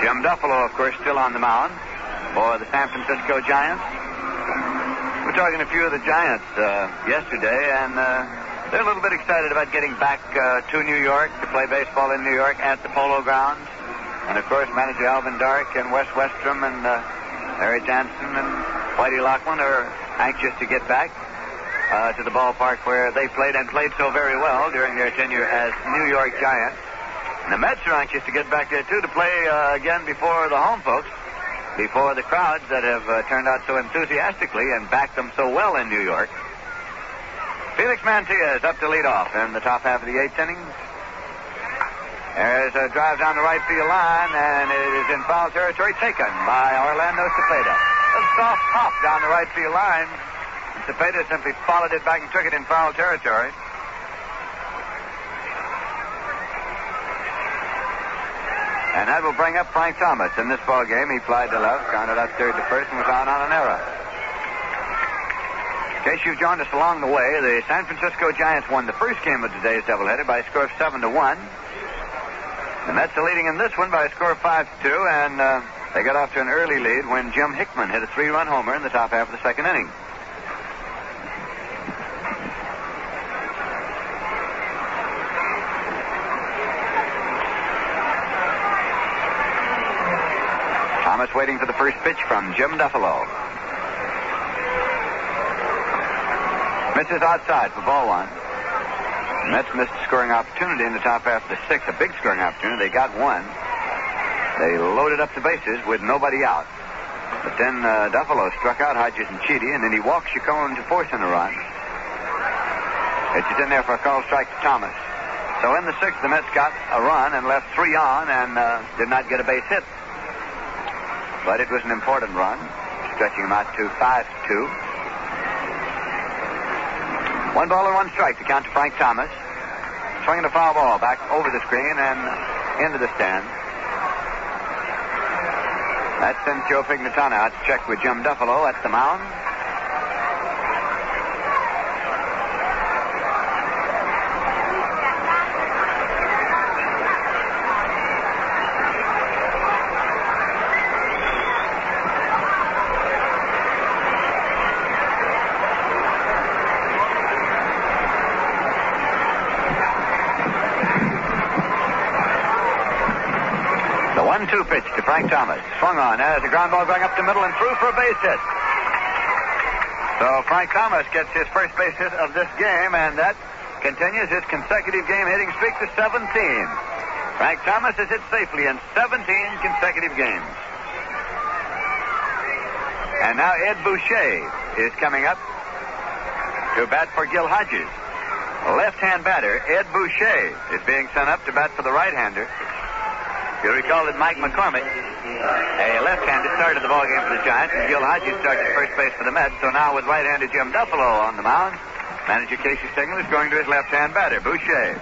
Jim Duffalo, of course, still on the mound for the San Francisco Giants. We're talking to a few of the Giants yesterday, and they're a little bit excited about getting back to New York to play baseball in New York at the Polo Grounds. And, of course, manager Alvin Dark and Wes Westrom and Larry Jansen and Whitey Lockman are anxious to get back to the ballpark where they played and played so very well during their tenure as New York Giants. And the Mets are anxious to get back there, too, to play again before the home folks, before the crowds that have turned out so enthusiastically and backed them so well in New York. Felix Mantilla is up to lead off in the top half of the 8th inning. There's a drive down the right field line, and it is in foul territory, taken by Orlando Cepeda. A soft hop down the right field line. And Cepeda simply followed it back and took it in foul territory. And that will bring up Frank Thomas in this ball game. He flied to left, grounded out third to first, and was out on an error. In case you've joined us along the way, the San Francisco Giants won the first game of today's doubleheader by a score of 7-1. The Mets are leading in this one by a score of 5-2, and they got off to an early lead when Jim Hickman hit a 3-run homer in the top half of the second inning. Thomas waiting for the first pitch from Jim Duffalo. Misses outside for ball one. The Mets missed a scoring opportunity in the top half of the sixth, a big scoring opportunity. They got one. They loaded up the bases with nobody out. But then Duffalo struck out Hodges and Cheedy, and then he walked Chacon to force in a run. It's in there for a call strike to Thomas. So in the sixth, the Mets got a run and left 3 on and did not get a base hit. But it was an important run, stretching them out to 5-2. 1 ball and 1 strike to count to Frank Thomas. Swinging a foul ball back over the screen and into the stand. That sends Joe Pignatana out to check with Jim Duffalo at the mound. The 1-2 pitch to Frank Thomas. Swung on as a ground ball going up the middle and through for a base hit. So Frank Thomas gets his first base hit of this game, and that continues his consecutive game hitting streak to 17. Frank Thomas has hit safely in 17 consecutive games. And now Ed Boucher is coming up to bat for Gil Hodges. Left-hand batter, Ed Boucher, is being sent up to bat for the right-hander. You'll recall that Mike McCormick, a left-hander, started the ballgame for the Giants, and Gil Hodges started at first base for the Mets. So now with right-hander Jim Duffalo on the mound, manager Casey Stengel is going to his left-hand batter, Boucher.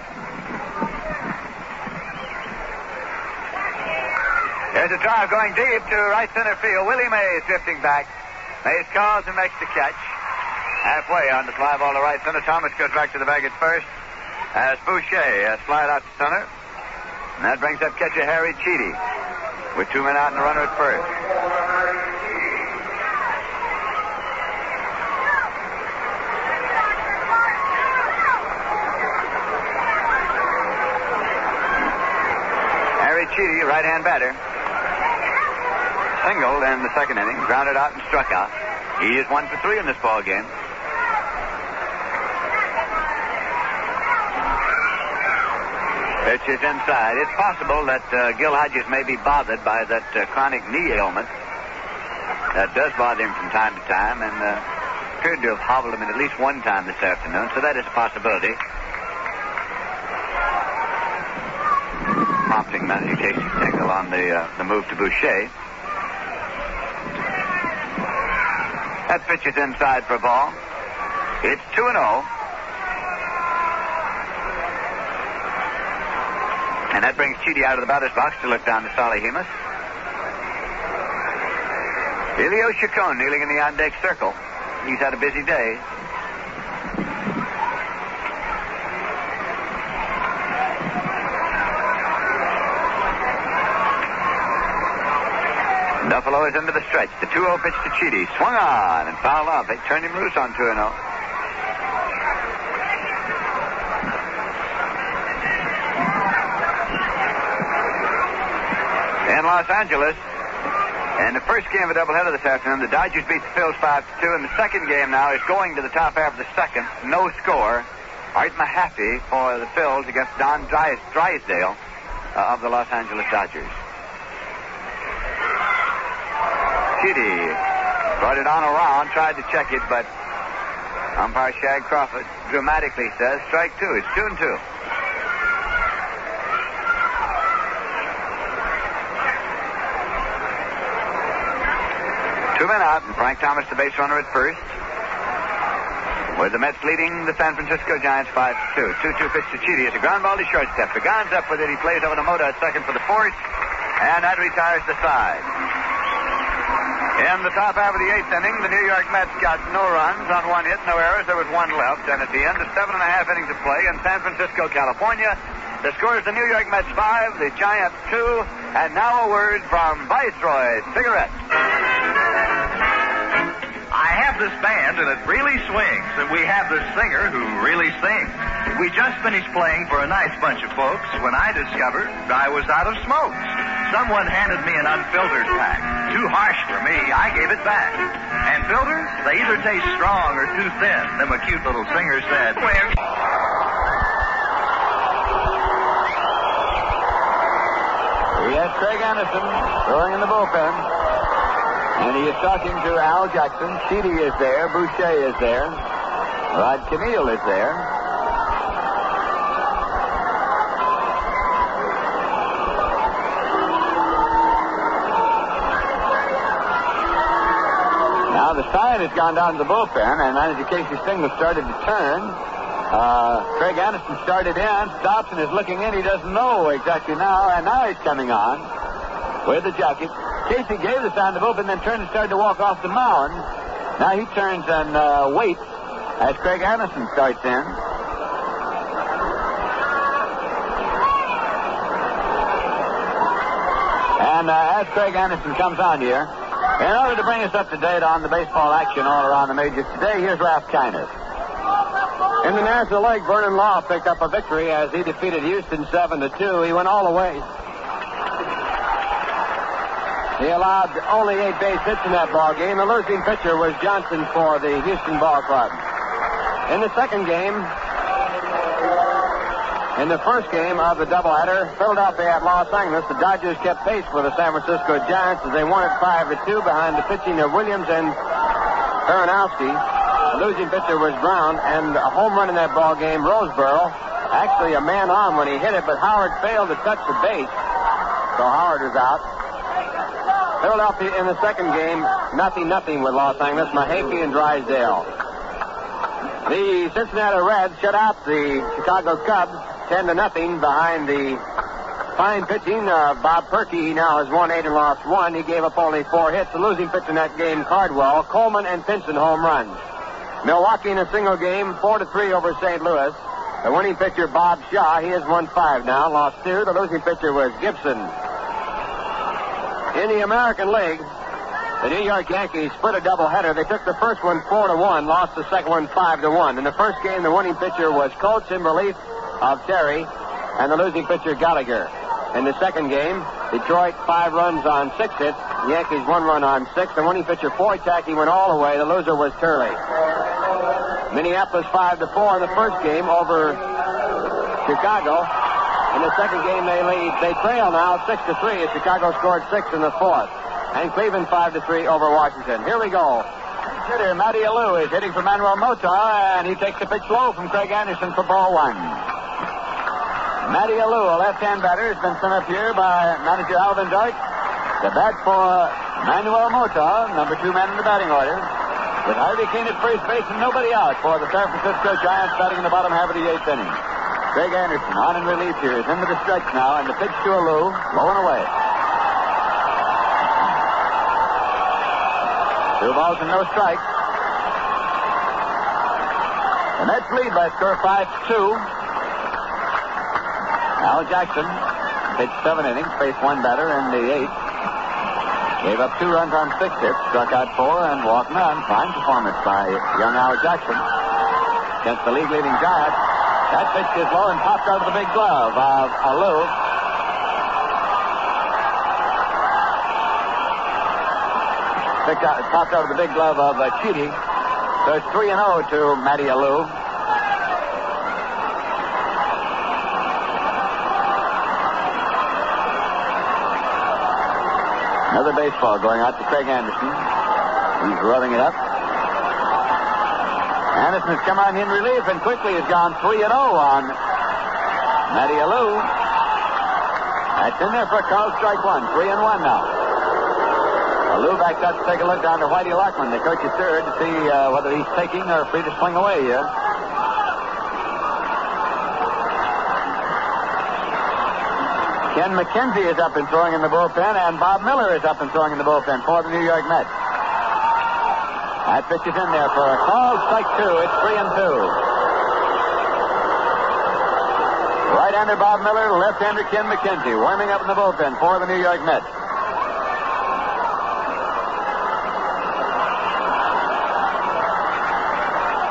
There's a drive going deep to right center field. Willie Mays drifting back. Mays calls and makes the catch. halfway on the fly ball to right center. Thomas goes back to the bag at first as Boucher slide out to center. And that brings up catcher Harry Cheedy with 2 men out and a runner at first. Harry Cheedy, right-hand batter, singled in the second inning, grounded out and struck out. He is 1 for 3 in this ball game. Pitch is inside. It's possible that Gil Hodges may be bothered by that chronic knee ailment. That does bother him from time to time, and appeared to have hobbled him at least one time this afternoon, so that is a possibility. Prompting manager Casey Stengel on the move to Boucher. That pitch is inside for a ball. It's 2-0. And that brings Cheedy out of the batter's box to look down to Solly Hemus. Elio Chacon kneeling in the on-deck circle. He's had a busy day. Duffalo is into the stretch. The 2-0 pitch to Cheedy. Swung on and fouled off. They turned him loose on 2-0. In Los Angeles, in the first game of a doubleheader this afternoon, the Dodgers beat the Phils 5-2, and the second game now is going to the top half of the second. No score. Art Mahaffey for the Phils against Don Drysdale of the Los Angeles Dodgers. Cheedy brought it on around, tried to check it, but umpire Shag Crawford dramatically says strike 2. It's 2-2. Two men out, and Frank Thomas, the base runner at first. With the Mets leading the San Francisco Giants 5-2. 2-2 pitch to Cheedy. It's a ground ball to shortstop. Pagan's up with it. He plays over to Mota at second for the force, and that retires the side. In the top half of the 8th inning, the New York Mets got no runs on 1 hit, no errors. There was 1 left, and at the end of 7.5 innings of play in San Francisco, California, the score is the New York Mets 5, the Giants 2, and now a word from Viceroy Cigarettes. I have this band, and it really swings, and we have this singer who really sings. We just finished playing for a nice bunch of folks when I discovered I was out of smokes. Someone handed me an unfiltered pack. Too harsh for me, I gave it back. And filters, they either taste strong or too thin. Then a cute little singer said, Yes, Craig Anderson throwing in the bullpen. And he is talking to Al Jackson. Cheedy is there. Boucher is there. Rod Camille is there. Now the side has gone down to the bullpen, and manager Casey Stengel started to turn. Craig Anderson started in, stops and is looking in. He doesn't know exactly now, and now he's coming on with the jacket. Casey gave the sign to the bullpen, then turned and started to walk off the mound. Now he turns and waits as Craig Anderson starts in. And as Craig Anderson comes on here, in order to bring us up to date on the baseball action all around the majors today, here's Ralph Kiner. In the National League, Vernon Law picked up a victory as he defeated Houston 7-2. He went all the way. He allowed only 8 base hits in that ball game. The losing pitcher was Johnson for the Houston Ball Club. In the second game, in the first game of the doubleheader, Philadelphia at Los Angeles, the Dodgers kept pace with the San Francisco Giants as they won it 5-2 behind the pitching of Williams and Aronofsky. The losing pitcher was Brown, and a home run in that ball game, Roseboro, actually a man on when he hit it, but Howard failed to touch the base, so Howard was out. Philadelphia in the second game, 0-0 with Los Angeles, Mahaffey and Drysdale. The Cincinnati Reds shut out the Chicago Cubs 10-0 behind the fine pitching of Bob Perkey. He now has won 8 and lost 1. He gave up only 4 hits. The losing pitcher in that game, Cardwell, Coleman and Pinson home runs. Milwaukee in a single game, 4-3 over St. Louis. The winning pitcher, Bob Shaw, he has won 5 now, lost 2. The losing pitcher was Gibson. In the American League, the New York Yankees split a doubleheader. They took the first one 4-1, lost the second one 5-1. In the first game, the winning pitcher was Coates in relief of Terry, and the losing pitcher, Gallagher. In the second game, Detroit 5 runs on 6 hits. The Yankees 1 run on 6. The winning pitcher, Foytak, he went all the way. The loser was Turley. Minneapolis 5-4 in the first game over Chicago. In the second game, they trail now 6-3 as Chicago scored 6 in the fourth. And Cleveland 5-3 over Washington. Here we go. Hitter Matty Alou is hitting for Manuel Mota, and he takes the pitch low from Craig Anderson for ball 1. Matty Alou, a left-hand batter, has been sent up here by manager Alvin Dark. The bat for Manuel Mota, number 2 man in the batting order. With Harvey Kane at first base and nobody out for the San Francisco Giants batting in the bottom half of the 8th inning. Craig Anderson on in relief here is into the stretch now, and the pitch to Alou, low and away. 2 balls and no strikes. The Mets lead by a score 5-2. Al Jackson pitched 7 innings, faced 1 batter in the 8th. Gave up 2 runs on 6 hits, struck out 4, and walked none. Fine performance by young Al Jackson against the league-leading Giants. That pitch is low and popped out of the big glove of Alou. Popped out of the big glove of Chidi. So it's 3-0 to Matty Alou. Another baseball going out to Craig Anderson. He's rubbing it up. Anderson has come on in relief and quickly has gone 3-0 on Matty Alou. That's in there for a call, strike 1. 3-1 now. Alou backs out to take a look down to Whitey Lockman, the coach at third, to see whether he's taking or free to swing away here. Ken McKenzie is up and throwing in the bullpen, and Bob Miller is up and throwing in the bullpen for the New York Mets. That pitch is in there for a call, strike 2. It's 3-2. Right-hander Bob Miller, left-hander Ken McKenzie warming up in the bullpen for the New York Mets.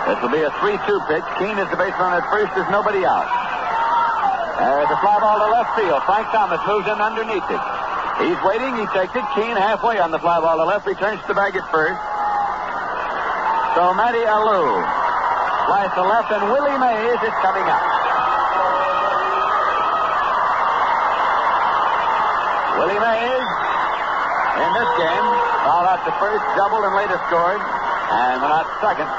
This will be a 3-2 pitch. Keene is the base runner at first. There's nobody out. There's a fly ball to left field. Frank Thomas moves in underneath it. He's waiting. He takes it. Keene halfway on the fly ball to left. Returns to the bag at first. So Matty Alou flies to left, and Willie Mays is coming up. Willie Mays in this game fouled out to first, doubled, and later scored, and went out second.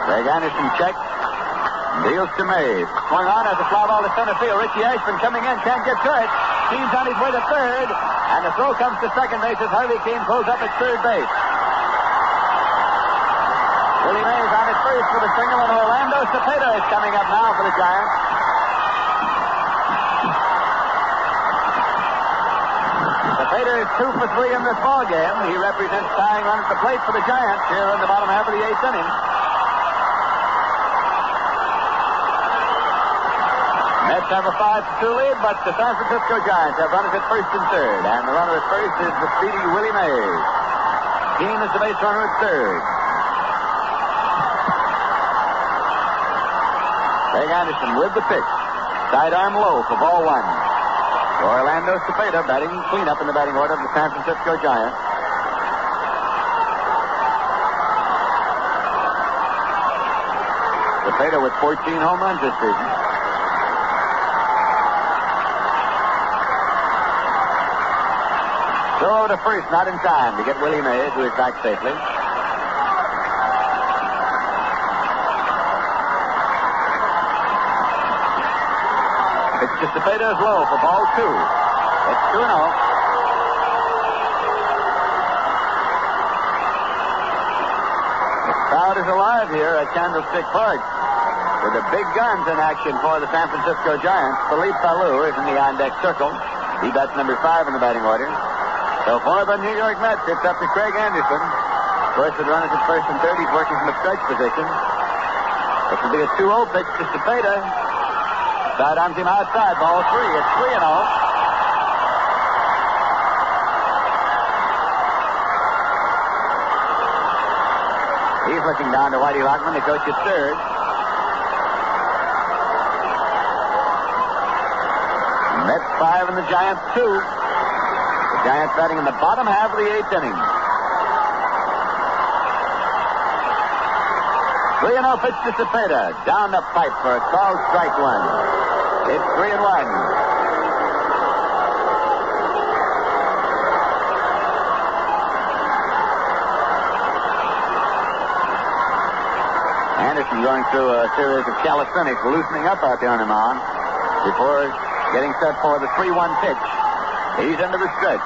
Craig Anderson checks. Deals to Mays. Swung on as a fly ball to center field. Richie Ashburn coming in. Can't get to it. Keane's on his way to third. And the throw comes to second base as Harvey Keane pulls up at third base. Willie Mays on at first for the single, and Orlando Cepeda is coming up now for the Giants. Cepeda is 2 for 3 in this ball game. He represents tying run at the plate for the Giants here in the bottom half of the 8th inning. Mets have a 5-2 lead, but the San Francisco Giants have runners at first and third. And the runner at first is the speedy Willie Mays. Keane is the base runner at third. Craig Anderson with the pitch. Sidearm low for ball 1. Orlando Cepeda batting cleanup in the batting order of the San Francisco Giants. Cepeda with 14 home runs this season. Throw to first, not in time to get Willie Mays, who is back safely. Pitch to Cepeda is low for ball 2. It's 2-0. The crowd is alive here at Candlestick Park with the big guns in action for the San Francisco Giants. Philippe Alou is in the on-deck circle. He bats number 5 in the batting order. So for the New York Mets, it's up to Craig Anderson. Of course, the runners at first and third. He's working from a stretch position. This will be a 2-0 pitch to Cepeda. Sidearms him outside. Ball 3. It's 3-0. He's looking down to Whitey Lockman, the coach at third. Mets 5 and the Giants 2. The Giants batting in the bottom half of the 8th inning. 3-0 pitch to Cepeda. Down the pipe for a called strike one. It's 3-1. Anderson going through a series of calisthenics, loosening up out there on the mound before getting set for the 3-1 pitch. He's into the stretch.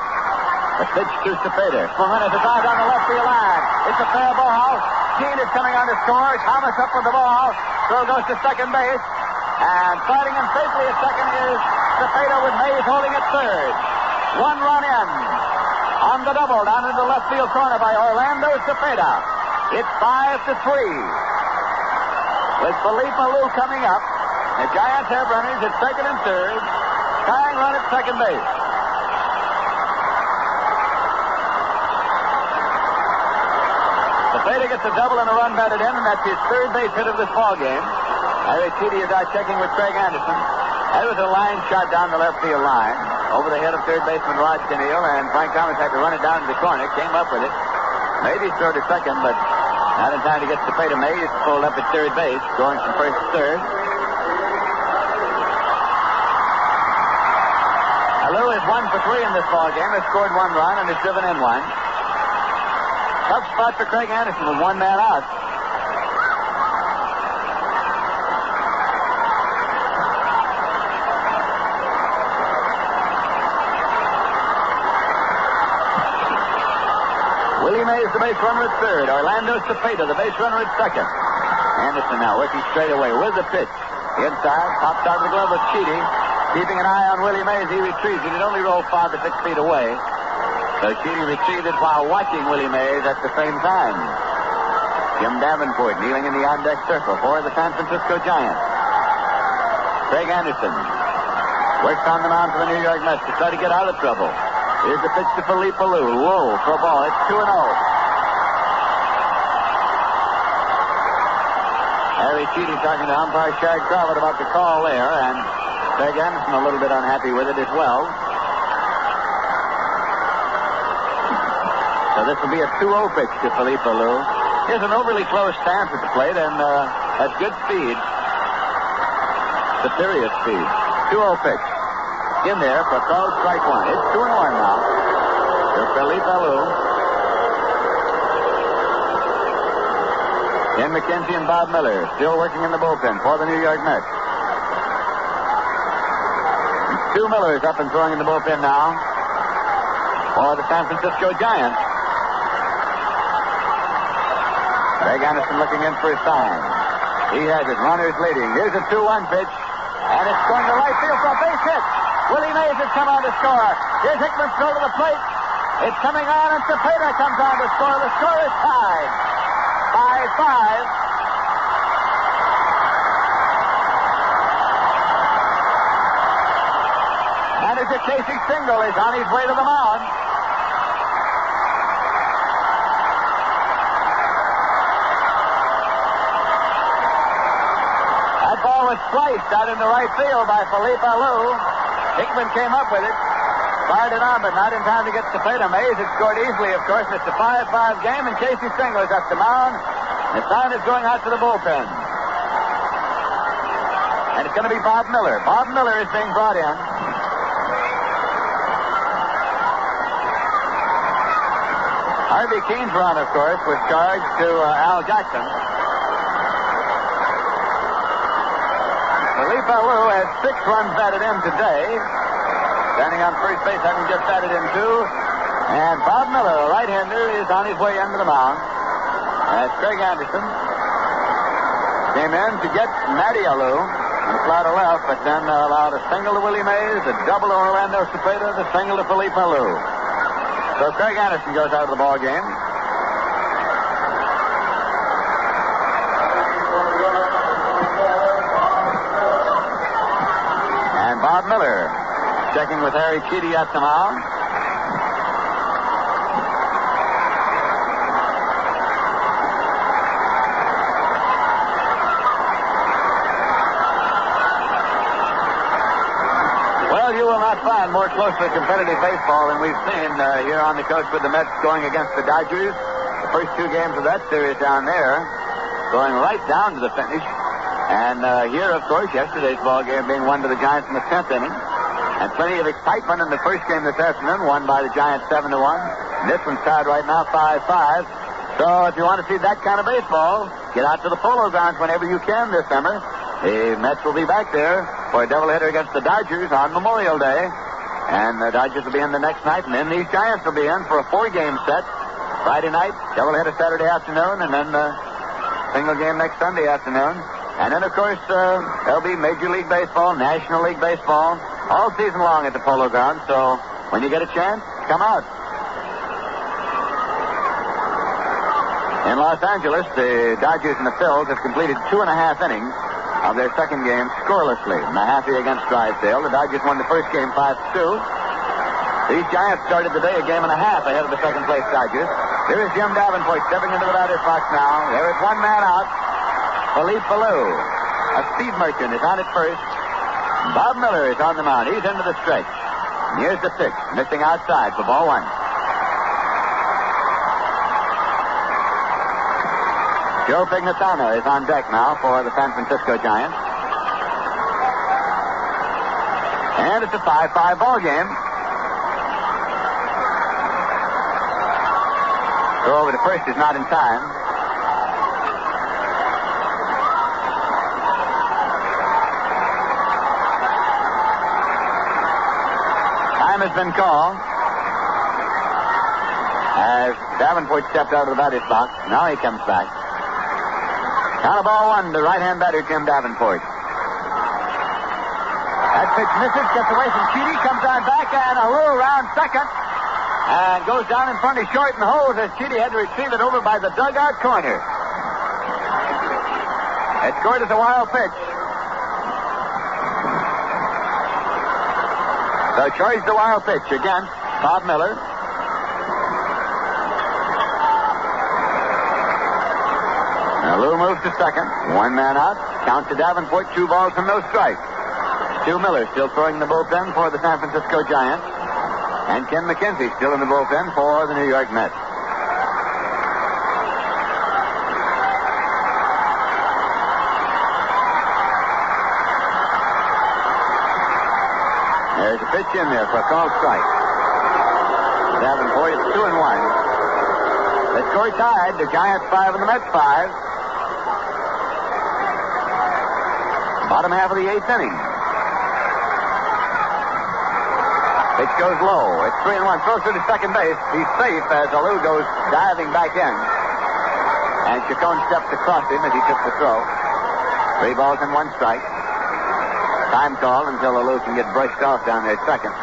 A pitch to Cepeda. Swung on as a drive down the left field line. It's a fair ball. Keene is coming on to score. Thomas up with the ball. Throw goes to second base. And fighting him safely at second is Cepeda with Mays holding at third. 1 run in. On the double down into the left field corner by Orlando Cepeda. It's 5-3. With Felipe Alou coming up. The Giants have runners at second and third. Tying run at second base. Cepeda gets a double and a run batted in, and that's his third base hit of this ball game. Harry Chidi is out checking with Craig Anderson. That was a line shot down the left field line over the head of third baseman Rod Kinneal, and Frank Thomas had to run it down to the corner. Came up with it. Maybe throw to second, but not in time to get Cepeda. Mays pulled up at third base, going from first to third. Alou is 1 for 3 in this ball game. Has scored 1 run and has driven in 1. Tough spot for Craig Anderson with 1 man out. Willie Mays, the base runner at third. Orlando Cepeda, the base runner at second. Anderson now working straight away with the pitch. Inside, pops out of the glove of Chidi. Keeping an eye on Willie Mays, he retrieves it. It only rolled 5 or 6 feet away. So Chidi retrieved it while watching Willie Mays at the same time. Jim Davenport kneeling in the on-deck circle for the San Francisco Giants. Craig Anderson works on the mound for the New York Mets to try to get out of trouble. Here's the pitch to Felipe Alou. Low for a ball. It's 2-0. Harry Chidi talking to umpire Shag Crawford about the call there, and Craig Anderson a little bit unhappy with it as well. So this will be a 2-0 pitch to Felipe Alou. He has an overly close stance at the plate and has good speed. Superior speed. 2-0 pitch. In there for called strike one. It's 2-1 now. To Felipe Alou. Ken McKenzie and Bob Miller still working in the bullpen for the New York Mets. And 2 Millers up and throwing in the bullpen now for the San Francisco Giants. Craig Anderson looking in for a sign. He has it. Runners leading. Here's a 2-1 pitch. And it's going to right field for a base hit. Willie Mays has come on to score. Here's Hickman's throw to the plate. It's coming on, and Cepeda comes on to score. The score is tied. 5-5. And as a Casey single is on his way to the mound. That ball was sliced out into right field by Felipe Alou. Hickman came up with it. Fired it on, but not in time to get Cepeda. Mays had scored easily, of course. It's a 5-5 game, and Casey Stengel is up the mound. The sign is going out to the bullpen. And it's going to be Bob Miller. Bob Miller is being brought in. Harvey Keene's run, of course, was charged to Al Jackson. Felipe Alou has 6 runs batted in today. Standing on first base, having just batted in 2. And Bob Miller, a right-hander, is on his way into the mound. As Craig Anderson came in to get Matty Alou. on the fly to left, but then allowed a single to Willie Mays, a double to Orlando Cepeda, the single to Felipe Alou. So Craig Anderson goes out of the ball game. And Bob Miller checking with Harry Cheedy at the mound. You will not find more closely competitive baseball than we've seen here on the coast with the Mets going against the Dodgers. The first two games of that series down there going right down to the finish. And here, of course, yesterday's ball game being won to the Giants in the 10th inning. And plenty of excitement in the first game this afternoon, won by the Giants 7-1. This one's tied right now 5-5. So if you want to see that kind of baseball, get out to the Polo Grounds whenever you can this summer. The Mets will be back there for a doubleheader against the Dodgers on Memorial Day. And the Dodgers will be in the next night, and then these Giants will be in for a 4-game set. Friday night, doubleheader Saturday afternoon, and then single game next Sunday afternoon. And then, of course, there'll be Major League Baseball, National League Baseball, all season long at the Polo Grounds. So when you get a chance, come out. In Los Angeles, the Dodgers and the Phils have completed 2.5 innings of their second game scorelessly. Mahaffey against Drysdale. The Dodgers won the first game 5-2. These Giants started the day a game and a half ahead of the second-place Dodgers. Here is Jim Davenport stepping into the batter's box now. There is one man out. Felipe Alou, a speed merchant, is on at first. Bob Miller is on the mound. He's into the stretch. And here's the pitch, missing outside for ball one. Joe Pignatano is on deck now for the San Francisco Giants. And it's a 5-5 ball game. Throw over to first is not in time. Time has been called as Davenport stepped out of the batter's box. Now he comes back. Count of ball one to right-hand batter Jim Davenport. That pitch misses, gets away from Cheedy, comes on back, and Alou around second, and goes down in front of short and holds as Cheedy had to receive it over by the dugout corner. It's scored as a wild pitch. So charged the wild pitch against Bob Miller. Alou moves to second. One man out. Count to Davenport. 2 balls and no strikes. Stu Miller still throwing the bullpen for the San Francisco Giants. And Ken McKenzie still in the bullpen for the New York Mets. There's a pitch in there for a called strike. Davenport is 2-1. The score tied. The Giants 5 and the Mets 5. Bottom half of the 8th inning. Pitch goes low. It's 3-1. Throws through to second base. He's safe as Alou goes diving back in. And Chacon steps across him as he took the throw. 3 balls and 1 strike. Time call until Alou can get brushed off down there at second.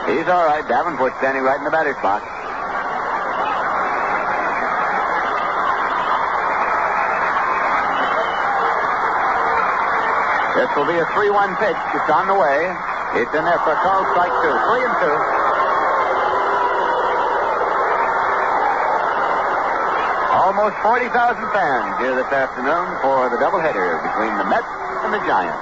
He's all right. Davenport standing right in the batter's box. This will be a 3-1 pitch. It's on the way. It's in there for a called strike 2. 3-2. Almost 40,000 fans here this afternoon for the doubleheader between the Mets and the Giants.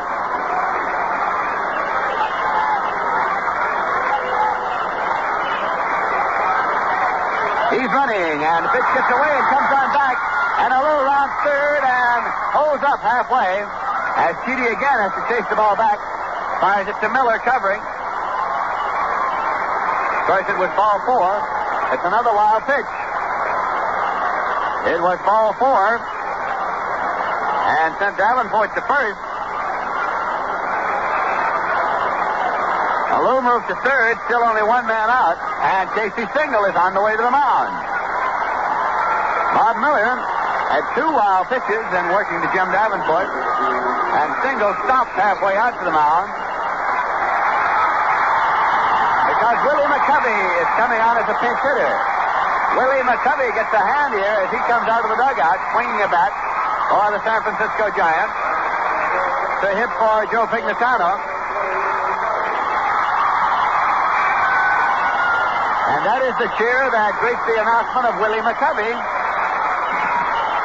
He's running, and the pitch gets away and comes on back. And Alou rounds third and holds up halfway. As Cheedy again has to chase the ball back. Fires it to Miller, covering. Of course, it was ball 4. It's another wild pitch. It was ball 4. And sent Davenport to first. Alou moves to third. Still only one man out. And Casey Stengel is on the way to the mound. Bob Miller Had 2 wild pitches and working to Jim Davenport. And single stopped halfway out to the mound. Because Willie McCovey is coming on as a pinch hitter. Willie McCovey gets a hand here as he comes out of the dugout, swinging a bat for the San Francisco Giants. To hit for Joe Pignatano. And that is the cheer that greets the announcement of Willie McCovey.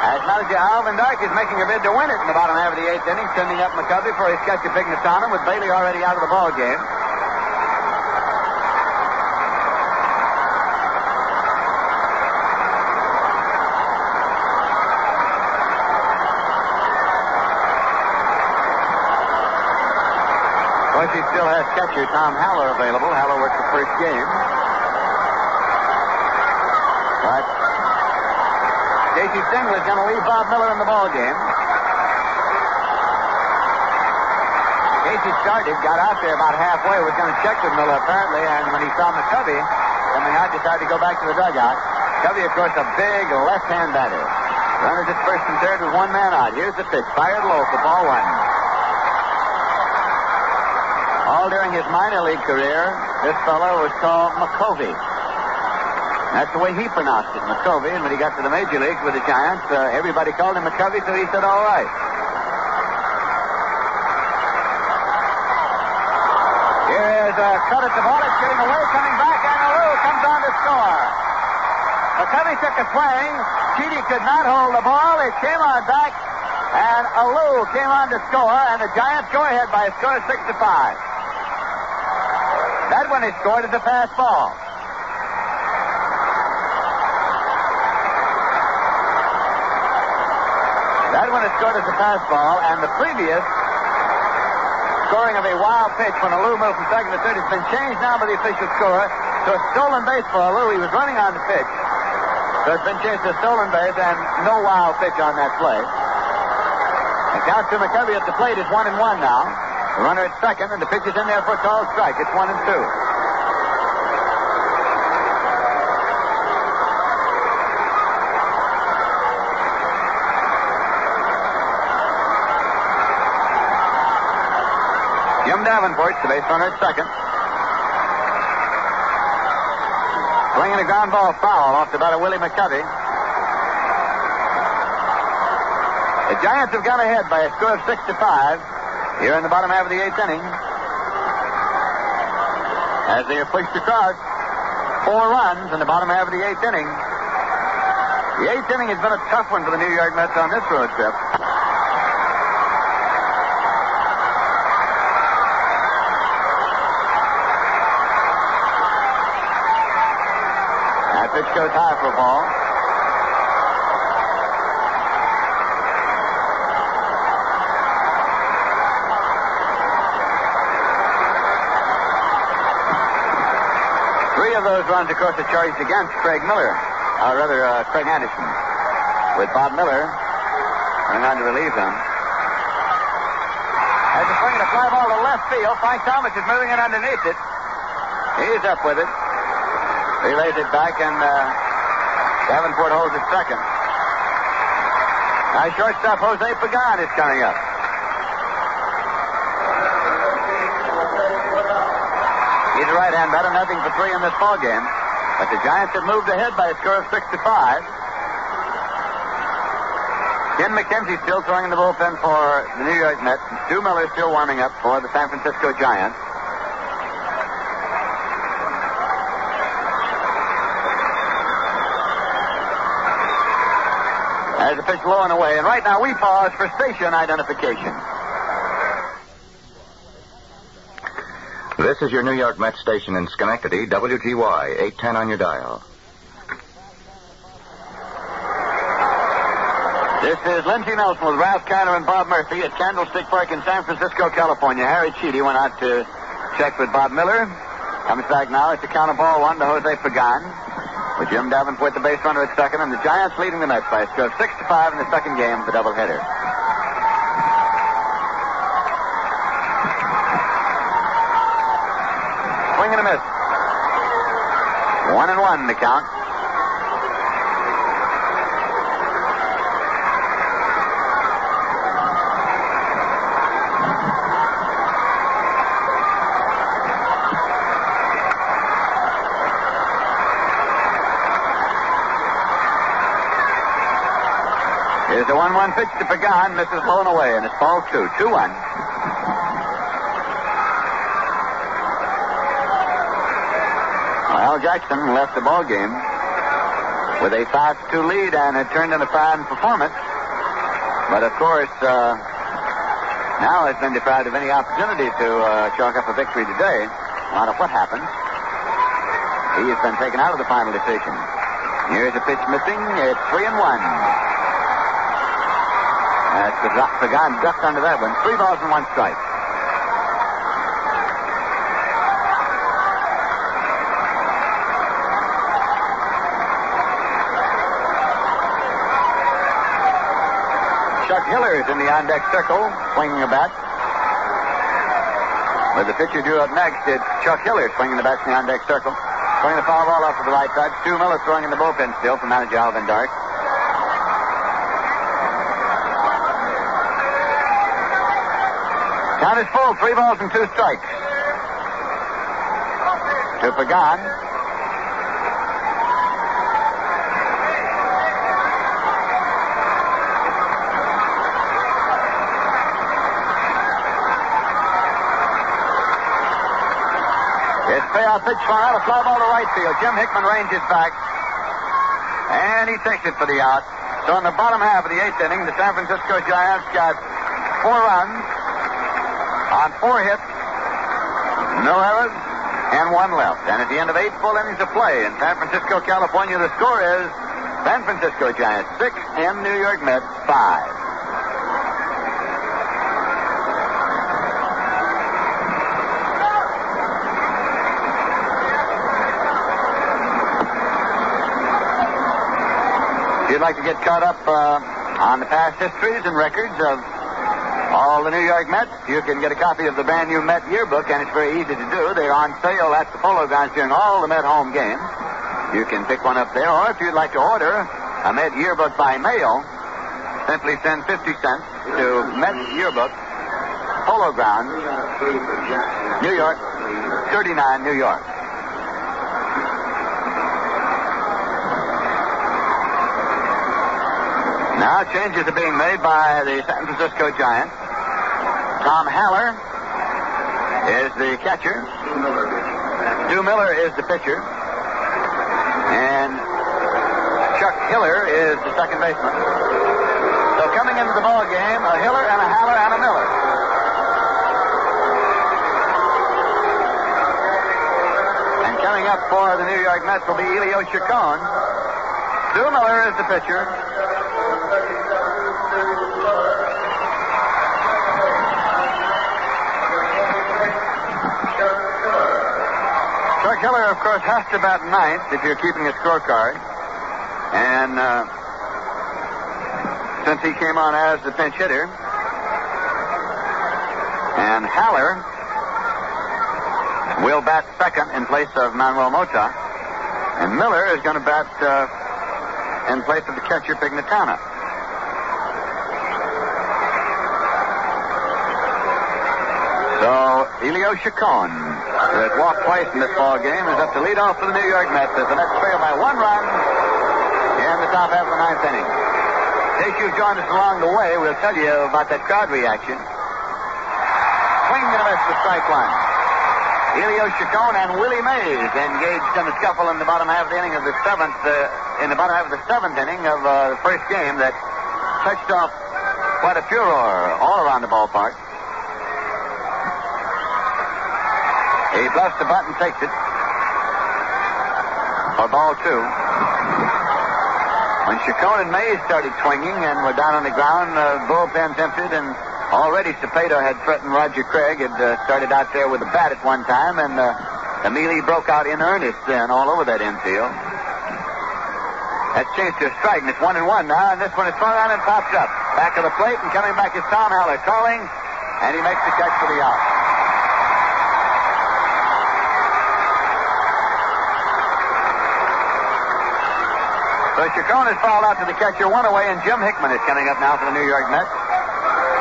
As manager Alvin Dark is making a bid to win it in the bottom half of the 8th inning, sending up McCovey for his catch of Pignatano with Bailey already out of the ball game. Of course, he still has catcher Tom Haller available. Haller worked the first game. But Casey Stengler's going to leave Bob Miller in the ball game. Casey started, got out there about halfway, was going to check with Miller apparently, and when he saw McCovey coming out, decided to go back to the dugout. McCovey, of course, a big left-hand batter. Runners at first and third with 1 man out. Here's the pitch, fired low for ball 1. All during his minor league career, this fellow was called McCovey. That's the way he pronounced it, McCovey. And when he got to the major leagues with the Giants, everybody called him McCovey, so he said, all right. Here's a cut at the ball. It's getting away, coming back, and Alou comes on to score. McCovey took a swing. Cheaty could not hold the ball. It came on back, and Alou came on to score, and the Giants go ahead by a score of 6-5. That one is scored as a fastball. That one is scored as a fastball, and the previous scoring of a wild pitch when Alou moved from second to third has been changed now by the official score to a stolen base for Alou. He was running on the pitch, so it's been changed to a stolen base and no wild pitch on that play. The count to McCovey at the plate is 1-1 now. The runner at second, and the pitch is in there for a called strike. It's 1-2. Jim Davenport, the base runner at second. Swinging a ground ball foul off the bat of Willie McCovey. The Giants have gone ahead by a score of 6-5 here in the bottom half of the 8th inning. As they are pushed across 4 runs in the bottom half of the 8th inning. The 8th inning has been a tough one for the New York Mets on this road trip. Pitch goes high for a ball. Three of those runs, of course, are charged against Craig Miller, or rather, Craig Anderson, with Bob Miller running on to relieve him. As he's swinging a fly ball to left field, Frank Thomas is moving it underneath it. He's up with it. He lays it back, and Davenport holds it second. Now, shortstop Jose Pagan is coming up. He's a right-hand batter, nothing for 3 in this ball game. But the Giants have moved ahead by a score of 6-5. Ken McKenzie still throwing in the bullpen for the New York Mets. Stu Miller still warming up for the San Francisco Giants. As the pitch low and away. And right now we pause for station identification. This is your New York Mets station in Schenectady, WGY, 810 on your dial. This is Lindsey Nelson with Ralph Kiner and Bob Murphy at Candlestick Park in San Francisco, California. Harry Cheedy went out to check with Bob Miller. Comes back now. It's a count of ball 1 to Jose Pagan. With Jim Davenport, the base runner at second, and the Giants leading the Mets by a score of 6-5 in the second game of the doubleheader. Swing and a miss. 1-1 the count. Here's the 1-1 pitch to Pagan. Misses low and away, and it's ball 2. 2-1. Well, Jackson left the ball game with a 5-2 lead and had turned in a fine performance. But, of course, now has been deprived of any opportunity to chalk up a victory today, no matter what happens. He has been taken out of the final decision. Here's a pitch missing. It's 3-1. Pagan ducked under that one. 3 balls and 1 strike. Chuck Hiller is in the on-deck circle, swinging a bat. With the pitcher due up next, it's Chuck Hiller swinging the bat in the on-deck circle. Swinging the foul ball off to the right side. Stu Miller throwing in the bullpen still for manager Alvin Dark. Count is full. 3 balls and 2 strikes. To Pagan. It's payoff pitch for out. A fly ball to right field. Jim Hickman ranges back. And he takes it for the out. So in the bottom half of the 8th inning, the San Francisco Giants got 4 runs on 4 hits, no errors, and 1 left. And at the end of 8 full innings of play in San Francisco, California, the score is San Francisco Giants 6 and New York Mets 5. If you'd like to get caught up on the past histories and records of all the New York Mets, you can get a copy of the brand new Met yearbook, and it's very easy to do. They're on sale at the Polo Grounds during all the Met home games. You can pick one up there, or if you'd like to order a Met yearbook by mail, simply send 50 cents to Met Yearbook, Polo Grounds, New York, 39 New York. Now changes are being made by the San Francisco Giants. Tom Haller is the catcher. Stu Miller is the pitcher. And Chuck Hiller is the second baseman. So coming into the ball game, a Hiller and a Haller and a Miller. And coming up for the New York Mets will be Elio Chacon. Stu Miller is the pitcher. Chuck Hiller, of course, has to bat 9th if you're keeping a scorecard. And since he came on as the pinch hitter, and Haller will bat 2nd in place of Manuel Mota, and Miller is going to bat in place of the catcher Pignatana. So Elio Chacon, who has walked twice in this ball game, is up to lead off for the New York Mets as the Mets trail by 1 run in the top half of the 9th inning. In case you've joined us along the way, we'll tell you about that crowd reaction. Swing and a miss for strike 1. Elio Chacon and Willie Mays engaged in a scuffle in the bottom half of the inning of the 7th, in the bottom half of the 7th inning of the first game that touched off quite a furor all around the ballpark. He bluffs the butt and takes it for ball 2. When Chacon and Mays started swinging and were down on the ground, bullpen's emptied, and already Cepeda had threatened Roger Craig. Had started out there with a bat at one time, and the melee broke out in earnest then all over that infield. That's changed to a strike, and it's 1-1 now, and this one is thrown out and pops up. Back of the plate, and coming back is Tom Haller calling, and he makes the catch for the out. So Chacon has fouled out to the catcher, 1 away, and Jim Hickman is coming up now for the New York Mets.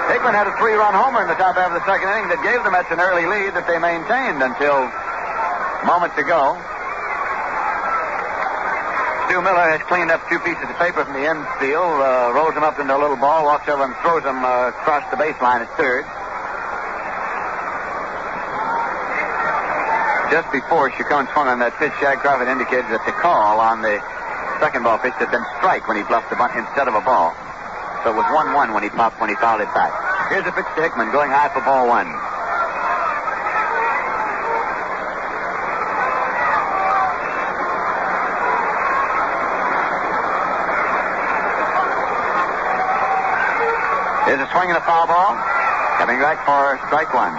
Hickman had a 3-run homer in the top half of the 2nd inning that gave the Mets an early lead that they maintained until moments ago. Stu Miller has cleaned up 2 pieces of paper from the infield, rolls them up into a little ball, walks over and throws them across the baseline at third. Just before Chacon swung on that pitch, Shag Crawford indicated that the call on the second ball pitch had been strike when he bluffed the bunt instead of a ball. So it was 1-1 when he fouled it back. Here's a pitch to Hickman going high for ball 1. Here's a swing and a foul ball. Coming back for strike 1.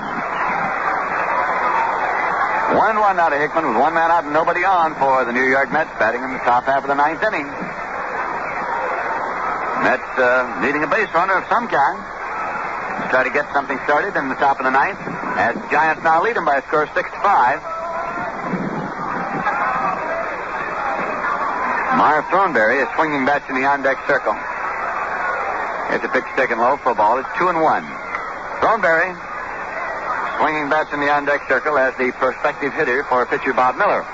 1-1 now to Hickman with 1 man out and nobody on for the New York Mets, batting in the top half of the 9th inning. Mets needing a base runner of some kind to try to get something started in the top of the 9th, as the Giants now lead them by a score of 6-5. Marv Thornberry is swinging bats in the on-deck circle. Here's a pitch taken low for a ball. It's 2-1. Thornberry swinging bats in the on-deck circle as the prospective hitter for pitcher Bob Miller.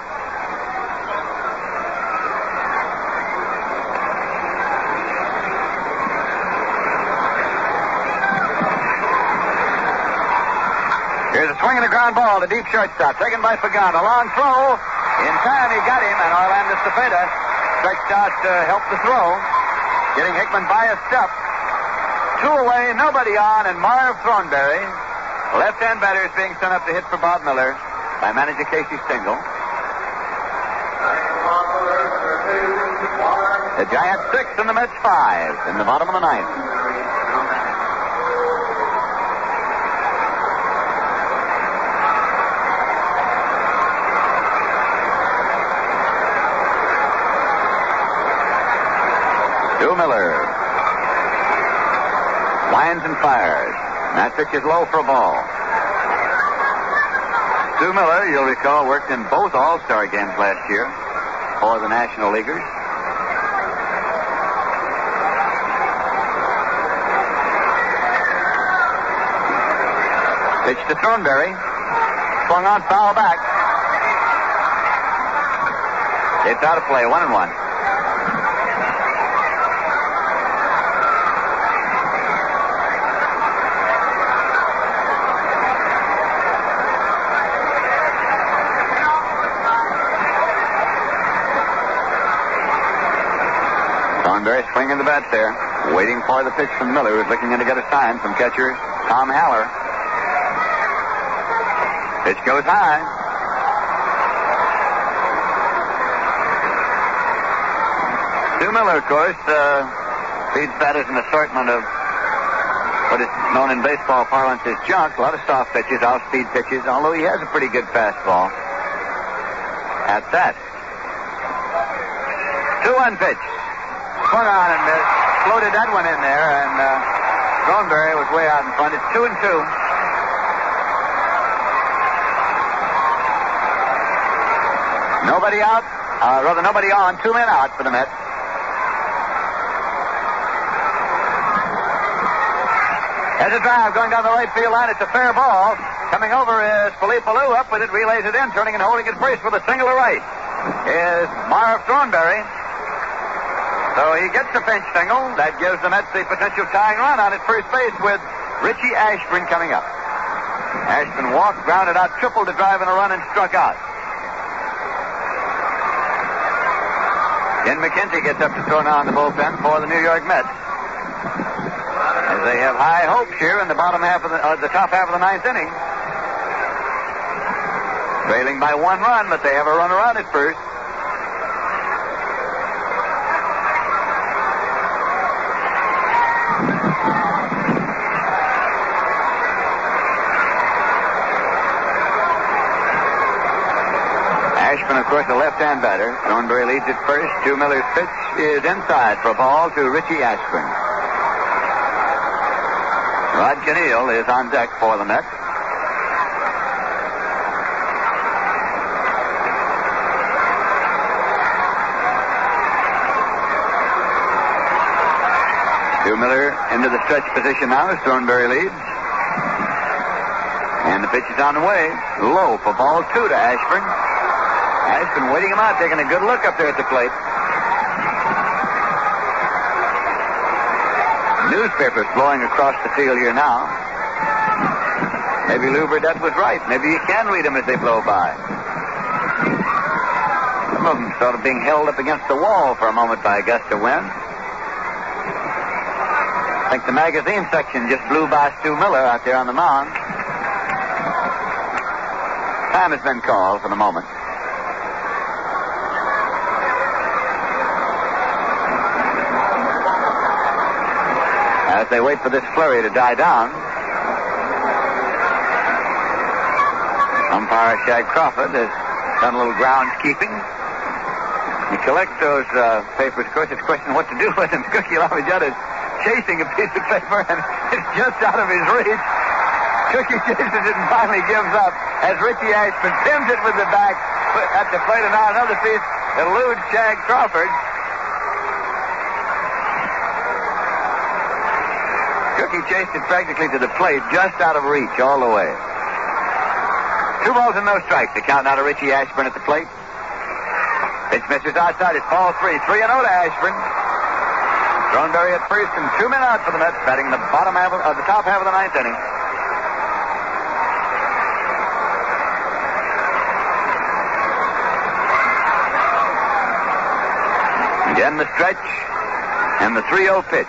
Here's a swing and a ground ball to deep shortstop, taken by Pagan. A long throw. In time, he got him, and Orlando Cepeda stretched out to help the throw, getting Hickman by a step. 2 away, nobody on, and Marv Thornberry, left-hand batter, is being sent up to hit for Bob Miller by manager Casey Stengel. The Giants 6 and the Mets 5 in the bottom of the 9th. Stu Miller winds and fires. That pitch is low for a ball. Stu Miller, you'll recall, worked in both All-Star games last year for the National Leaguers. Pitch to Thornberry. Swung on, foul back. It's out of play, 1-1. Thornberry swinging the bat there, waiting for the pitch from Miller, who's looking in to get a sign from catcher Tom Haller. Pitch goes high. Stu Miller, of course, feeds batters an assortment of what is known in baseball parlance as junk. A lot of soft pitches, off-speed pitches, although he has a pretty good fastball at that. 2-1 pitch. Swung on and missed. Floated that one in there, and Thornberry was way out in front. It's 2-2. Nobody out, nobody on. 2 men out for the Mets. There's a drive going down the right field line. It's a fair ball. Coming over is Philippe Alou. Up with it, relays it in, turning and holding it first with a single to right is Marv Thornberry. So he gets the pinch single. That gives the Mets the potential tying run on at first base with Richie Ashburn coming up. Ashburn walked, grounded out, tripled to drive in a run, and struck out. Ken McKenzie gets up to throw now in the bullpen for the New York Mets, as they have high hopes here in the bottom half of the top half of the 9th inning. Trailing by 1 run, but they have a runner on at first. Ashburn, of course, a left-hand batter. Thornberry leads at first. Stu Miller's pitch is inside for a ball to Richie Ashburn. Rod Kenneal is on deck for the Mets. Stu Miller into the stretch position now as Thornberry leads. And the pitch is on the way. Low for ball 2 to Ashburn. Ashburn waiting him out, taking a good look up there at the plate. newspapers blowing across the field here now. Maybe Lou Burdett was right. Maybe you can read them as they blow by. Some of them sort of being held up against the wall for a moment by a gust of wind. I think the magazine section just blew by Stu Miller out there on the mound. Time has been called for the moment. As they wait for this flurry to die down, umpire Shag Crawford has done a little groundskeeping. You collect those papers, of course, it's a question of what to do with them. Cookie Lavajetta is chasing a piece of paper, and it's just out of his reach. Cookie chases it and finally gives up as Richie Ashburn pins it with the back at the plate, and now another piece eludes Shag Crawford. Cookie chased it practically to the plate, just out of reach all the way. 2 balls and no strikes. The count now to Richie Ashburn at the plate. Pitch misses outside. It's ball 3. 3-0 to Ashburn. Thornberry at first and 2 men out for the Mets, batting the top half of the ninth inning. Again the stretch and the 3-0 pitch.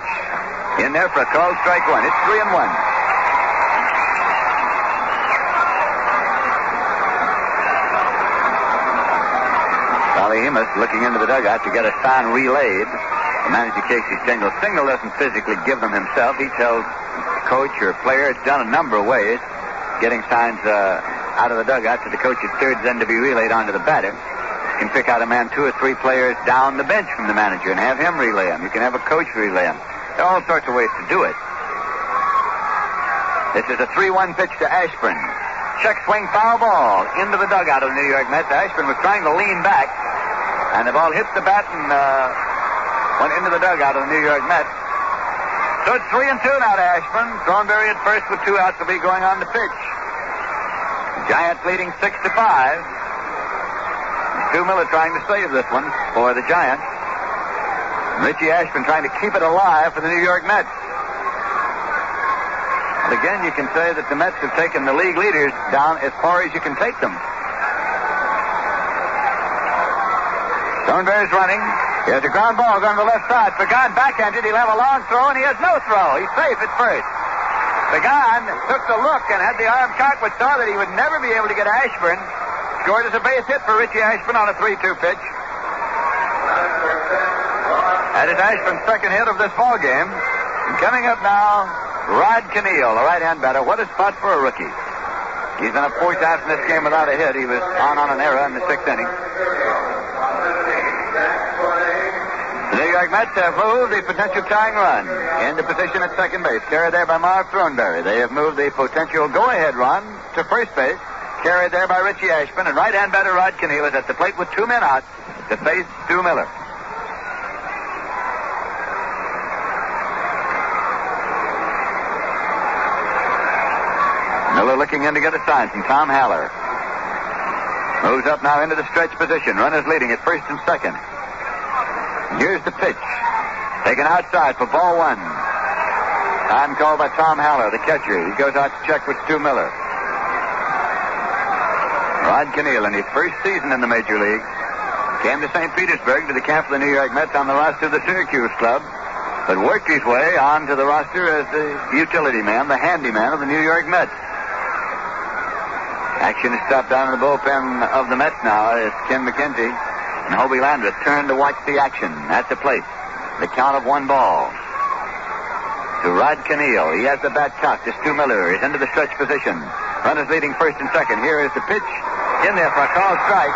In there for a called strike one. It's 3-1. Charlie Hemus looking into the dugout to get a sign relayed. The manager, Casey Stengel. Stengel doesn't physically give them himself. He tells the coach or player. It's done a number of ways. Getting signs out of the dugout to the coach's third then to be relayed onto the batter. You can pick out a man 2 or 3 players down the bench from the manager and have him relay him. You can have a coach relay him. There are all sorts of ways to do it. This is a 3-1 pitch to Ashburn. Check swing, foul ball into the dugout of the New York Mets. Ashburn was trying to lean back, and the ball hit the bat and went into the dugout of the New York Mets. So it's 3-2 now to Ashburn. Thornberry at first with 2 outs will be going on the pitch. Giants leading 6-5. Stu Miller trying to save this one for the Giants. Richie Ashburn trying to keep it alive for the New York Mets. But again, you can say that the Mets have taken the league leaders down as far as you can take them. Thornberry's running. Here's a ground ball going to the left side. Pagan backhanded. He'll have a long throw, and he has no throw. He's safe at first. Pagan took the look and had the arm cocked, but saw that he would never be able to get Ashburn. Scored as a base hit for Richie Ashburn on a 3-2 pitch. That is Ashburn's second hit of this ball game. And coming up now, Rod Keneal, the right-hand batter. What a spot for a rookie. He's been up 4 times in this game without a hit. He was on an error in the 6th inning. The New York Mets have moved the potential tying run into position at second base. Carried there by Marv Thornberry. They have moved the potential go-ahead run to first base. Carried there by Richie Ashburn. And right-hand batter Rod Keneal is at the plate with 2 men out to face Stu Miller. Miller looking in to get a sign from Tom Haller. Moves up now into the stretch position. Runners leading at first and second. Here's the pitch. Taken outside for ball 1. Time called by Tom Haller, the catcher. He goes out to check with Stu Miller. Rod Keneal, in his first season in the Major League, came to St. Petersburg to the camp of the New York Mets on the roster of the Syracuse club, but worked his way onto the roster as the utility man, the handyman of the New York Mets. Action is stopped down in the bullpen of the Mets now as Ken McKenzie and Hobie Landreth turn to watch the action at the plate. The count of 1 ball to Rod Keneal. He has the bat cocked to Stu Miller. He's into the stretch position. Runners leading first and second. Here is the pitch in there for a called strike.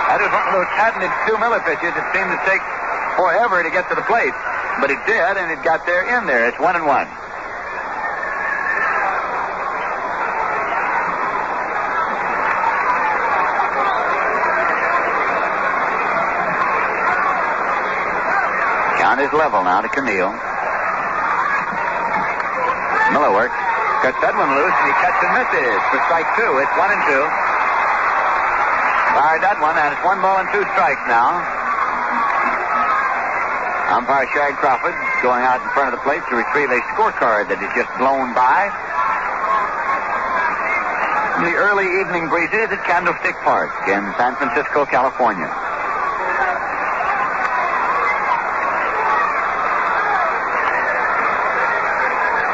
That is one of those patented Stu Miller pitches. It seemed to take forever to get to the plate, but it did, and it got there in there. It's 1-1. Count is level now to Keneal. Miller works. Cuts that one loose, and he cuts and misses for strike 2. It's 1-2. Fired that one, and it's 1 ball and 2 strikes now. Umpire Shag Crawford going out in front of the plate to retrieve a scorecard that has just blown by. The early evening breezes at Candlestick Park in San Francisco, California.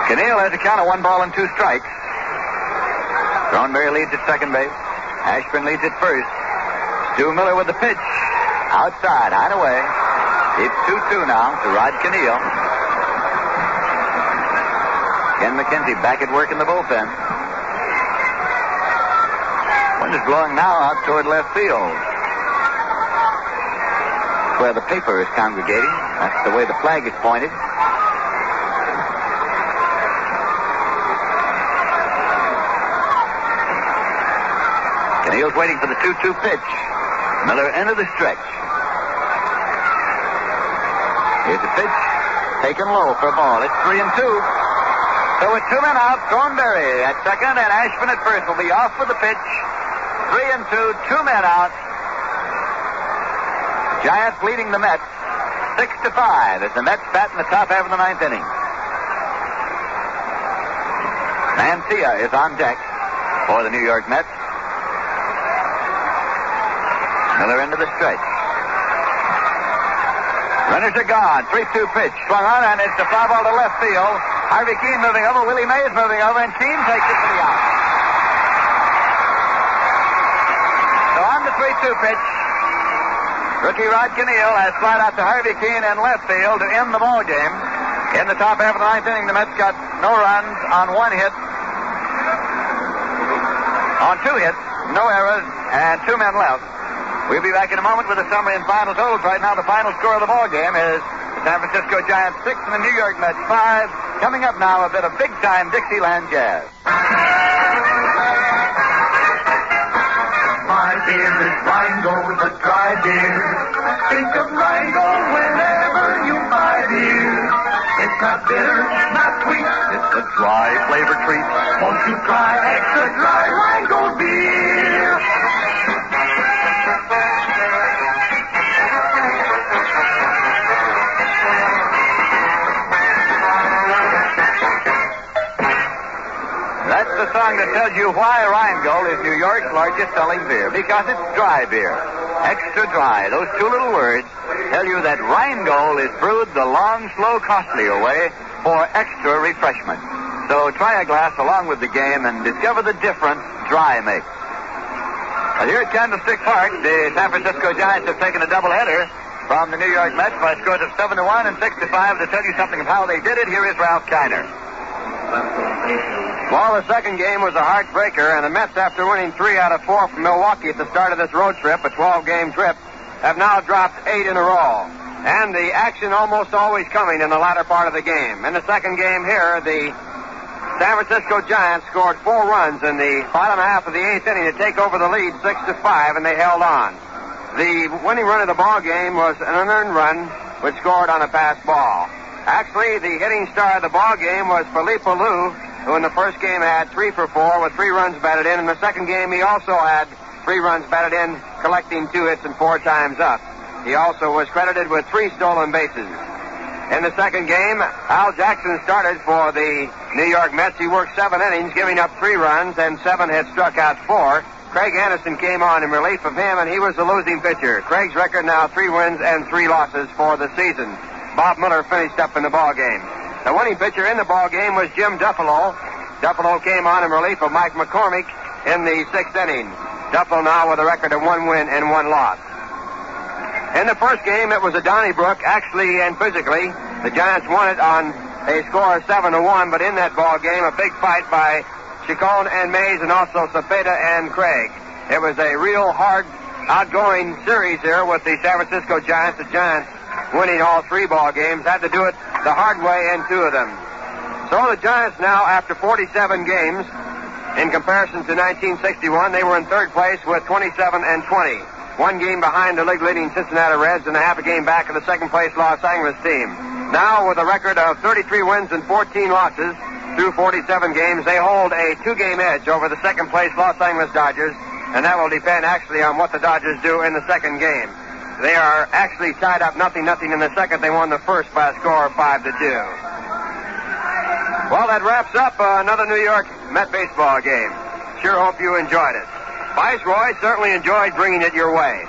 Keneal has a count of 1 ball and 2 strikes. Thornberry leads at second base. Ashburn leads at first. Stu Miller with the pitch. Outside, high and away. It's 2-2 now to Rod Keneal. Ken McKenzie back at work in the bullpen. Wind is blowing now out toward left field. That's where the paper is congregating. That's the way the flag is pointed. Keneal's waiting for the 2-2 pitch. Miller into the stretch. Here's the pitch. Taken low for a ball. It's 3-2. So with 2 men out, Thornberry at second and Ashburn at first will be off with the pitch. 3-2, 2 men out. Giants leading the Mets 6-5 as the Mets bat in the top half of the 9th inning. Mancia is on deck for the New York Mets. Miller into the stretch. Runners are gone. 3-2 pitch. Swung on, and it's a fly ball to left field. Harvey Keene moving over. Willie Mays moving over, and Keene takes it for the out. So on the 3-2 pitch, rookie Rod Keneal has flied out to Harvey Keene in left field to end the ball game. In the top half of the 9th inning, the Mets got no runs on 1 hit. On 2 hits, no errors, and 2 men left. We'll be back in a moment with a summary and final totals. Right now, the final score of the ball game is the San Francisco Giants 6 and the New York Mets 5. Coming up now, a bit of big-time Dixieland jazz. My beer is Rheingold, the dry beer. Think of Rheingold whenever you buy beer. It's not bitter, not sweet. It's a dry flavor treat. Won't you try extra dry Rheingold beer? That's the song that tells you why Rheingold is New York's largest selling beer. Because it's dry beer. Extra dry. Those 2 little words tell you that Rheingold is brewed the long, slow, costlier way for extra refreshment. So try a glass along with the game and discover the difference dry makes. Well, here at Candlestick Park, the San Francisco Giants have taken a doubleheader from the New York Mets by scores of 7-1 and 6-5. To tell you something of how they did it, here is Ralph Kiner. Well, the second game was a heartbreaker, and the Mets, after winning 3 out of 4 from Milwaukee at the start of this road trip, a 12-game trip, have now dropped 8 in a row. And the action almost always coming in the latter part of the game. In the second game here, the San Francisco Giants scored 4 runs in the bottom half of the 8th inning to take over the lead 6-5, and they held on. The winning run of the ball game was an unearned run, which scored on a pass ball. Actually, the hitting star of the ball game was Felipe Alou, who in the first game had 3 for 4 with 3 runs batted in. In the second game, he also had 3 runs batted in, collecting 2 hits and 4 times up. He also was credited with 3 stolen bases. In the second game, Al Jackson started for the New York Mets. He worked 7 innings, giving up 3 runs and 7 hits, struck out 4. Craig Anderson came on in relief of him, and he was the losing pitcher. Craig's record now 3 wins and 3 losses for the season. Bob Miller finished up in the ball game. The winning pitcher in the ball game was Jim Duffalo. Duffalo came on in relief of Mike McCormick in the 6th inning. Duffalo now with a record of 1 win and 1 loss. In the first game, it was a Donnybrook, actually and physically. The Giants won it on a score of 7-1, but in that ball game, a big fight by Chacon and Mays and also Cepeda and Craig. It was a real hard, outgoing series here with the San Francisco Giants. The Giants winning all 3 ball games, had to do it the hard way in 2 of them. So the Giants now, after 47 games, in comparison to 1961, they were in 3rd place with 27-20. 1 game behind the league-leading Cincinnati Reds and a half a game back of the 2nd-place Los Angeles team. Now, with a record of 33 wins and 14 losses through 47 games, they hold a 2-game edge over the 2nd-place Los Angeles Dodgers, and that will depend actually on what the Dodgers do in the second game. They are actually tied up 0-0 in the second. They won the first by a score of 5-2. Well, that wraps up another New York Met baseball game. Sure hope you enjoyed it. Viceroy certainly enjoyed bringing it your way.